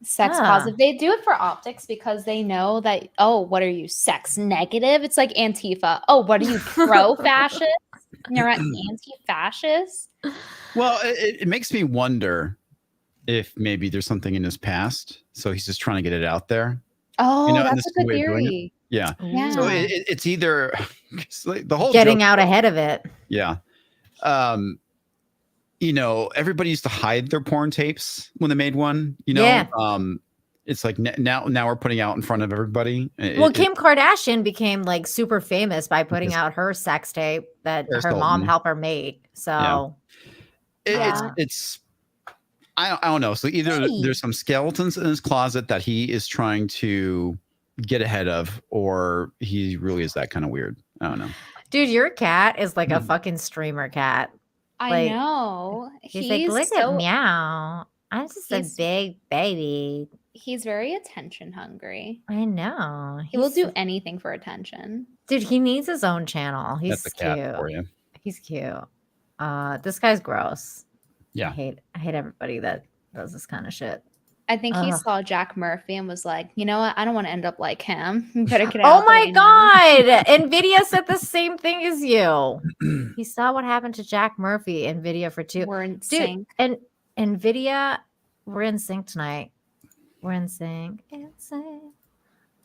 Sex positive. They do it for optics because they know that, oh, what are you, sex negative? It's like Antifa. Oh, what are you, pro-fascist? You're anti-fascist? Well, it makes me wonder if maybe there's something in his past. So he's just trying to get it out there. Oh, that's a good theory. Yeah. Yeah. So it's either the whole getting out ahead of it. Yeah. Everybody used to hide their porn tapes when they made one. It's like now we're putting out in front of everybody. Kim Kardashian became like super famous by putting out her sex tape that her mom helped her make. So It's I don't know. So either Hey. there's some skeletons in his closet that he is trying to get ahead of, or he really is that kind of weird. I don't know. Dude, your cat is like a fucking streamer cat. I Like, know. He's like, look at meow. I'm just a he's- big baby. He's very attention hungry. I know. He will do anything for attention. Dude, he needs his own channel. He's That's a cat cute. for you. He's cute. This guy's gross. Yeah. I hate everybody that does this kind of shit. I think he Ugh. saw Jack Murphy and was like, you know what? I don't want to end up like him. You better get Oh out. my god! Nvidia said the same thing as you. He saw what happened to Jack Murphy. Nvidia for 2. We're in Dude, sync. and Nvidia, we're in sync tonight. We're in sync. In sync.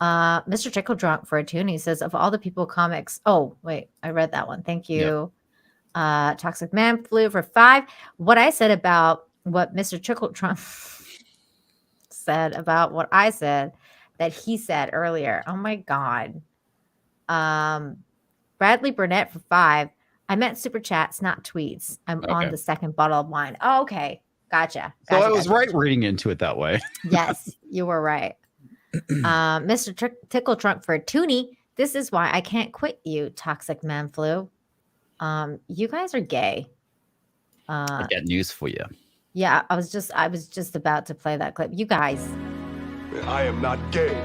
Mr. Tickle Drunk for a tune. He says, of all the people comics. Oh, wait, I read that one. Thank you. Toxic Man Flu for 5. What I said about what Mr. Tickle Drunk said about what I said that he said earlier. Oh my god. Bradley Burnett for 5. I meant super chats, not tweets. I'm on the second bottle of wine. Oh, okay. Gotcha. So I was right reading into it that way. Yes, you were right. Mr. Tickle Trunk for a toonie. This is why I can't quit you, Toxic Man Flu. You guys are gay. I got news for you. Yeah, I was just about to play that clip. You guys. I am not gay.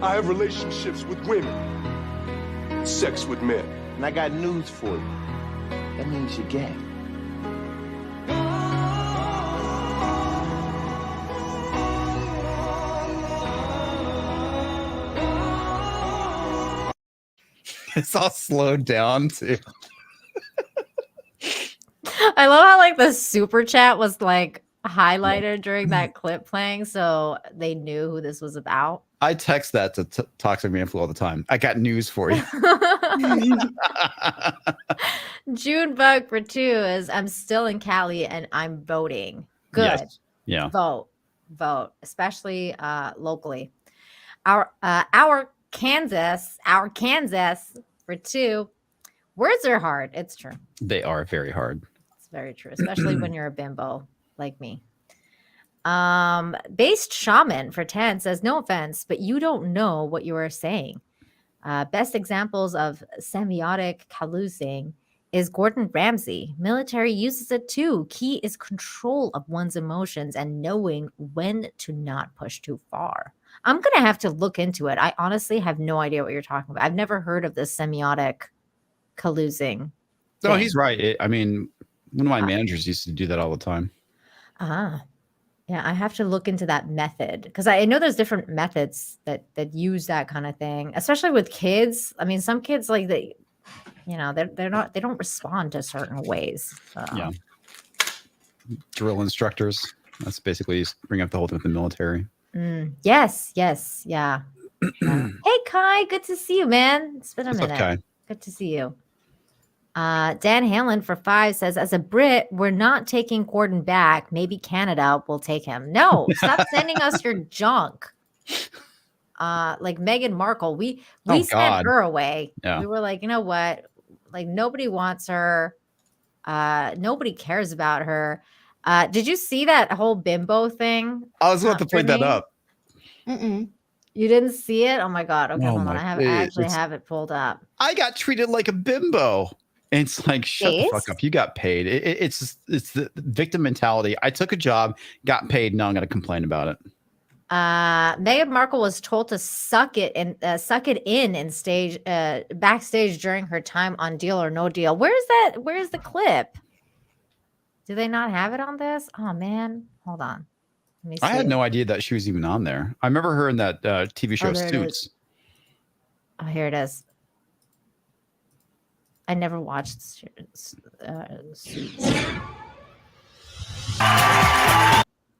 I have relationships with women, sex with men. And I got news for you. That means you're gay. It's all slowed down too. I love how like the super chat was like highlighted during that clip playing, so they knew who this was about. I text that to Toxic Man Flu all the time. I got news for you. June Bug for 2 is I'm still in Cali and I'm voting. Good. Yes. Yeah. Vote, especially locally. Our Kansas for 2. Words are hard. It's true. They are very hard. It's very true, especially when you're a bimbo like me. Based Shaman for 10 says, no offense, but you don't know what you are saying. Best examples of semiotic calusing is Gordon Ramsay. Military uses it too. Key is control of one's emotions and knowing when to not push too far. I'm going to have to look into it. I honestly have no idea what you're talking about. I've never heard of this semiotic calusing. No, he's right. I mean, one of my managers used to do that all the time. Yeah, I have to look into that method because I know there's different methods that use that kind of thing, especially with kids. I mean, some kids like they don't respond to certain ways. So. Yeah. Drill instructors. That's basically bring up the whole thing with the military. Yes, yeah. Hey Kai, good to see you, man. It's been a What's up, minute. Kai? Good to see you. Dan Hanlon for 5 says, as a Brit, we're not taking Gordon back. Maybe Canada will take him. No, stop sending us your junk. Like Meghan Markle, we sent her away. Yeah. We were like, you know what? Like nobody wants her. Nobody cares about her. Did you see that whole bimbo thing? I was about to point that up. You didn't see it? Oh my god. Okay, Oh hold on. my- I actually have it pulled up. I got treated like a bimbo. And it's like, shut the fuck Based? up. You got paid. It's the victim mentality. I took a job, got paid. Now I'm going to complain about it. Meghan Markle was told to suck it in backstage during her time on Deal or No Deal. Where's the clip? Do they not have it on this? Oh man, hold on. Let me see. I had no idea that she was even on there. I remember her in that TV show there it Suits. Oh, here it is. I never watched Suits.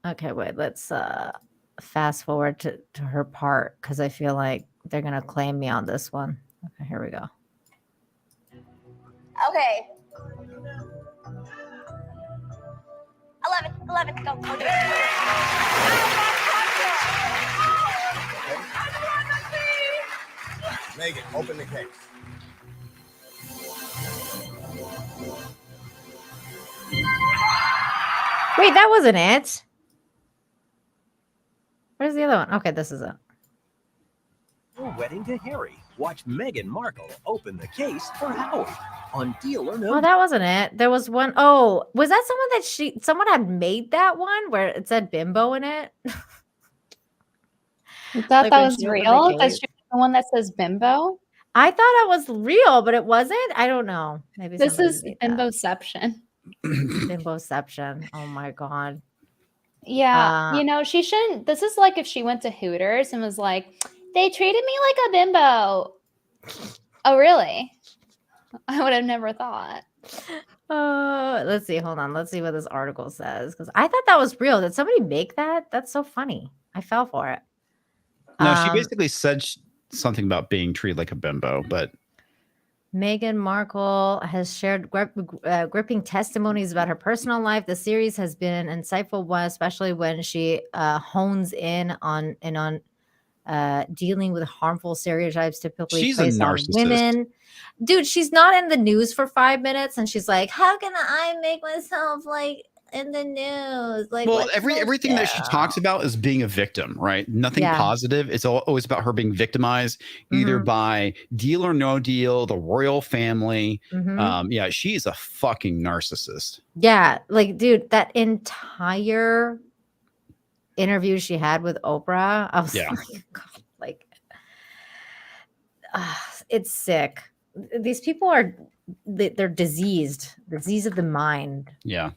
Okay, wait. Let's fast forward to her part because I feel like they're gonna claim me on this one. Okay, here we go. Okay. 11, go. Megan, open the case. Wait, that wasn't it. Where's the other one? Okay, this is it. Wedding to Harry. Watch Meghan Markle open the case for Howie on Deal or No. Oh, that wasn't it. There was one. Oh, was that someone had made that one where it said bimbo in it? I thought Like that when was she opened the real. That's case. the one that says bimbo. I thought it was real, but it wasn't. I don't know. Maybe This somebody is made that. bimboception. Bimboception. Oh my god. Yeah, she shouldn't. This is like if she went to Hooters and was like, they treated me like a bimbo. Oh, really? I would have never thought. Let's see. Hold on. Let's see what this article says. Because I thought that was real. Did somebody make that? That's so funny. I fell for it. No, she basically said something about being treated like a bimbo, but Meghan Markle has shared gripping testimonies about her personal life. The series has been an insightful one, especially when she hones in on dealing with harmful stereotypes typically she's a placed on narcissist. women. Dude, she's not in the news for 5 minutes, and she's like, "How can I make myself like in the news?" Like, well, what's this everything that she show? talks about is being a victim, right? Nothing Yeah. positive. It's always about her being victimized, either by Deal or No Deal, the royal family. Yeah, she's a fucking narcissist. Yeah, like, dude, that entire interview she had with Oprah, I was Yeah. like, God, like, it's sick. These people they're diseased of the mind. Yeah.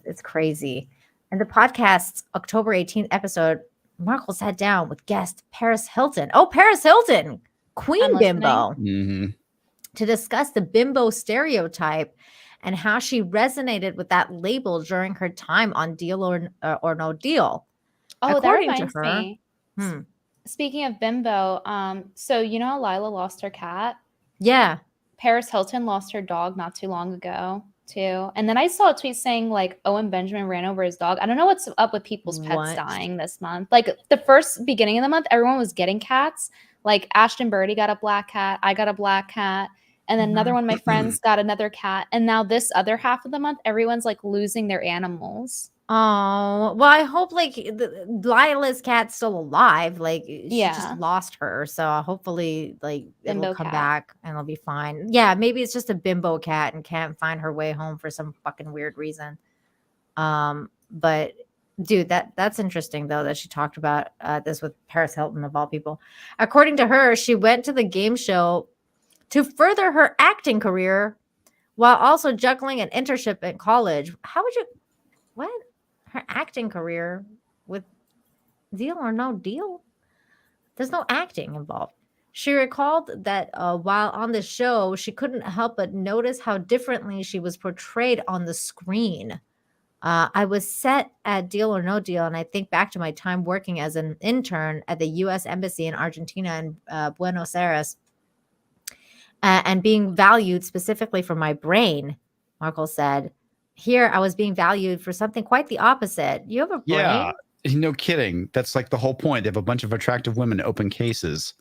It's crazy. And the podcast's October 18th episode, Markle sat down with guest Paris Hilton. Oh, Paris Hilton, Queen Bimbo, to discuss the bimbo stereotype and how she resonated with that label during her time on Deal or No Deal. Oh, According that to reminds her, me. Speaking of bimbo, so Lila lost her cat. Yeah. Paris Hilton lost her dog not too long ago too. And then I saw a tweet saying like Owen Benjamin ran over his dog. I don't know what's up with people's pets dying this month. Like the first beginning of the month, everyone was getting cats. Like Ashton Birdie got a black cat. I got a black cat. And then another one of my friends got another cat. And now this other half of the month, everyone's like losing their animals. Oh, well, I hope like Lila's cat's still alive. Like she just lost her. So hopefully like it'll Bimbo come cat. back and it'll be fine. Yeah, maybe it's just a bimbo cat and can't find her way home for some fucking weird reason. But dude, that's interesting though that she talked about this with Paris Hilton of all people. According to her, she went to the game show to further her acting career while also juggling an internship at college. How would you what? Her acting career with Deal or No Deal? There's no acting involved. She recalled that while on the show, she couldn't help but notice how differently she was portrayed on the screen. I was set at Deal or No Deal, and I think back to my time working as an intern at the U.S. Embassy in Argentina and Buenos Aires, and being valued specifically for my brain, Markle said. Here, I was being valued for something quite the opposite. You have a brain? Yeah, no kidding. That's like the whole point. They have a bunch of attractive women to open cases.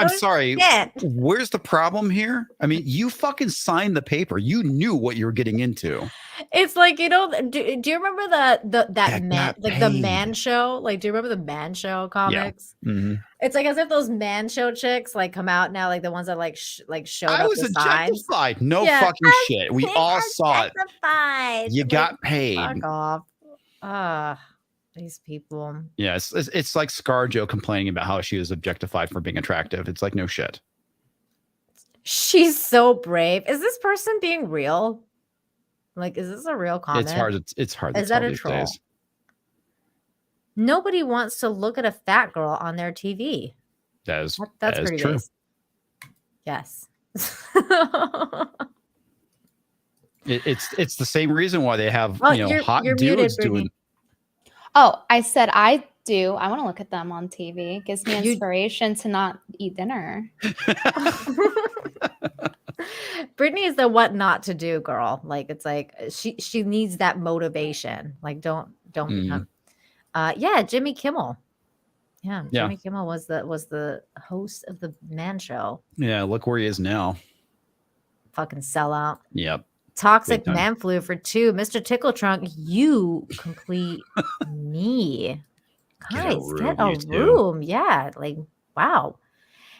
I'm sorry. shit. Where's the problem here? I mean, you fucking signed the paper. You knew what you were getting into. It's like, do you remember the Man Show? Like, do you remember the Man Show comics? Yeah. Mm-hmm. It's like as if those Man Show chicks like come out now, like the ones that like showed I up was the signs. objectified. No Yeah, fucking shit. We all saw it. Objectified. You Like, got paid. Fuck off. These people. Yeah, it's like ScarJo complaining about how she was objectified for being attractive. It's like, no shit. She's so brave. Is this person being real? Like, is this a real comment? It's hard to Is tell that a these troll? days. Nobody wants to look at a fat girl on their TV. That's pretty true. basic. Yes. It's the same reason why they have Oh, hot you're dudes muted, doing. Brittany. Oh, I said I do. I want to look at them on TV. It gives me inspiration to not eat dinner. Brittany is the what not to do girl. Like it's like she needs that motivation. Like don't become. Yeah, Jimmy Kimmel. Yeah, Yeah. Jimmy Kimmel was the host of the Man Show. Yeah, look where he is now. Fucking sellout. Yep. Toxic Big time. man flu for 2. Mr. Tickle Trunk, you complete me. Guys, get a you two. room. Yeah, like, wow.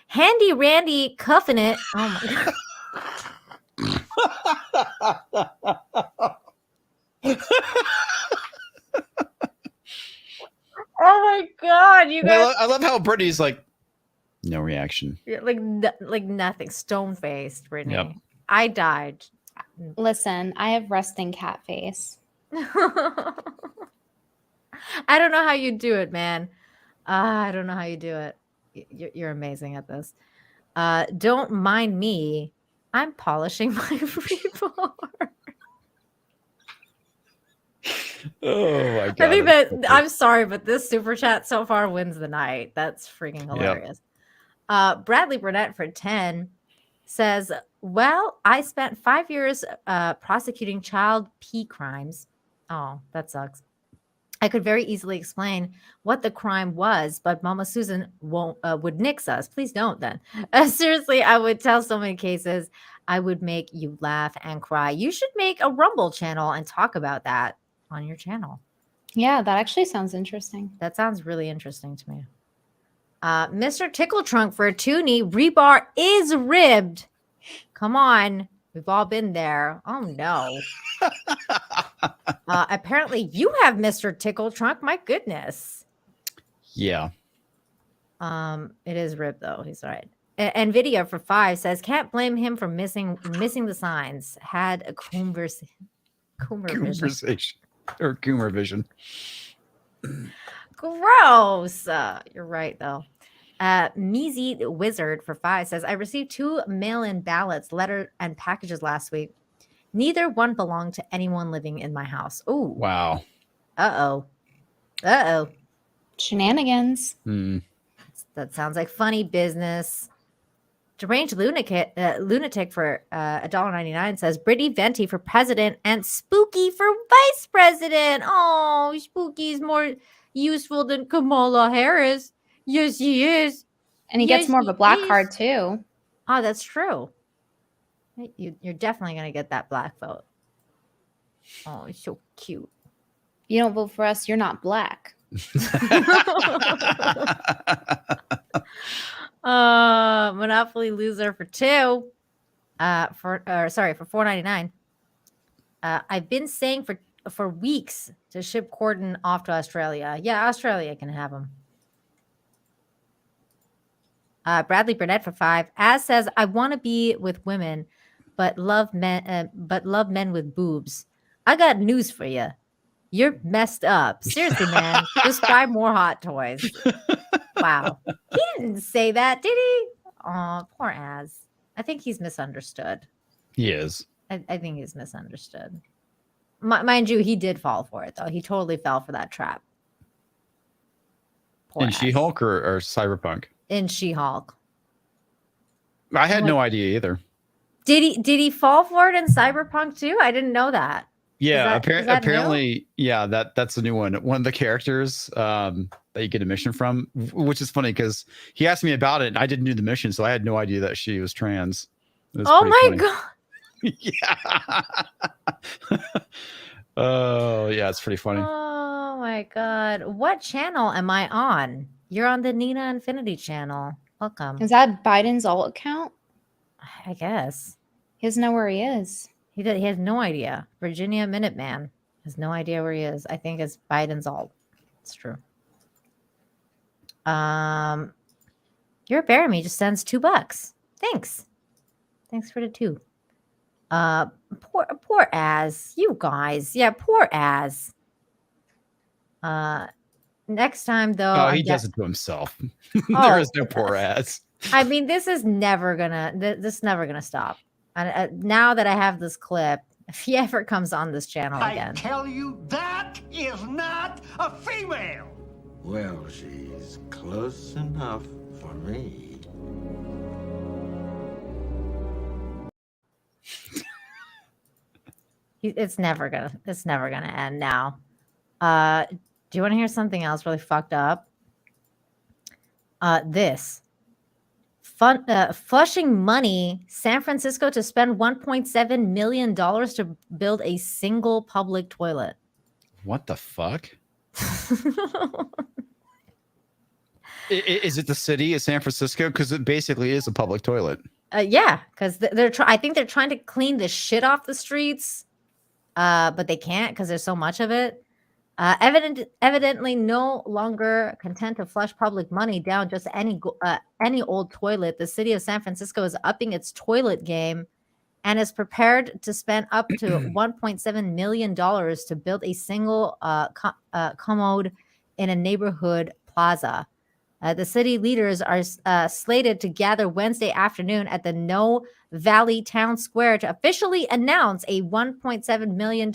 Handy Randy cuffing it. Oh my god. Oh my god, you guys. I love how Brittany's like, no reaction. Like nothing. Stone faced, Brittany. Yep. I died. Listen, I have resting cat face. I don't know how you do it, man. I don't know how you do it. You're amazing at this. Don't mind me. I'm polishing my report. Oh my god. I think that I'm sorry, but this super chat so far wins the night. That's freaking hilarious. Bradley Burnett for 10 says, well, I spent 5 years prosecuting child P crimes. Oh, that sucks. I could very easily explain what the crime was, but Mama Susan would nix us. Please don't then. Seriously, I would tell so many cases. I would make you laugh and cry. You should make a Rumble channel and talk about that on your channel. Yeah, that actually sounds interesting. That sounds really interesting to me. Mr. Tickle Trunk for a toonie. Rebar is ribbed. Come on. We've all been there. Oh, no. Apparently, you have Mr. Tickle Trunk. My goodness. Yeah. It is ribbed, though. He's right. NVIDIA for 5 says, can't blame him for missing the signs. Had a Coomer vision. Or Coomer vision. Gross. You're right, though. Measy Wizard for 5 says, I received 2 mail-in ballots, letter, and packages last week. Neither one belonged to anyone living in my house. Oh. Wow. Uh-oh. Uh-oh. Shenanigans. That sounds like funny business. Deranged lunatic for $1.99 says, Brittany Venti for president and Spooky for vice president. Oh, Spooky's more useful than Kamala Harris. Yes, he is. And he gets more of a black card, too. Oh, that's true. You're definitely going to get that black vote. Oh, it's so cute. You don't vote for us, you're not black. Monopoly loser for 2. For $4.99. I've been saying for weeks to ship corden off to Australia. Yeah, Australia can have them. Bradley Burnett for 5. As says, I want to be with women, but love men with boobs. I got news for you. You're messed up. Seriously, man. Just buy more hot toys. Wow. He didn't say that, did he? Oh, poor Az. I think he's misunderstood. He is. I think he's misunderstood. Mind you, he did fall for it, though. He totally fell for that trap. Poor In She-Hulk or Cyberpunk? In She-Hulk. I had no idea either. Did he fall for it in Cyberpunk too? I didn't know that. Yeah, Is that apparently, new? yeah, that's a new one. One of the characters that you get a mission from, which is funny because he asked me about it and I didn't do the mission, so I had no idea that she was trans. Oh my god. Yeah. Oh, yeah, it's pretty funny. Oh my god. What channel am I on? You're on the Nina Infinity channel. Welcome. Is that Biden's alt account? I guess. He doesn't know where he is. He has no idea. Virginia Minuteman has no idea where he is. I think it's Biden's alt. It's true. Your Bear Me just sends $2. Thanks. Thanks for the 2. Poor Az. You guys. Yeah, poor Az. Next time though. Oh, he does it to himself. There is no poor Az. I mean, this is never gonna stop. And now that I have this clip, if he ever comes on this channel again, I tell you, that is not a female. Well, she's close enough for me. it's never gonna end now. Do you want to hear something else really fucked up? This flushing money, San Francisco to spend $1.7 million to build a single public toilet. What the fuck? Is it the city of San Francisco? Because it basically is a public toilet. Yeah, because I think they're trying to clean the shit off the streets, but they can't because there's so much of it. Evidently, no longer content to flush public money down just any old toilet. The city of San Francisco is upping its toilet game and is prepared to spend up to $1.7 million to build a single commode in a neighborhood plaza. The city leaders are slated to gather Wednesday afternoon at the No Valley Town Square to officially announce a $1.7 million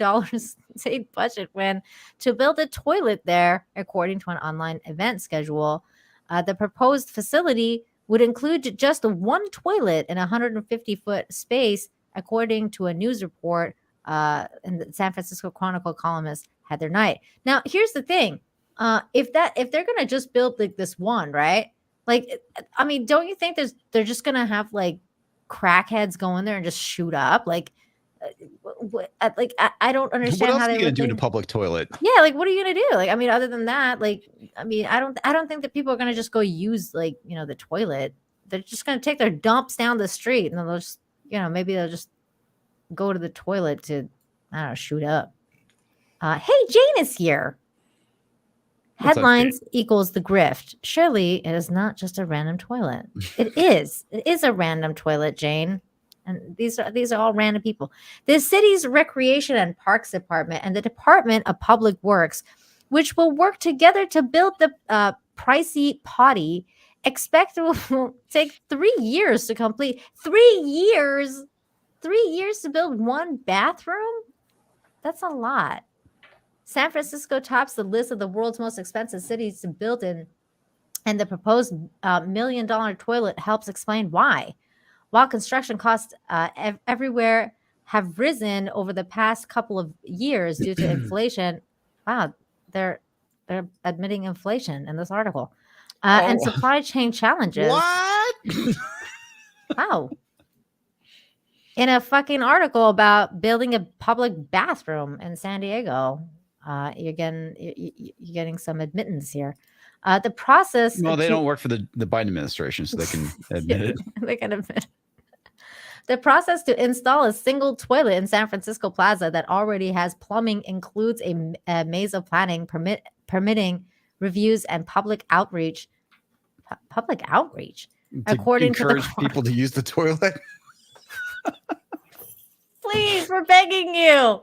state budget win to build a toilet there, according to an online event schedule. The proposed facility would include just one toilet in a 150-foot space, according to a news report in the San Francisco Chronicle columnist Heather Knight. Now, here's the thing. If they're gonna just build like this one, right? Like, I mean, don't you think they're just gonna have like crackheads go in there and just shoot up? Like, I don't understand what else how are they you gonna would do in a think. public toilet? Yeah, like what are you gonna do? Like, I mean, other than that, like, I mean, I don't think that people are gonna just go use like the toilet. They're just gonna take their dumps down the street and they'll just maybe they'll just go to the toilet to I don't know shoot up. Hey, Jane is here. What's up, Headlines equals the grift. Surely it is not just a random toilet. It is. It is a random toilet, Jane. And these are all random people. The city's Recreation and Parks Department and the Department of Public Works, which will work together to build the pricey potty, expect it will take 3 years to complete. 3 years? 3 years to build one bathroom? That's a lot. San Francisco tops the list of the world's most expensive cities to build in, and the proposed $1 million toilet helps explain why. While construction costs everywhere have risen over the past couple of years due to inflation, wow, they're admitting inflation in this article, and supply chain challenges. What? Wow. In a fucking article about building a public bathroom in San Diego. You're getting some admittance here. The process. Well, they don't work for the Biden administration, so they can admit it. They can admit. The process to install a single toilet in San Francisco Plaza that already has plumbing includes a maze of planning, permitting, reviews, and public outreach. Public outreach, according to encourage people to use the toilet. Please, we're begging you.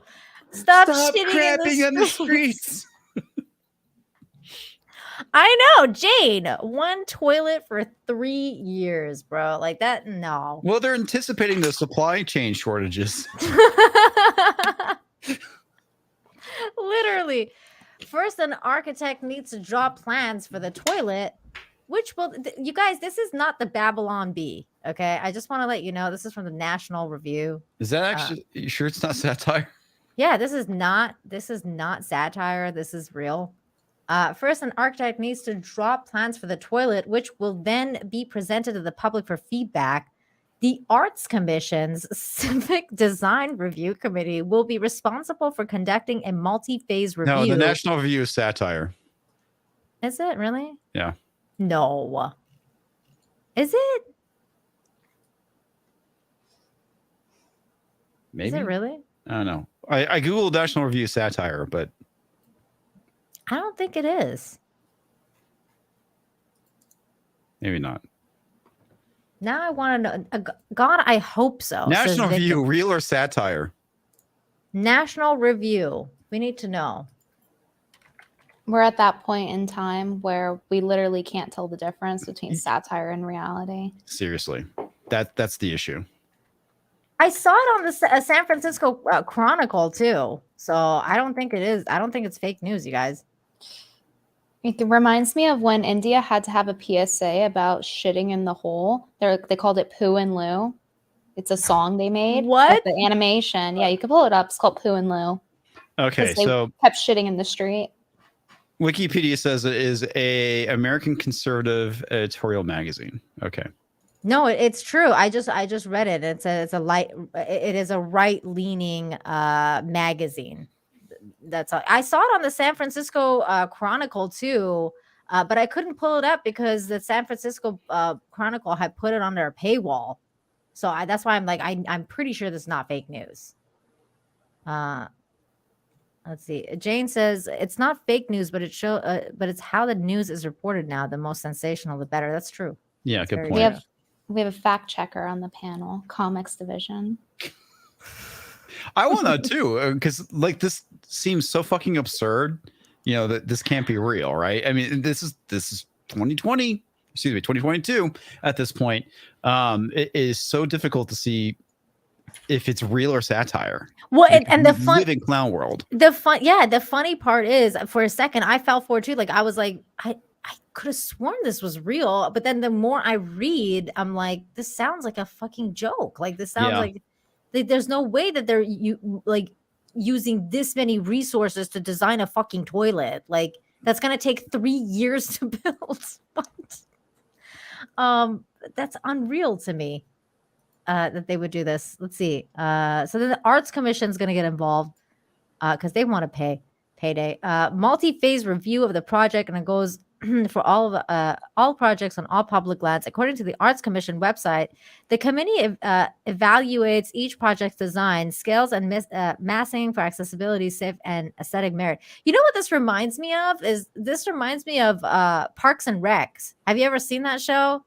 Stop shitting crapping in on the streets. I know, Jane. One toilet for 3 years, bro. Like that, no. Well, they're anticipating the supply chain shortages. Literally. First, an architect needs to draw plans for the toilet, which will, you guys, this is not the Babylon Bee, okay? I just want to let you know, this is from the National Review. Is that actually, you sure it's not satire? Yeah, this is not satire. This is real. First, an architect needs to draw plans for the toilet, which will then be presented to the public for feedback. The Arts Commission's Civic Design Review Committee will be responsible for conducting a multi-phase review. No, the National Review is satire. Is it really? Yeah. No. Is it? Maybe. Is it really? I don't know. I Googled National Review satire, but I don't think it is. maybe not. Now I want to know. God, I hope so. National says Review, Victor. real or satire? National Review. We need to know. We're at that point in time where we literally can't tell the difference between satire and reality. Seriously, that's the issue. I saw it on the San Francisco Chronicle too. So I don't think it is. I don't think it's fake news, you guys. It reminds me of when India had to have a PSA about shitting in the hole. They called it Poo and Loo. It's a song they made. What? The animation. Yeah, you can pull it up. It's called Poo and Loo. Okay, They so kept shitting in the street. Wikipedia says it is a American conservative editorial magazine. Okay. No, it's true. I just read it. It is a right leaning magazine. That's all. I saw it on the San Francisco Chronicle too, but I couldn't pull it up because the San Francisco Chronicle had put it under a paywall. So that's why I'm like, I'm pretty sure this is not fake news. Let's see. Jane says it's not fake news, but it's how the news is reported now. The most sensational, the better. That's true. Yeah, That's good very point. true. We have a fact checker on the panel, comics division. I want that too, because like this seems so fucking absurd. You know that this can't be real, right? I mean, this is 2020, excuse me, 2022 at this point. It is so difficult to see if it's real or satire. Well, Like, and the we fun live in clown world. the funny part is, for a second I fell for it too. Like I was like, I could have sworn this was real, but then the more I read, I'm like, this sounds like a fucking joke. Like this sounds like there's no way that they're using this many resources to design a fucking toilet. Like that's gonna take 3 years to build. But that's unreal to me. That they would do this. Let's see. So then the Arts Commission is going to get involved because they want to payday. Multi-phase review of the project, and it goes for all projects on all public lands. According to the Arts Commission website, the committee evaluates each project's design, scales, and massing for accessibility, safe, and aesthetic merit. You know what this reminds me of? This reminds me of Parks and Recs. Have you ever seen that show?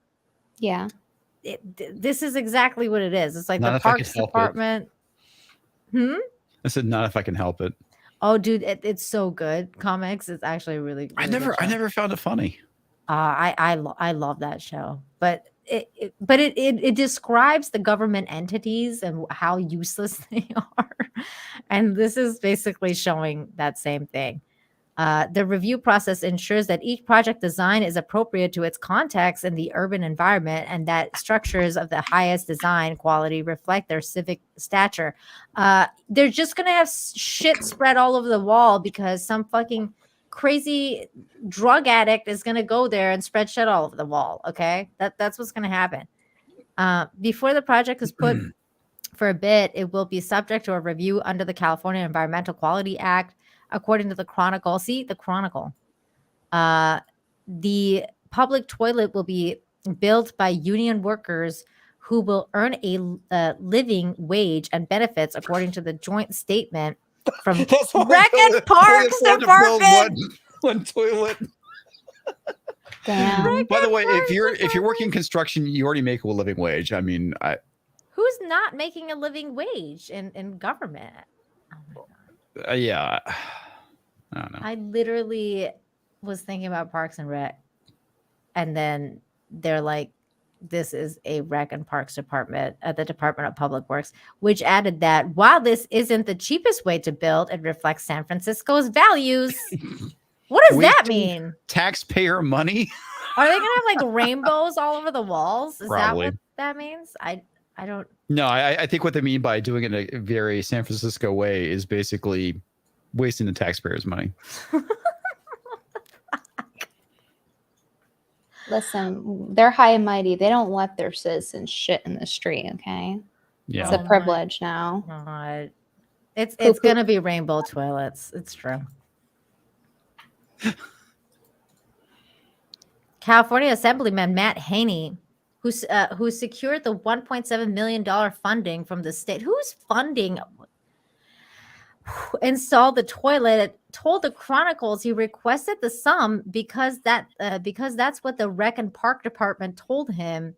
Yeah. This is exactly what it is. It's like Not the if I Parks could help it. Department. I said, not if I can help it. Oh, dude, it's so good. Comics, it's actually really. I good show. never found it funny. I love that show, but it describes the government entities and how useless they are, and this is basically showing that same thing. The review process ensures that each project design is appropriate to its context in the urban environment, and that structures of the highest design quality reflect their civic stature. They're just gonna have shit spread all over the wall because some fucking crazy drug addict is gonna go there and spread shit all over the wall. Okay, that's what's gonna happen. Before the project is put for a bid, it will be subject to a review under the California Environmental Quality Act. According to the Chronicle, the public toilet will be built by union workers who will earn a living wage and benefits, according to the joint statement from Rec and Parks Department. One toilet. Damn. By the way, if you're working construction, you already make a living wage. I mean, Who's not making a living wage in government? yeah. I don't know. I literally was thinking about Parks and Rec, and then they're like, this is a Rec and Parks Department at the Department of Public Works, which added that while this isn't the cheapest way to build, it reflects San Francisco's values. What does that mean? Taxpayer money? Are they gonna have like rainbows all over the walls? Is Probably. that what that means? I don't. No, I think what they mean by doing it in a very San Francisco way is basically wasting the taxpayers' money. Listen, they're high and mighty. They don't let their citizens shit in the street, okay? Yeah. It's a privilege now. God. It's gonna be rainbow toilets. It's true. California Assemblyman Matt Haney, who secured the $1.7 million funding from the state. Who's funding? Installed the toilet, told the Chronicles he requested the sum because that's what the Rec and Park Department told him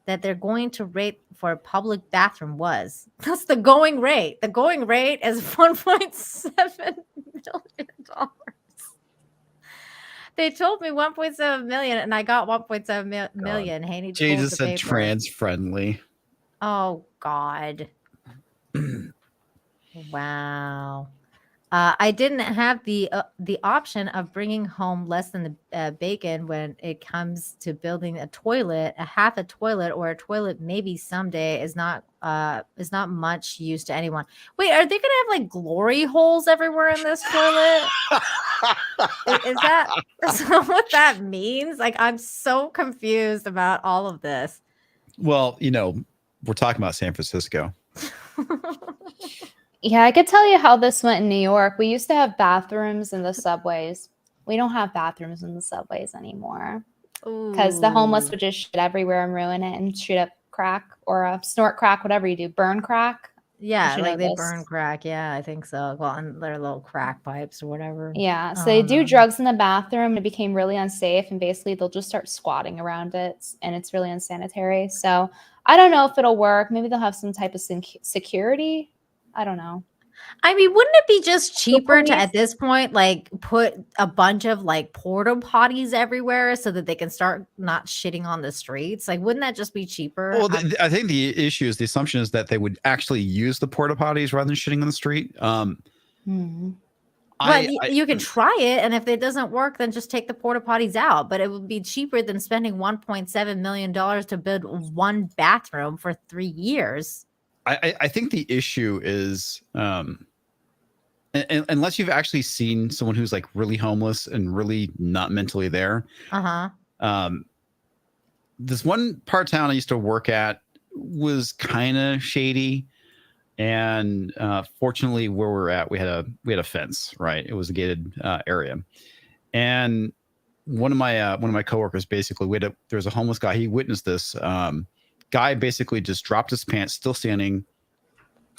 that they're going to rate for a public bathroom was. That's the going rate. The going rate is $1.7 million. They told me 1.7 million, and I got 1.7 million. Haney Jay pulled just the said paper. trans friendly. Oh God. Wow. I didn't have the option of bringing home less than the bacon when it comes to building a toilet. A half a toilet or a toilet maybe someday is not much use to anyone. Wait, are they gonna have like glory holes everywhere in this toilet? Is that what that means? Like, I'm so confused about all of this. Well, we're talking about San Francisco. Yeah, I could tell you how this went in New York. We used to have bathrooms in the subways. We don't have bathrooms in the subways anymore because the homeless would just shit everywhere and ruin it and shoot up crack or snort crack, whatever you do, burn crack. Yeah, You like know they this. burn crack. Yeah, I think so. Well, and their little crack pipes or whatever. Yeah, so they do drugs in the bathroom. And it became really unsafe, and basically they'll just start squatting around it, and it's really unsanitary. So I don't know if it'll work. Maybe they'll have some type of security. I don't know. I mean, wouldn't it be just cheaper to, at this point, like put a bunch of like porta potties everywhere so that they can start not shitting on the streets? Like, wouldn't that just be cheaper? Well, I think the issue is the assumption is that they would actually use the porta potties rather than shitting on the street. You can try it, and if it doesn't work, then just take the porta potties out. But it would be cheaper than spending $1.7 million to build one bathroom for 3 years. I think the issue is, unless you've actually seen someone who's like really homeless and really not mentally there. This one part of town I used to work at was kind of shady, and fortunately, where we're at, we had a fence. Right, it was a gated area, and one of my coworkers basically there was a homeless guy. He witnessed this. Guy basically just dropped his pants, still standing,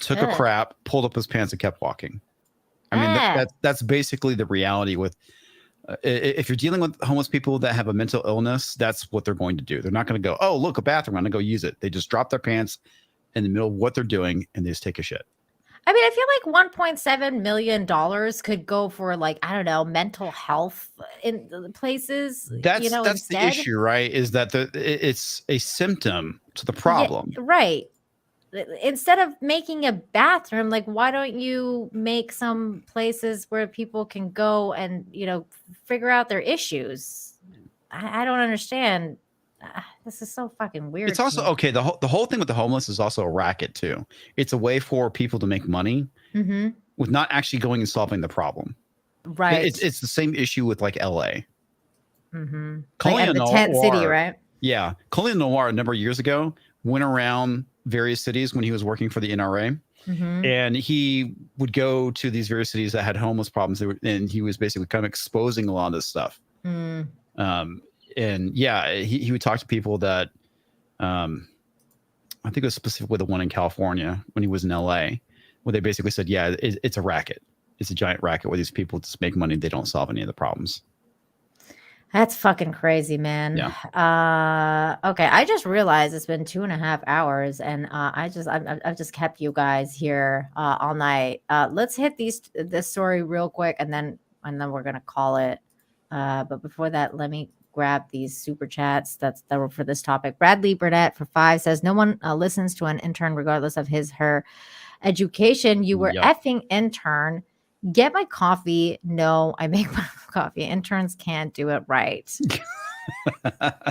took a crap, pulled up his pants, and kept walking. I mean, that's basically the reality with. If you're dealing with homeless people that have a mental illness, that's what they're going to do. They're not going to go, oh, look, a bathroom, I'm going to go use it. They just drop their pants in the middle of what they're doing, and they just take a shit. I mean, I feel like $1.7 million could go for, like, I don't know, mental health in places. That's instead. the issue, right? Is that it's a symptom to the problem. Yeah, right. Instead of making a bathroom, like, why don't you make some places where people can go and, figure out their issues? I don't understand. This is so fucking weird. It's also okay. The whole thing with the homeless is also a racket too. It's a way for people to make money with not actually going and solving the problem. Right. It's the same issue with like LA. Like Colin at the tent city, right? Yeah. Colin Noir a number of years ago went around various cities when he was working for the NRA. And he would go to these various cities that had homeless problems, and he was basically kind of exposing a lot of this stuff. And yeah, he would talk to people that, I think it was specifically the one in California when he was in LA, where they basically said, yeah, it's a racket. It's a giant racket where these people just make money. They don't solve any of the problems. That's fucking crazy, man. Yeah. Okay, I just realized it's been 2.5 hours, and I've just kept you guys here all night. Let's hit this story real quick, and then we're gonna call it. But before that, let me grab these super chats that were for this topic. Bradley Burnett for 5 says, no one listens to an intern regardless of her education. You were effing intern. Get my coffee. No, I make my coffee. Interns can't do it right.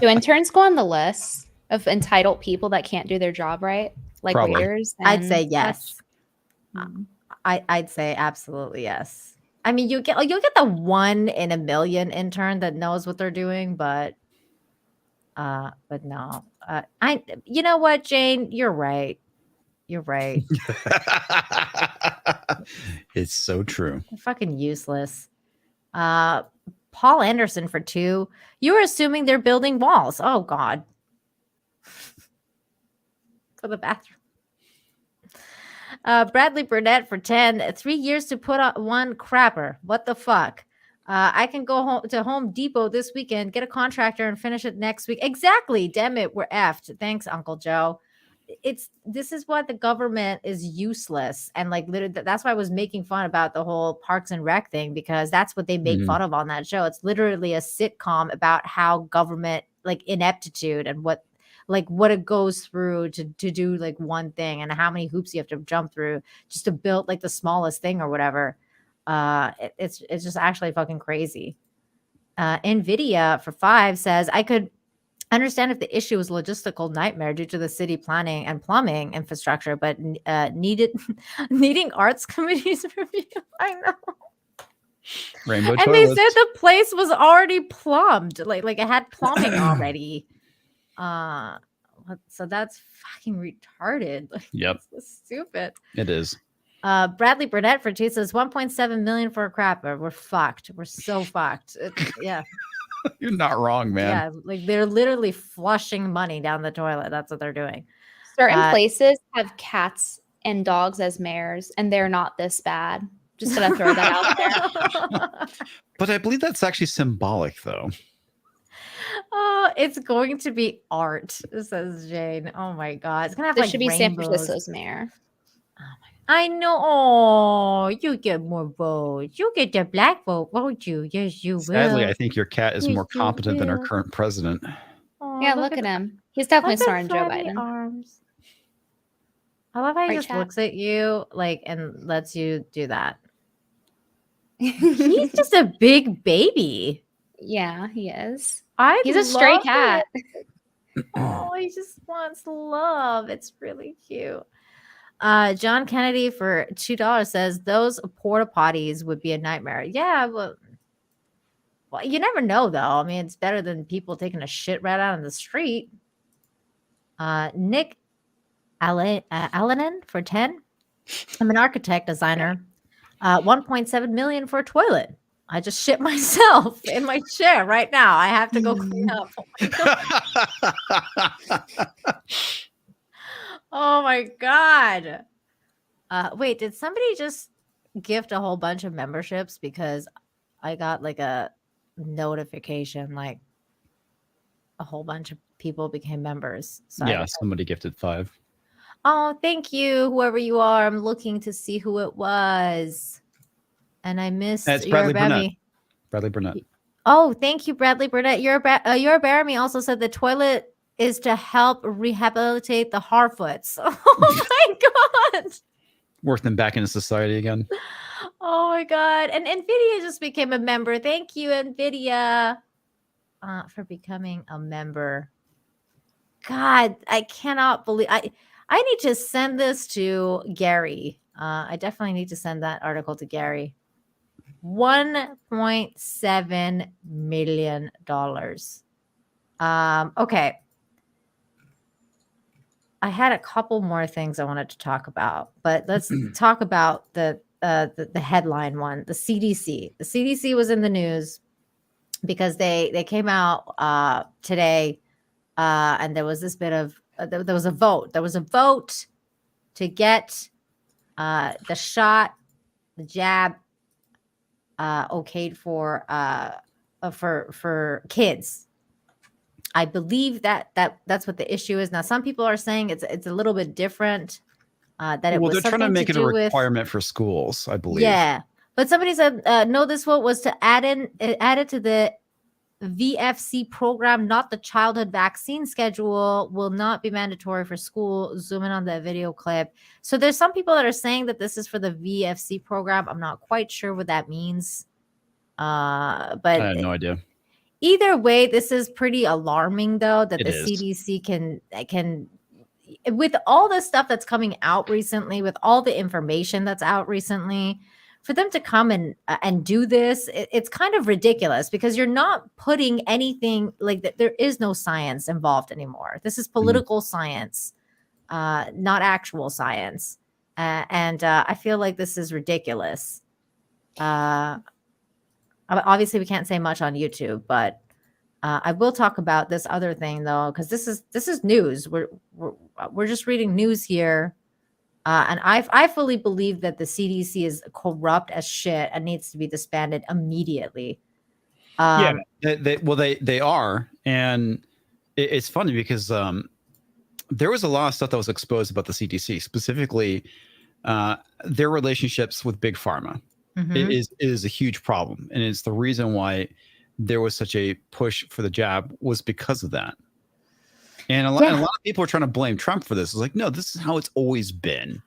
Do interns go on the list of entitled people that can't do their job right? Like waiters? I'd say yes. I'd say absolutely yes. I mean, you'll get the 1 in a million intern that knows what they're doing, but no. You know what, Jane? You're right. You're right. It's so true. They're fucking useless. Paul Anderson for 2. You're assuming they're building walls. Oh God. For the bathroom. Bradley Burnett for 10. 3 years to put on one crapper. What the fuck? I can go home to Home Depot this weekend, get a contractor, and finish it next week. Exactly. Damn it, we're effed. Thanks, Uncle Joe. This is what the government is useless, and like literally that's why I was making fun about the whole Parks and Rec thing, because that's what they make fun of on that show. It's literally a sitcom about how government like ineptitude and what it goes through to do like one thing, and how many hoops you have to jump through just to build like the smallest thing or whatever. It's just actually fucking crazy. Nvidia for 5 says, I could understand if the issue was logistical nightmare due to the city planning and plumbing infrastructure, but needing arts committees review. I know. Rainbow and toilets. they said the place was already plumbed, like it had plumbing already. What So that's fucking retarded. Like, Yep. That's so stupid. It is. Bradley Burnett for two says 1.7 million for a crapper. We're fucked. We're so fucked. Yeah. You're not wrong, man. Yeah. Like they're literally flushing money down the toilet. That's what they're doing. Certain places have cats and dogs as mayors, and they're not this bad. Just gonna throw that out there. But I believe that's actually symbolic, though. Oh, it's going to be art, says Jane. Oh my god. It's gonna have There like should be San rainbows. Francisco's mayor. I know. Oh, you get more votes. You get the black vote, won't you? Yes, you will. Sadly, I think your cat is Yes, more you competent than our will. current president. Oh, Yeah, look at him. He's definitely look at smarter than Joe flabby Biden. arms. I love how he Right, just chat? looks at you like and lets you do that. He's just a big baby. Yeah, he is. He's a stray love cat. it. Oh, he just wants love. It's really cute. John Kennedy for $2 says those porta potties would be a nightmare. Yeah, well, you never know though. I mean, it's better than people taking a shit right out on the street. Nick Allenan for 10. I'm an architect designer. 1.7 million for a toilet. I just shit myself in my chair right now. I have to go clean up. Oh my god. Wait, did somebody just gift a whole bunch of memberships? Because I got like a notification, like a whole bunch of people became members. So Yeah, somebody gifted 5. Oh, thank you, whoever you are. I'm looking to see who it was. And I missed It's your Bradley Burnett. Bammy. Bradley Burnett. Oh, thank you, Bradley Burnett. Your Baramy also said the toilet is to help rehabilitate the Harfoots. Oh my god. Work them back into society again. Oh my god. And Nvidia just became a member. Thank you, Nvidia, for becoming a member. God, I cannot believe I need to send this to Gary. I definitely need to send that article to Gary. $1.7 million. Okay. I had a couple more things I wanted to talk about, but let's talk about the headline one, the CDC. The CDC was in the news because they came out today, and there was this bit of there was a vote. There was a vote to get the shot, the jab, okayed for kids. I believe that's what the issue is. Now, some people are saying it's a little bit different. That it was They're trying to something make it a do with- requirement for schools, I believe. Yeah, but somebody said no. This vote was to add it to the VFC program, not the childhood vaccine schedule. Will not be mandatory for school. Zoom in on the video clip. So there's some people that are saying that this is for the VFC program. I'm not quite sure what that means. But I have no idea. Either way, this is pretty alarming, though, that It the is. CDC can, with all the stuff that's coming out recently, with all the information that's out recently, for them to come and do this, it's kind of ridiculous because you're not putting anything like that. There is no science involved anymore. This is political science, not actual science. And I feel like this is ridiculous. Obviously, we can't say much on YouTube, but I will talk about this other thing though, because this is news. We're just reading news here, and I fully believe that the CDC is corrupt as shit and needs to be disbanded immediately. They are, and it's funny because there was a lot of stuff that was exposed about the CDC, specifically their relationships with big pharma. It is a huge problem, and it's the reason why there was such a push for the jab was because of that. And a lot of people are trying to blame Trump for this. It's like, no, this is how it's always been.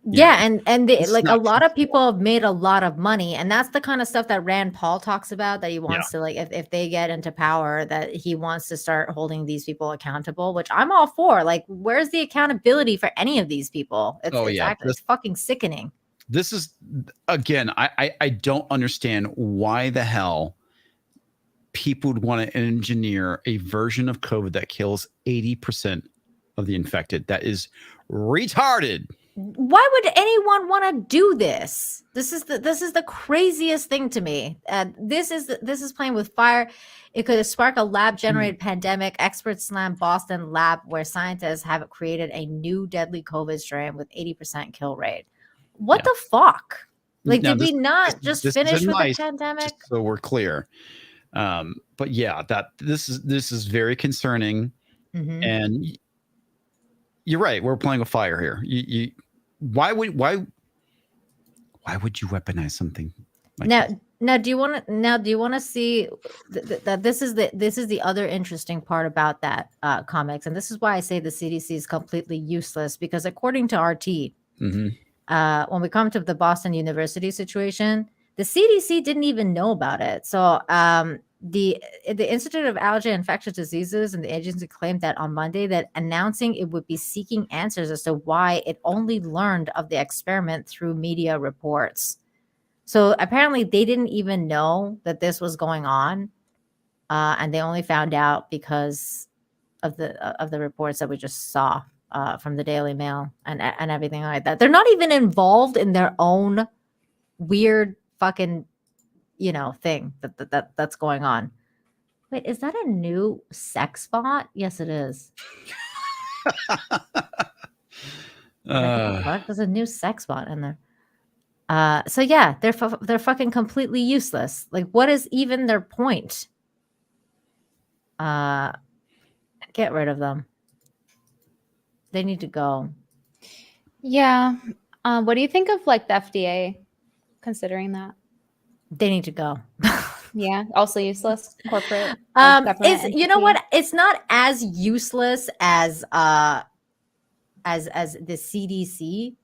And they, like a lot of people have made a lot of money, and that's the kind of stuff that Rand Paul talks about, that he wants to, like, if they get into power, that he wants to start holding these people accountable, which I'm all for. Like, where's the accountability for any of these people? It's fucking sickening. This is, again, I don't understand why the hell people would want to engineer a version of COVID that kills 80% of the infected. That is retarded. Why would anyone want to do this? This is the craziest thing to me. This is playing with fire. It could spark a lab-generated pandemic. Experts slam Boston lab where scientists have created a new deadly COVID strain with 80% kill rate. What the fuck? Like, Now, did we not just this finish is with nice, the pandemic? just so we're clear. But yeah, this is very concerning. Mhm. And you're right. We're playing with fire here. Why would you weaponize something like Now, this? do you want to see that this is the other interesting part about that comics, and this is why I say the CDC is completely useless, because according to RT, when we come to the Boston University situation, the CDC didn't even know about it. So the Institute of Allergy and Infectious Diseases and the agency claimed that on Monday that announcing it would be seeking answers as to why it only learned of the experiment through media reports. So apparently they didn't even know that this was going on, and they only found out because of the reports that we just saw from the Daily Mail and everything like that. They're not even involved in their own weird fucking thing that's going on. Wait, is that a new sex bot? Yes, it is. There's a new sex bot in there. So yeah, they're fucking completely useless. Like, what is even their point? Get rid of them. They need to go. Yeah. What do you think of like the FDA considering that? They need to go. Yeah, also useless corporate. It's what? It's not as useless as the CDC,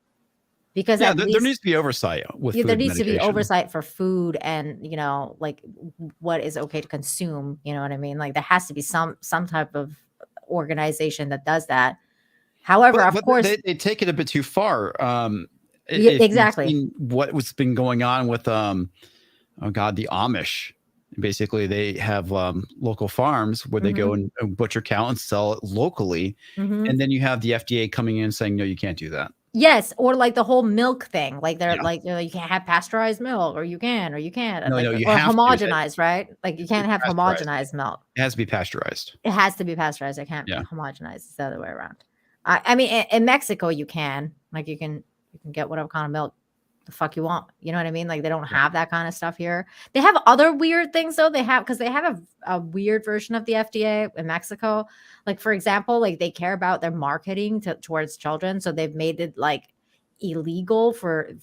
because there needs to be oversight with food there needs to be medication. oversight for food and like what is okay to consume. You know what I mean? Like there has to be some type of organization that does that. However, of course, they take it a bit too far. Exactly. What's been going on with the Amish. Basically, they have local farms where they go and butcher cow and sell it locally, and then you have the FDA coming in saying, no, you can't do that. Yes, or like the whole milk thing, like they're like, you can't have pasteurized milk, or you can, or you can't, No, like, you or have to. homogenized, right? Like you can't have Pasteurized. homogenized milk. It has to be pasteurized. It has to be pasteurized. It can't be homogenized. It's the other way around. I mean, in Mexico, you can, like, you can get whatever kind of milk the fuck you want. You know what I mean? Like they don't have that kind of stuff here. They have other weird things though. They have a weird version of the FDA in Mexico. Like for example, like they care about their marketing towards children, so they've made it like illegal for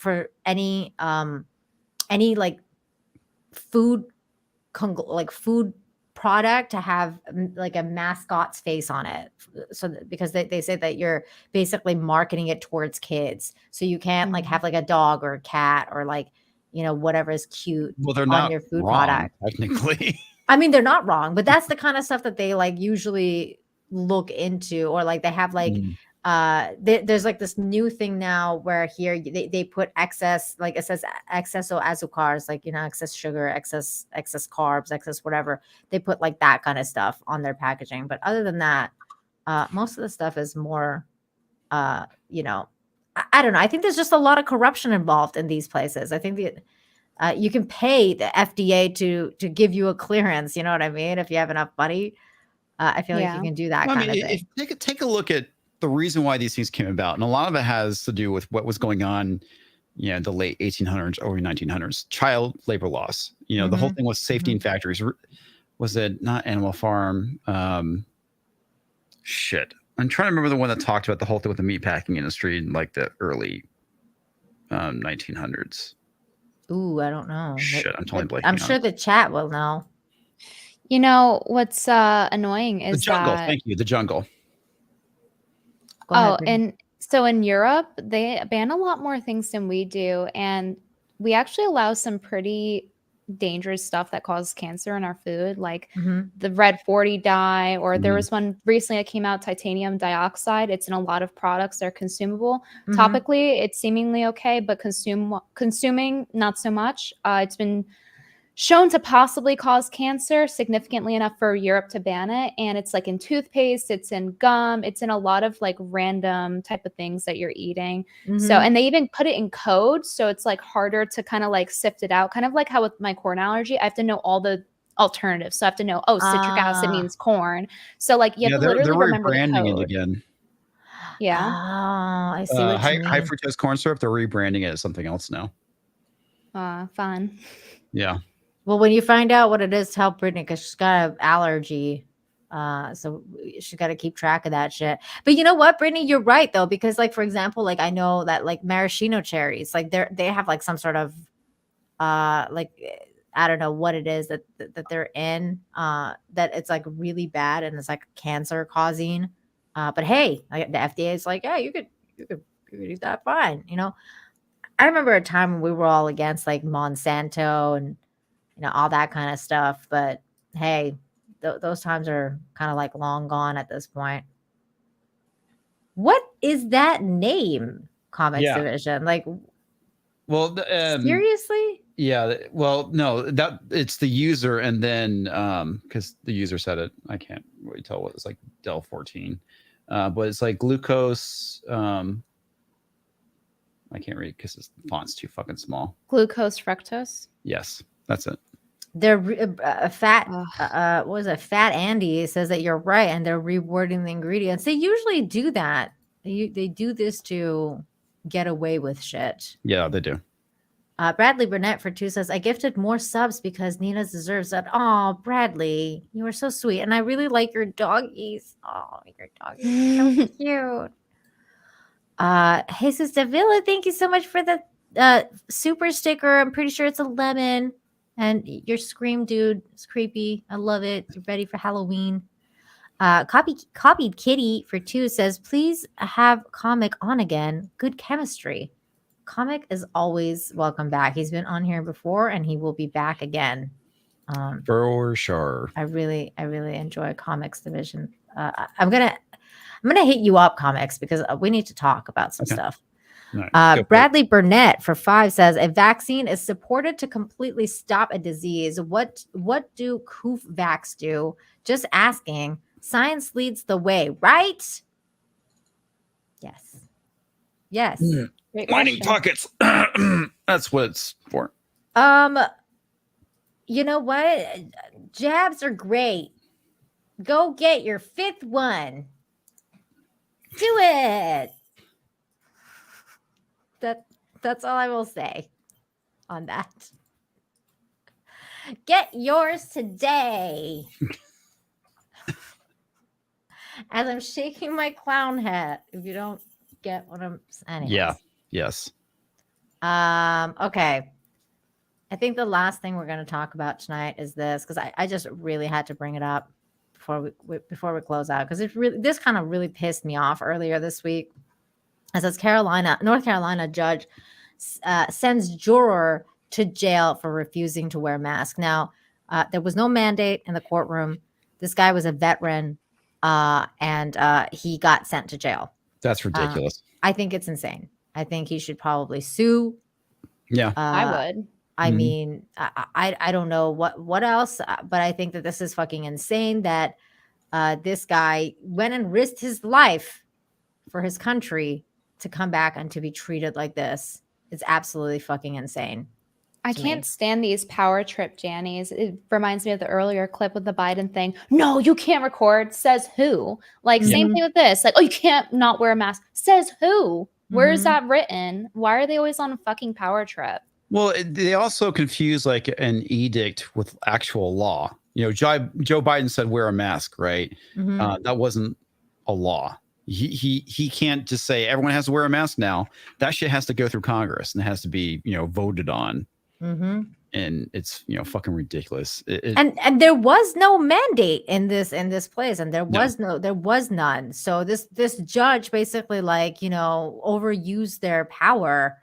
any like food product to have like a mascot's face on it, so because they say that you're basically marketing it towards kids, so you can't like have like a dog or a cat or like whatever is cute on your food product technically. I mean, they're not wrong, but that's the kind of stuff that they like usually look into. Or like they have like there's like this new thing now where here they put excess, like it says exceso azúcares, like excess sugar, excess carbs, excess whatever. They put like that kind of stuff on their packaging. But other than that, most of the stuff is more I don't know. I think there's just a lot of corruption involved in these places. I think you can pay the FDA to give you a clearance. You know what I mean? If you have enough money, I feel like you can do that kind of thing. Take a look at the reason why these things came about, and a lot of it has to do with what was going on, the late 1800s, early 1900s, child labor laws. The whole thing was safety in factories. Was it not Animal Farm? Shit, I'm trying to remember the one that talked about the whole thing with the meatpacking industry in like the early 1900s. Ooh, I don't know. Shit, I'm totally blanking. I'm sure the chat will know. What's annoying is the jungle. that Thank you, the jungle. And so in Europe, they ban a lot more things than we do. And we actually allow some pretty dangerous stuff that causes cancer in our food, like the red 40 dye, or there was one recently that came out, titanium dioxide. It's in a lot of products that are consumable. Topically, it's seemingly okay, but consuming, not so much. It's been shown to possibly cause cancer significantly enough for Europe to ban it. And it's like in toothpaste, it's in gum, it's in a lot of like random type of things that you're eating. So, and they even put it in code. So it's like harder to kind of like sift it out. Kind of like how with my corn allergy, I have to know all the alternatives. So I have to know, oh, citric acid means corn. So like you have to literally remember the rebranding code. it again. Yeah. Oh, I see what you mean. High fructose corn syrup, they're rebranding it as something else now. Fun. Yeah. Well, when you find out what it is, tell Brittany because she's got an allergy. So she's got to keep track of that shit. But you know what, Brittany, you're right though, because like for example, like I know that like maraschino cherries, like they have like some sort of like I don't know what it is that they're in, that it's like really bad and it's like cancer causing. But hey, like the FDA is like, yeah, you could eat that fine. You know, I remember a time when we were all against like Monsanto and all that kind of stuff. But hey, those times are kind of like long gone at this point. What is that name? Comics Division? Like, well, seriously? Yeah. Well, no, that it's the user, and then because the user said it, I can't really tell what it's like. Del 14, but it's like glucose. I can't read because the font's too fucking small. Glucose fructose. Yes, that's it. They're fat. What was it? Fat Andy says that you're right, and they're rewording the ingredients. They usually do that. They do this to get away with shit. Yeah, they do. Bradley Burnett for 2 says, I gifted more subs because Nina deserves that. Oh, Bradley, you are so sweet, and I really like your doggies. Oh, your doggies are so cute. Jesus Davila, thank you so much for the super sticker. I'm pretty sure it's a lemon. And your Scream dude is creepy. I love it. You're ready for Halloween. Copied Kitty for 2 says, please have Comic on again. Good chemistry. Comic is always welcome back. He's been on here before and he will be back again. For sure. I really enjoy Comics Division. I'm gonna hit you up, Comics, because we need to talk about some stuff. Right, Bradley Burnett for 5 says a vaccine is supported to completely stop a disease. What do Coof Vax do? Just asking. Science leads the way, right? Yes. Lining pockets. That's what it's for. You know what? Jabs are great. Go get your 5th one. Do it. That's all I will say on that. Get yours today. As I'm shaking my clown hat, if you don't get what I'm saying. Yeah. Yes. Okay. I think the last thing we're going to talk about tonight is this, because I just really had to bring it up before we close out, because this kind of really pissed me off earlier this week. It says North Carolina judge sends juror to jail for refusing to wear a mask. Now, there was no mandate in the courtroom. This guy was a veteran, and he got sent to jail. That's ridiculous. I think it's insane. I think he should probably sue. Yeah, I would. I mean, I don't know what else, but I think that this is fucking insane that this guy went and risked his life for his country to come back and to be treated like this. It's absolutely fucking insane. I can't stand these power trip Jannies. It reminds me of the earlier clip with the Biden thing. No, you can't record. Says who? Like, same thing with this. Like, oh, you can't not wear a mask. Says who? Where is that written? Why are they always on a fucking power trip? Well, they also confuse like an edict with actual law. You know, Joe Biden said wear a mask, right? That wasn't a law. He can't just say everyone has to wear a mask now. That shit has to go through Congress and it has to be, voted on. And it's, fucking ridiculous. And there was no mandate in this place, and there was none. So this judge basically overused their power.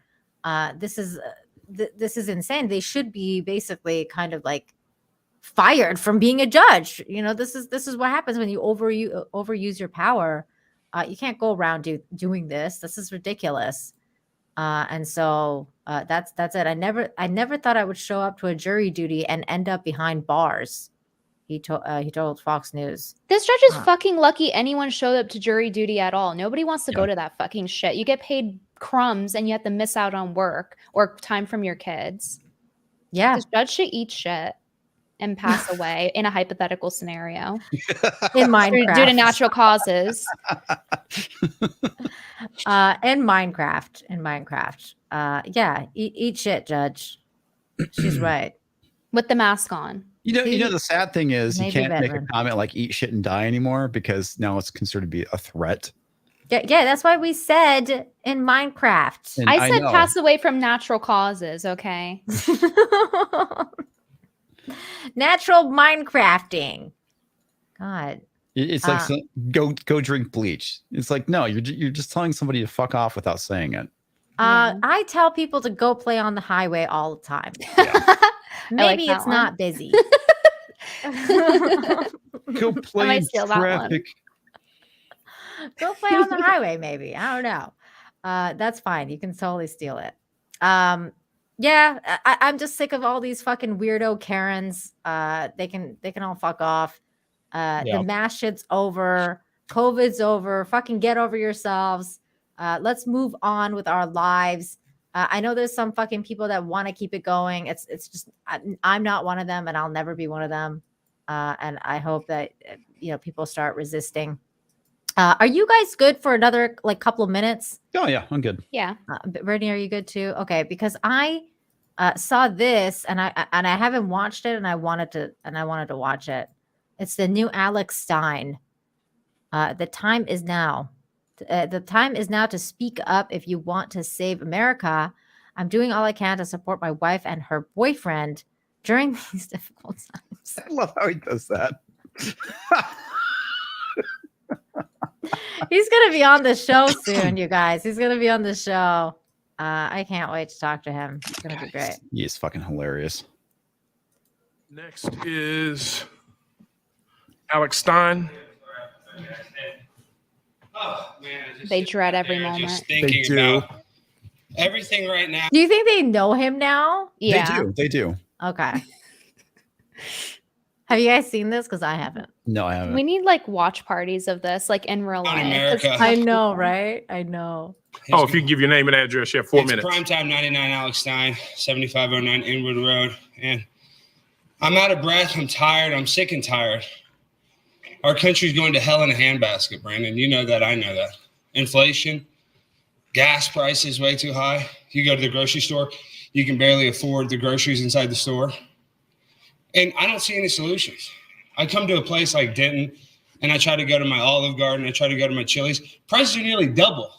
This is insane. They should be basically kind of like fired from being a judge. This is what happens when you overuse your power. You can't go around doing this. This is ridiculous. And so That's it. I never thought I would show up to a jury duty and end up behind bars. He told Fox News. This judge is fucking lucky anyone showed up to jury duty at all. Nobody wants to go to that fucking shit. You get paid crumbs and you have to miss out on work or time from your kids. Yeah. This judge should eat shit and pass away in a hypothetical scenario. In Minecraft. Due to natural causes. In Minecraft. Yeah, eat shit, Judge. She's right. With the mask on. You know, the sad thing is you can't make a veteran. comment like "eat shit and die" anymore because now it's considered to be a threat. Yeah, that's why we said in Minecraft. And I said know. pass away from natural causes, okay? Natural Minecrafting. God. It's like go drink bleach. It's like no, you're just telling somebody to fuck off without saying it. I tell people to go play on the highway all the time. Maybe like it's that not busy. Go play in traffic. Go play on the highway, maybe. I don't know. That's fine. You can totally steal it. Yeah, I'm just sick of all these fucking weirdo Karens. They can all fuck off. The mass shit's over. COVID's over. Fucking get over yourselves. Let's move on with our lives. I know there's some fucking people that want to keep it going. It's just I'm not one of them, and I'll never be one of them. And I hope that people start resisting. Are you guys good for another couple of minutes? Oh yeah, I'm good. Yeah. Brittany, are you good too? Okay, because I saw this and I haven't watched it, and I wanted to watch it. It's the new Alex Stein. The time is now. The time is now to speak up if you want to save America. I'm doing all I can to support my wife and her boyfriend during these difficult times. I love how he does that. He's going to be on the show soon, you guys. He's going to be on the show. I can't wait to talk to him. It's going to be great. He is fucking hilarious. Next is Alex Stein. Oh, man, They dread every moment. just thinking about everything right now. Do you think they know him now? Yeah. They do. Okay. Have you guys seen this? Because I haven't. No, I haven't. We need watch parties of this, in real life. America. I know, right? I know. Oh, if you can give your name and address, you have 4 It's minutes. Primetime 99 Alex Stein, 7509 Inwood Road. And I'm out of breath. I'm tired. I'm sick and tired. Our country's going to hell in a handbasket, Brandon. You know that. I know that. Inflation, gas prices way too high. You go to the grocery store, you can barely afford the groceries inside the store. And I don't see any solutions. I come to a place like Denton, and I try to go to my Olive Garden. I try to go to my Chili's. Prices are nearly double,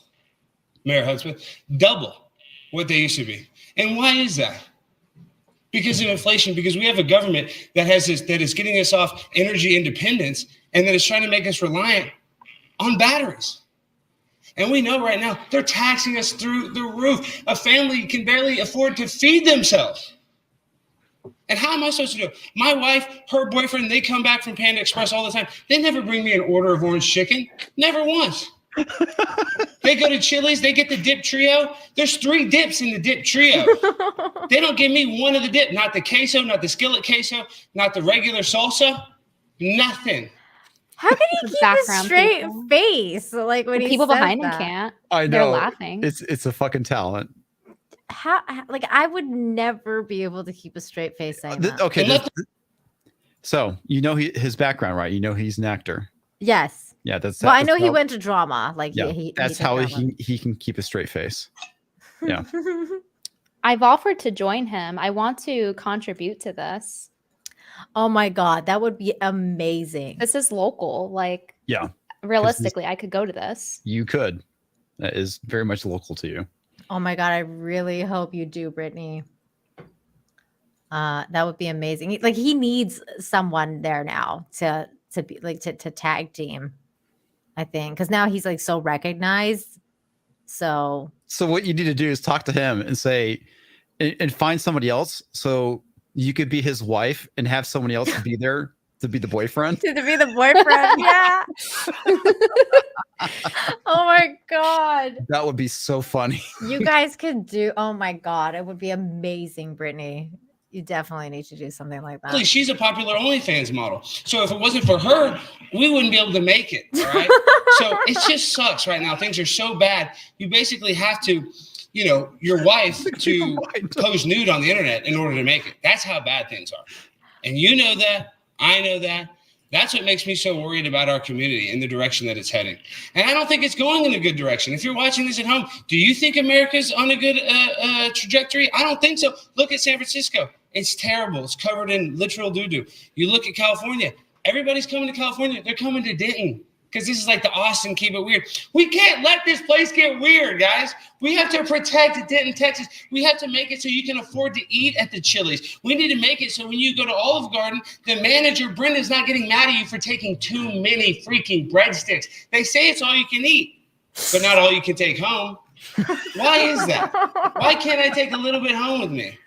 Mayor Hudspeth, double what they used to be. And why is that? Because of inflation, because we have a government that is getting us off energy independence and that is trying to make us reliant on batteries. And we know right now they're taxing us through the roof. A family can barely afford to feed themselves. And how am I supposed to do it? My wife, her boyfriend, they come back from Panda Express all the time. They never bring me an order of orange chicken. Never once. They go to Chili's, they get the dip trio. There's 3 dips in the dip trio. They don't give me one of the dip, not the queso, not the skillet queso, not the regular salsa, nothing. How can he keep a straight face? When he people says behind that? him can't. I know. They're laughing. It's a fucking talent. How I would never be able to keep a straight face saying that. Okay. So his background, right? You know he's an actor. Yes. Yeah, that's. Well, I know that's he how- went to drama. That's how he can keep a straight face. Yeah. I've offered to join him. I want to contribute to this. Oh my God, that would be amazing. This is local. Yeah. Realistically, I could go to this. You could. That is very much local to you. Oh my God, I really hope you do, Brittany. That would be amazing. He needs someone there now to be to tag team, I think, because now he's so recognized. So what you need to do is talk to him and say, and find somebody else so you could be his wife and have somebody else be there to be the boyfriend. To be the boyfriend, yeah. Oh my God. God. That would be so funny. You guys could do, oh my God, it would be amazing, Brittany. You definitely need to do something like that. She's a popular OnlyFans model. So if it wasn't for her, we wouldn't be able to make it. All right. So it just sucks right now. Things are so bad. You basically have to, your wife to pose nude on the internet in order to make it. That's how bad things are. And you know that. I know that. That's what makes me so worried about our community and the direction that it's heading. And I don't think it's going in a good direction. If you're watching this at home, do you think America's on a good trajectory? I don't think so. Look at San Francisco. It's terrible. It's covered in literal doo-doo. You look at California. Everybody's coming to California. They're coming to Denton because this is like the Austin Keep It Weird. We can't let this place get weird, guys. We have to protect Denton, Texas. We have to make it so you can afford to eat at the Chili's. We need to make it so when you go to Olive Garden, the manager, Brenda's not getting mad at you for taking too many freaking breadsticks. They say it's all you can eat, but not all you can take home. Why is that? Why can't I take a little bit home with me?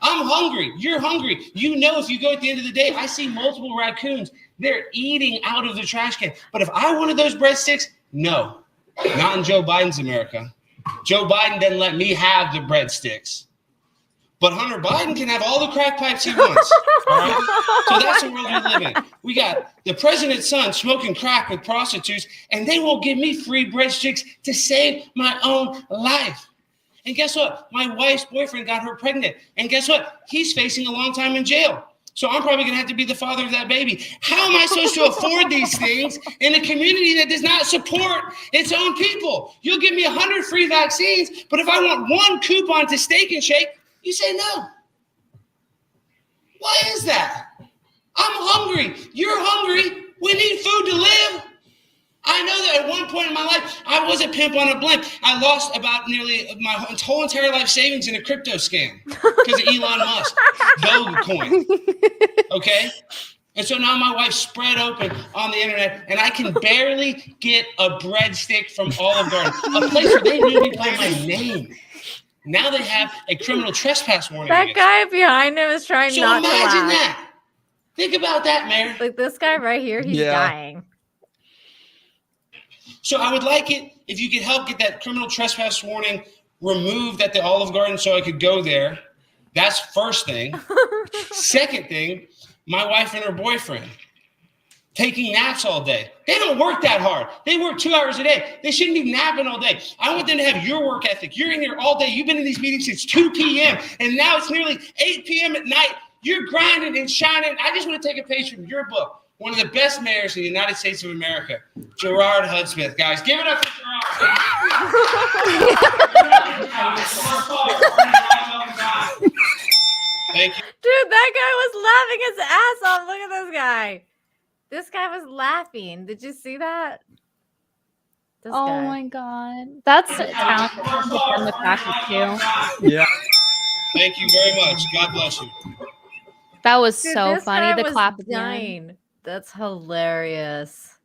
I'm hungry. You're hungry. If you go at the end of the day, I see multiple raccoons. They're eating out of the trash can. But if I wanted those breadsticks, no, not in Joe Biden's America. Joe Biden doesn't let me have the breadsticks. But Hunter Biden can have all the crack pipes he wants. All right? So that's the world we live in. We got the president's son smoking crack with prostitutes, and they won't give me free breadsticks to save my own life. And guess what? My wife's boyfriend got her pregnant. And guess what? He's facing a long time in jail. So I'm probably going to have to be the father of that baby. How am I supposed to afford these things in a community that does not support its own people? You'll give me 100 free vaccines, but if I want one coupon to Steak and Shake, you say no. Why is that? I'm hungry. You're hungry. We need food to live. I know that at one point in my life, I was a pimp on a blimp. I lost about nearly my whole entire life savings in a crypto scam because of Elon Musk, Dogecoin. Okay? And so now my wife's spread open on the internet, and I can barely get a breadstick from Olive Garden, a place where they knew me by my name. Now they have a criminal trespass warning. That guy behind him is trying not to laugh. So imagine that. Think about that, Mayor. Like this guy right here, he's dying. So I would like it if you could help get that criminal trespass warning removed at the Olive Garden so I could go there. That's first thing. Second thing, my wife and her boyfriend taking naps all day. They don't work that hard. They work 2 hours a day. They shouldn't be napping all day. I want them to have your work ethic. You're in here all day. You've been in these meetings since 2 p.m. and now it's nearly 8 p.m. at night. You're grinding and shining. I just want to take a page from your book. One of the best mayors in the United States of America, Gerard Hudsmith. Guys, give it up for Gerard. Thank you. Dude, that guy was laughing his ass off. Look at this guy. This guy was laughing. Did you see that? This guy. My God. That's a talented from the package too. Yeah. Thank you very much. God bless you. That was Dude, so this funny. guy The was clap again. dying. That's hilarious.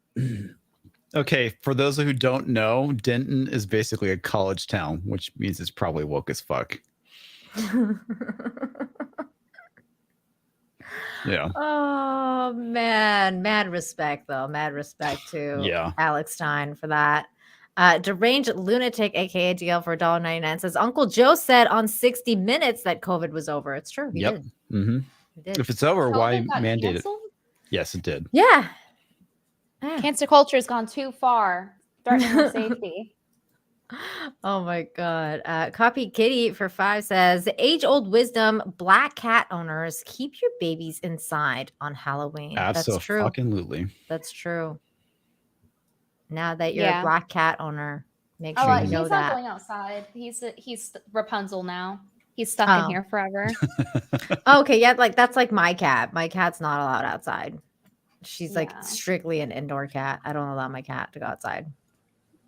Okay, for those who don't know, Denton is basically a college town, which means it's probably woke as fuck. Yeah. Oh man, mad respect though. Mad respect to Alex Stein for that. Deranged lunatic, aka DL for $1.99 says Uncle Joe said on 60 Minutes that COVID was over. It's true. He did. Mm-hmm. He did. If it's over, why COVID got mandate canceled? it? Yes, it did. Yeah. Cancer culture has gone too far, threatening her safety. Oh my God. Copy Kitty for 5 says age-old wisdom, black cat owners, keep your babies inside on Halloween. That's true. Absolutely. That's true. Now that you're a black cat owner, make sure you know he's that. not going outside. He's Rapunzel now. He's stuck in here forever. Okay, yeah, like that's like my cat. My cat's not allowed outside. She's like strictly an indoor cat. I don't allow my cat to go outside.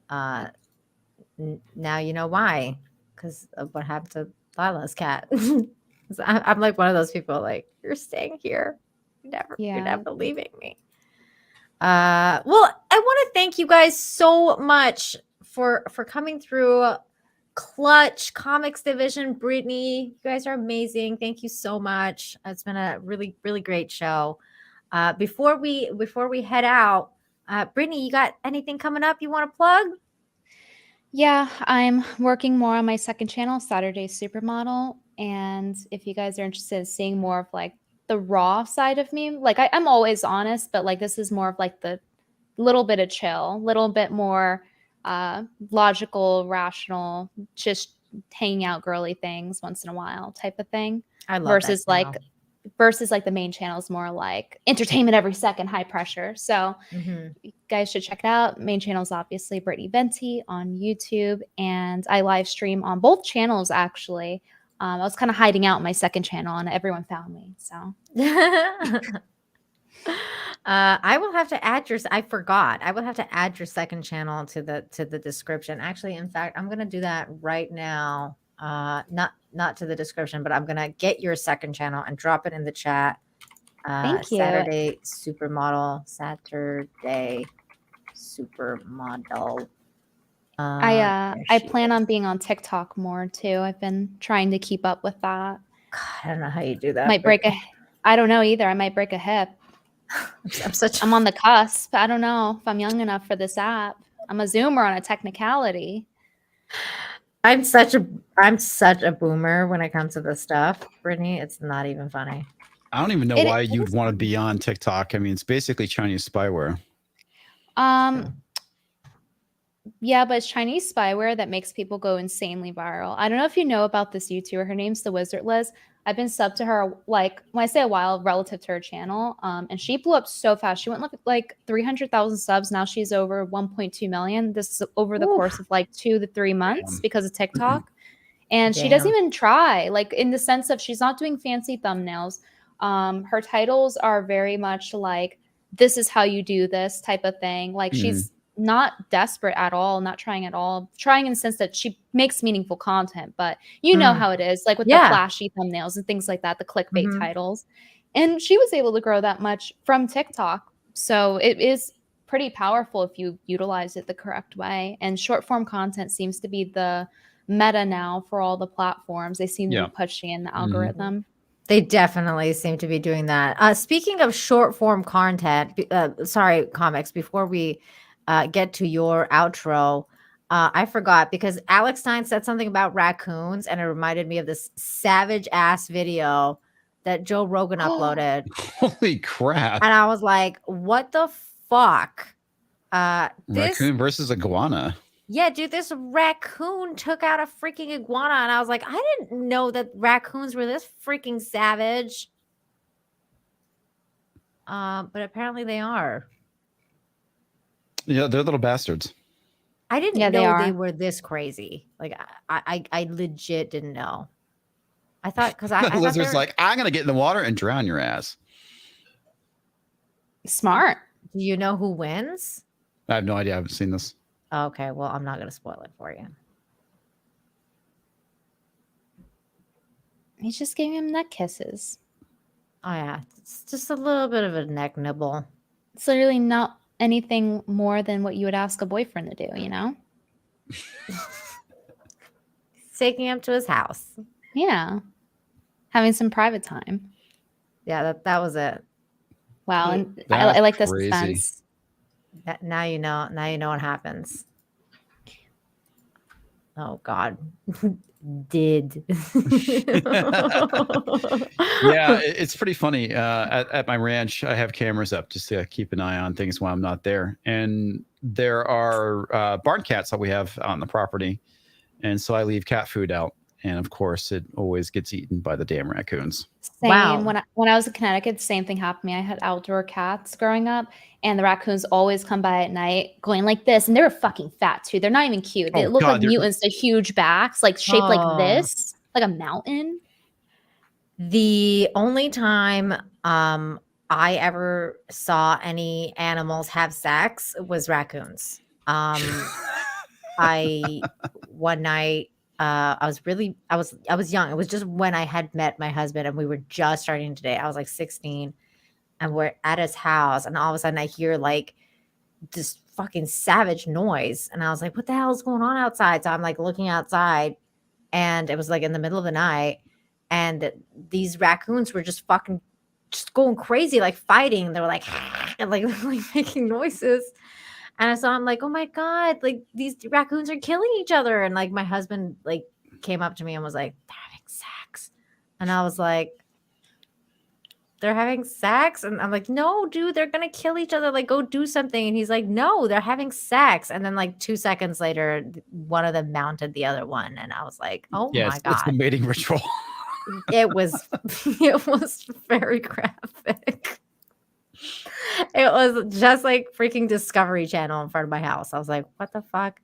Now you know why, because of what happened to Lila's cat. I'm like one of those people like, you're staying here. You're never leaving me. Well, I want to thank you guys so much for coming through. Clutch Comics Division, Brittany, you guys are amazing. Thank you so much. It's been a really, really great show. Before we head out, Brittany, you got anything coming up you want to plug? Yeah, I'm working more on my second channel, Saturday Supermodel. And if you guys are interested in seeing more of like the raw side of me, like I'm always honest, but like this is more of like the little bit of chill, little bit more logical, rational, just hanging out girly things once in a while type of thing. I love versus that channel. like the main channel is more like entertainment every second, high pressure. So Mhm. you guys should check it out. Main channel is obviously Brittany Venti on YouTube, and I live stream on both channels actually. I was kind of hiding out on my second channel, and everyone found me. So I will have to add your. I forgot. I will have to add your second channel to the description. Actually, in fact, I'm gonna do that right now. Not to the description, but I'm gonna get your second channel and drop it in the chat. Thank you. Saturday Supermodel. Saturday Supermodel. I plan on being on TikTok more too. I've been trying to keep up with that. God, I don't know how you do that. Might break I don't know either. I might break a hip. I'm on the cusp. I don't know if I'm young enough for this app. I'm a Zoomer on a technicality. I'm such a boomer when it comes to this stuff, Brittany. It's not even funny. I don't even know why you'd want to be on TikTok. I mean, it's basically Chinese spyware. Yeah, but it's Chinese spyware that makes people go insanely viral. I don't know if you know about this YouTuber. Her name's The Wizard Liz. I've been subbed to her, like, when I say a while, relative to her channel. And she blew up so fast. She went like 300,000 subs. Now she's over 1.2 million. This is over the course of like 2 to 3 months because of TikTok. And she doesn't even try, like, in the sense of she's not doing fancy thumbnails. Her titles are very much like, this is how you do this type of thing. Like, she's not desperate at all, not trying at all, trying in the sense that she makes meaningful content, but you know how it is, like with the flashy thumbnails and things like that, the clickbait titles. And she was able to grow that much from TikTok. So it is pretty powerful if you utilize it the correct way. And short form content seems to be the meta now for all the platforms. They seem to be pushing in the algorithm. They definitely seem to be doing that. Speaking of short form content, comics, before we get to your outro, I forgot because Alex Stein said something about raccoons, and it reminded me of this savage ass video that Joe Rogan uploaded. Holy crap! And I was like, "What the fuck?" Raccoon versus iguana. Yeah, dude, this raccoon took out a freaking iguana, and I was like, I didn't know that raccoons were this freaking savage. But apparently they are. Yeah, they're little bastards. I didn't know they were this crazy. Like I legit didn't know. I thought because the lizard's like, I'm gonna get in the water and drown your ass. Smart. Do you know who wins? I have no idea. I haven't seen this. Okay, well, I'm not gonna spoil it for you. He's just giving him neck kisses. Oh yeah, it's just a little bit of a neck nibble. It's literally not anything more than what you would ask a boyfriend to do, you know? Taking him to his house. Yeah. Having some private time. Yeah, that was it. Wow, and I like the suspense. Now you know what happens. Oh God. Did. Yeah, it's pretty funny. At my ranch, I have cameras up just to keep an eye on things while I'm not there. And there are barn cats that we have on the property. And so I leave cat food out. And of course, it always gets eaten by the damn raccoons. Same. Wow. When I was in Connecticut, the same thing happened to me. I had outdoor cats growing up, and the raccoons always come by at night going like this. And they were fucking fat too. They're not even cute. They look like mutants. They're huge backs, like shaped like this, like a mountain. The only time I ever saw any animals have sex was raccoons. One night, I was young. It was just when I had met my husband and we were just starting to date. I was like 16 and we're at his house, and all of a sudden I hear like this fucking savage noise. And I was like, what the hell is going on outside? So I'm like looking outside, and it was like in the middle of the night, and these raccoons were just going crazy, like fighting. They were like, and like making noises. And I saw him like, oh my God, like these raccoons are killing each other. And like my husband like came up to me and was like, they're having sex. And I was like, they're having sex? And I'm like, no, dude, they're going to kill each other. Like, go do something. And he's like, no, they're having sex. And then like 2 seconds later, one of them mounted the other one. And I was like, oh my God. It's the mating ritual. It was very graphic. It was just like freaking Discovery Channel in front of my house. I was like, what the fuck?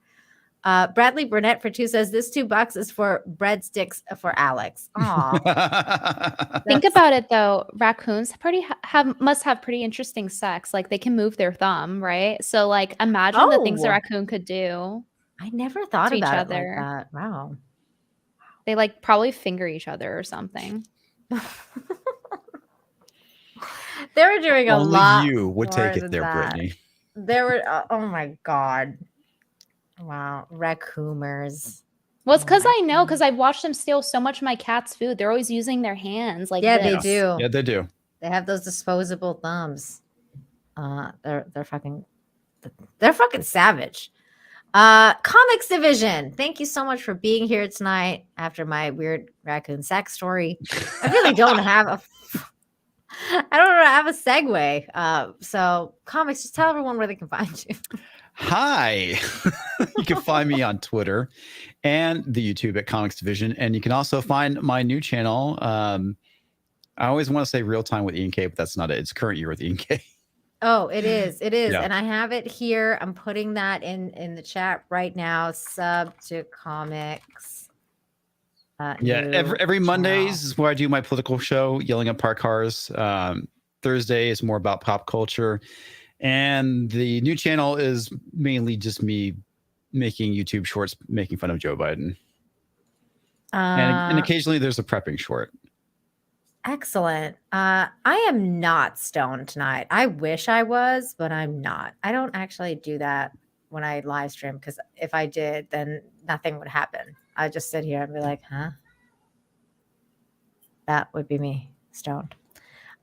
Bradley Burnett for 2 says this $2 is for breadsticks for Alex. Aw. Think about it though. Raccoons must have pretty interesting sex. Like they can move their thumb, right? So like imagine the things a raccoon could do. I never thought to each about it other. like that. Wow. They like probably finger each other or something. They were doing a Only lot. you would take more it there, than that. Brittany. There were, oh my God. Wow. Raccooners. Well, it's because I know, because I've watched them steal so much of my cat's food. They're always using their hands. Like Yeah, this. they do. Yeah, they do. They have those disposable thumbs. They're fucking savage. Comics Division, thank you so much for being here tonight after my weird raccoon sex story. I really don't have a segue. So comics, just tell everyone where they can find you. Hi. You can find me on Twitter and the YouTube at Comics Division. And you can also find my new channel. I always want to say Real Time with Ian K, but that's not it. It's Current Year with Ian K. Oh, it is. It is. Yeah. And I have it here. I'm putting that in the chat right now. Sub to comics. Every Mondays is where I do my political show, Yelling at Park Cars. Thursday is more about pop culture. And the new channel is mainly just me making YouTube shorts, making fun of Joe Biden. And occasionally there's a prepping short. Excellent. I am not stoned tonight. I wish I was, but I'm not. I don't actually do that when I live stream because if I did, then nothing would happen. I'd just sit here and be like, huh? That would be me stoned.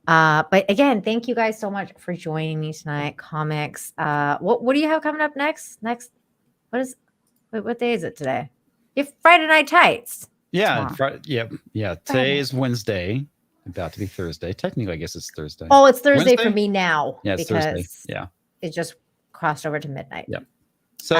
But again, thank you guys so much for joining me tonight. Comics. What do you have coming up next? What day is it today? You have Friday Night Tights. Yeah. Today is Wednesday. About to be Thursday. Technically, I guess it's Thursday. Oh, it's Thursday for me now. Yeah, it's Thursday. Yeah. It just crossed over to midnight. Yeah. So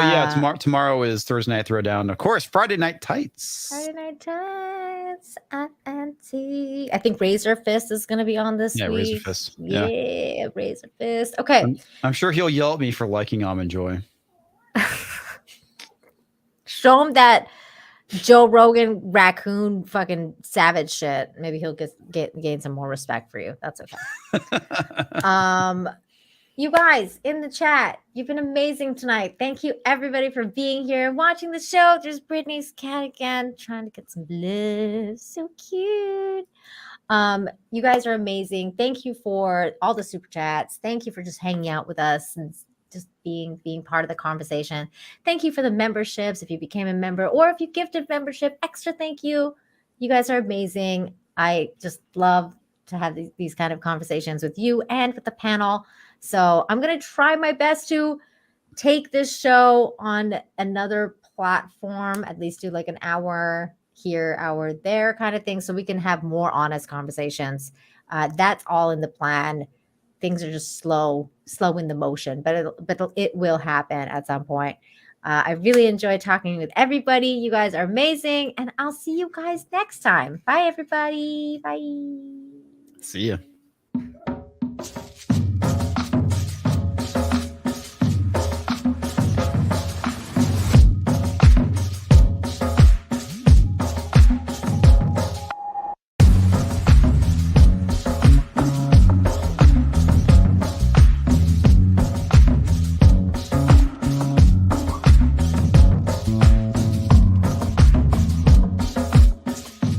tomorrow is Thursday Night Throwdown. Of course, Friday Night Tights. Friday Night Tights at NT. I think Razor Fist is going to be on this week. Razor Fist. Yeah, Razor Fist. Okay. I'm sure he'll yell at me for liking Almond Joy. Show him that Joe Rogan raccoon fucking savage shit. Maybe he'll gain some more respect for you. That's okay. You guys in the chat, you've been amazing tonight. Thank you everybody for being here and watching the show. There's Brittany's cat again, trying to get some love. So cute. You guys are amazing. Thank you for all the super chats. Thank you for just hanging out with us and just being part of the conversation. Thank you for the memberships. If you became a member or if you gifted membership, extra thank you. You guys are amazing. I just love to have these kind of conversations with you and with the panel. So I'm going to try my best to take this show on another platform, at least do like an hour here, hour there kind of thing, so we can have more honest conversations. That's all in the plan. Things are just slow in the motion, but it will happen at some point. I really enjoyed talking with everybody. You guys are amazing, and I'll see you guys next time. Bye, everybody. Bye. See ya.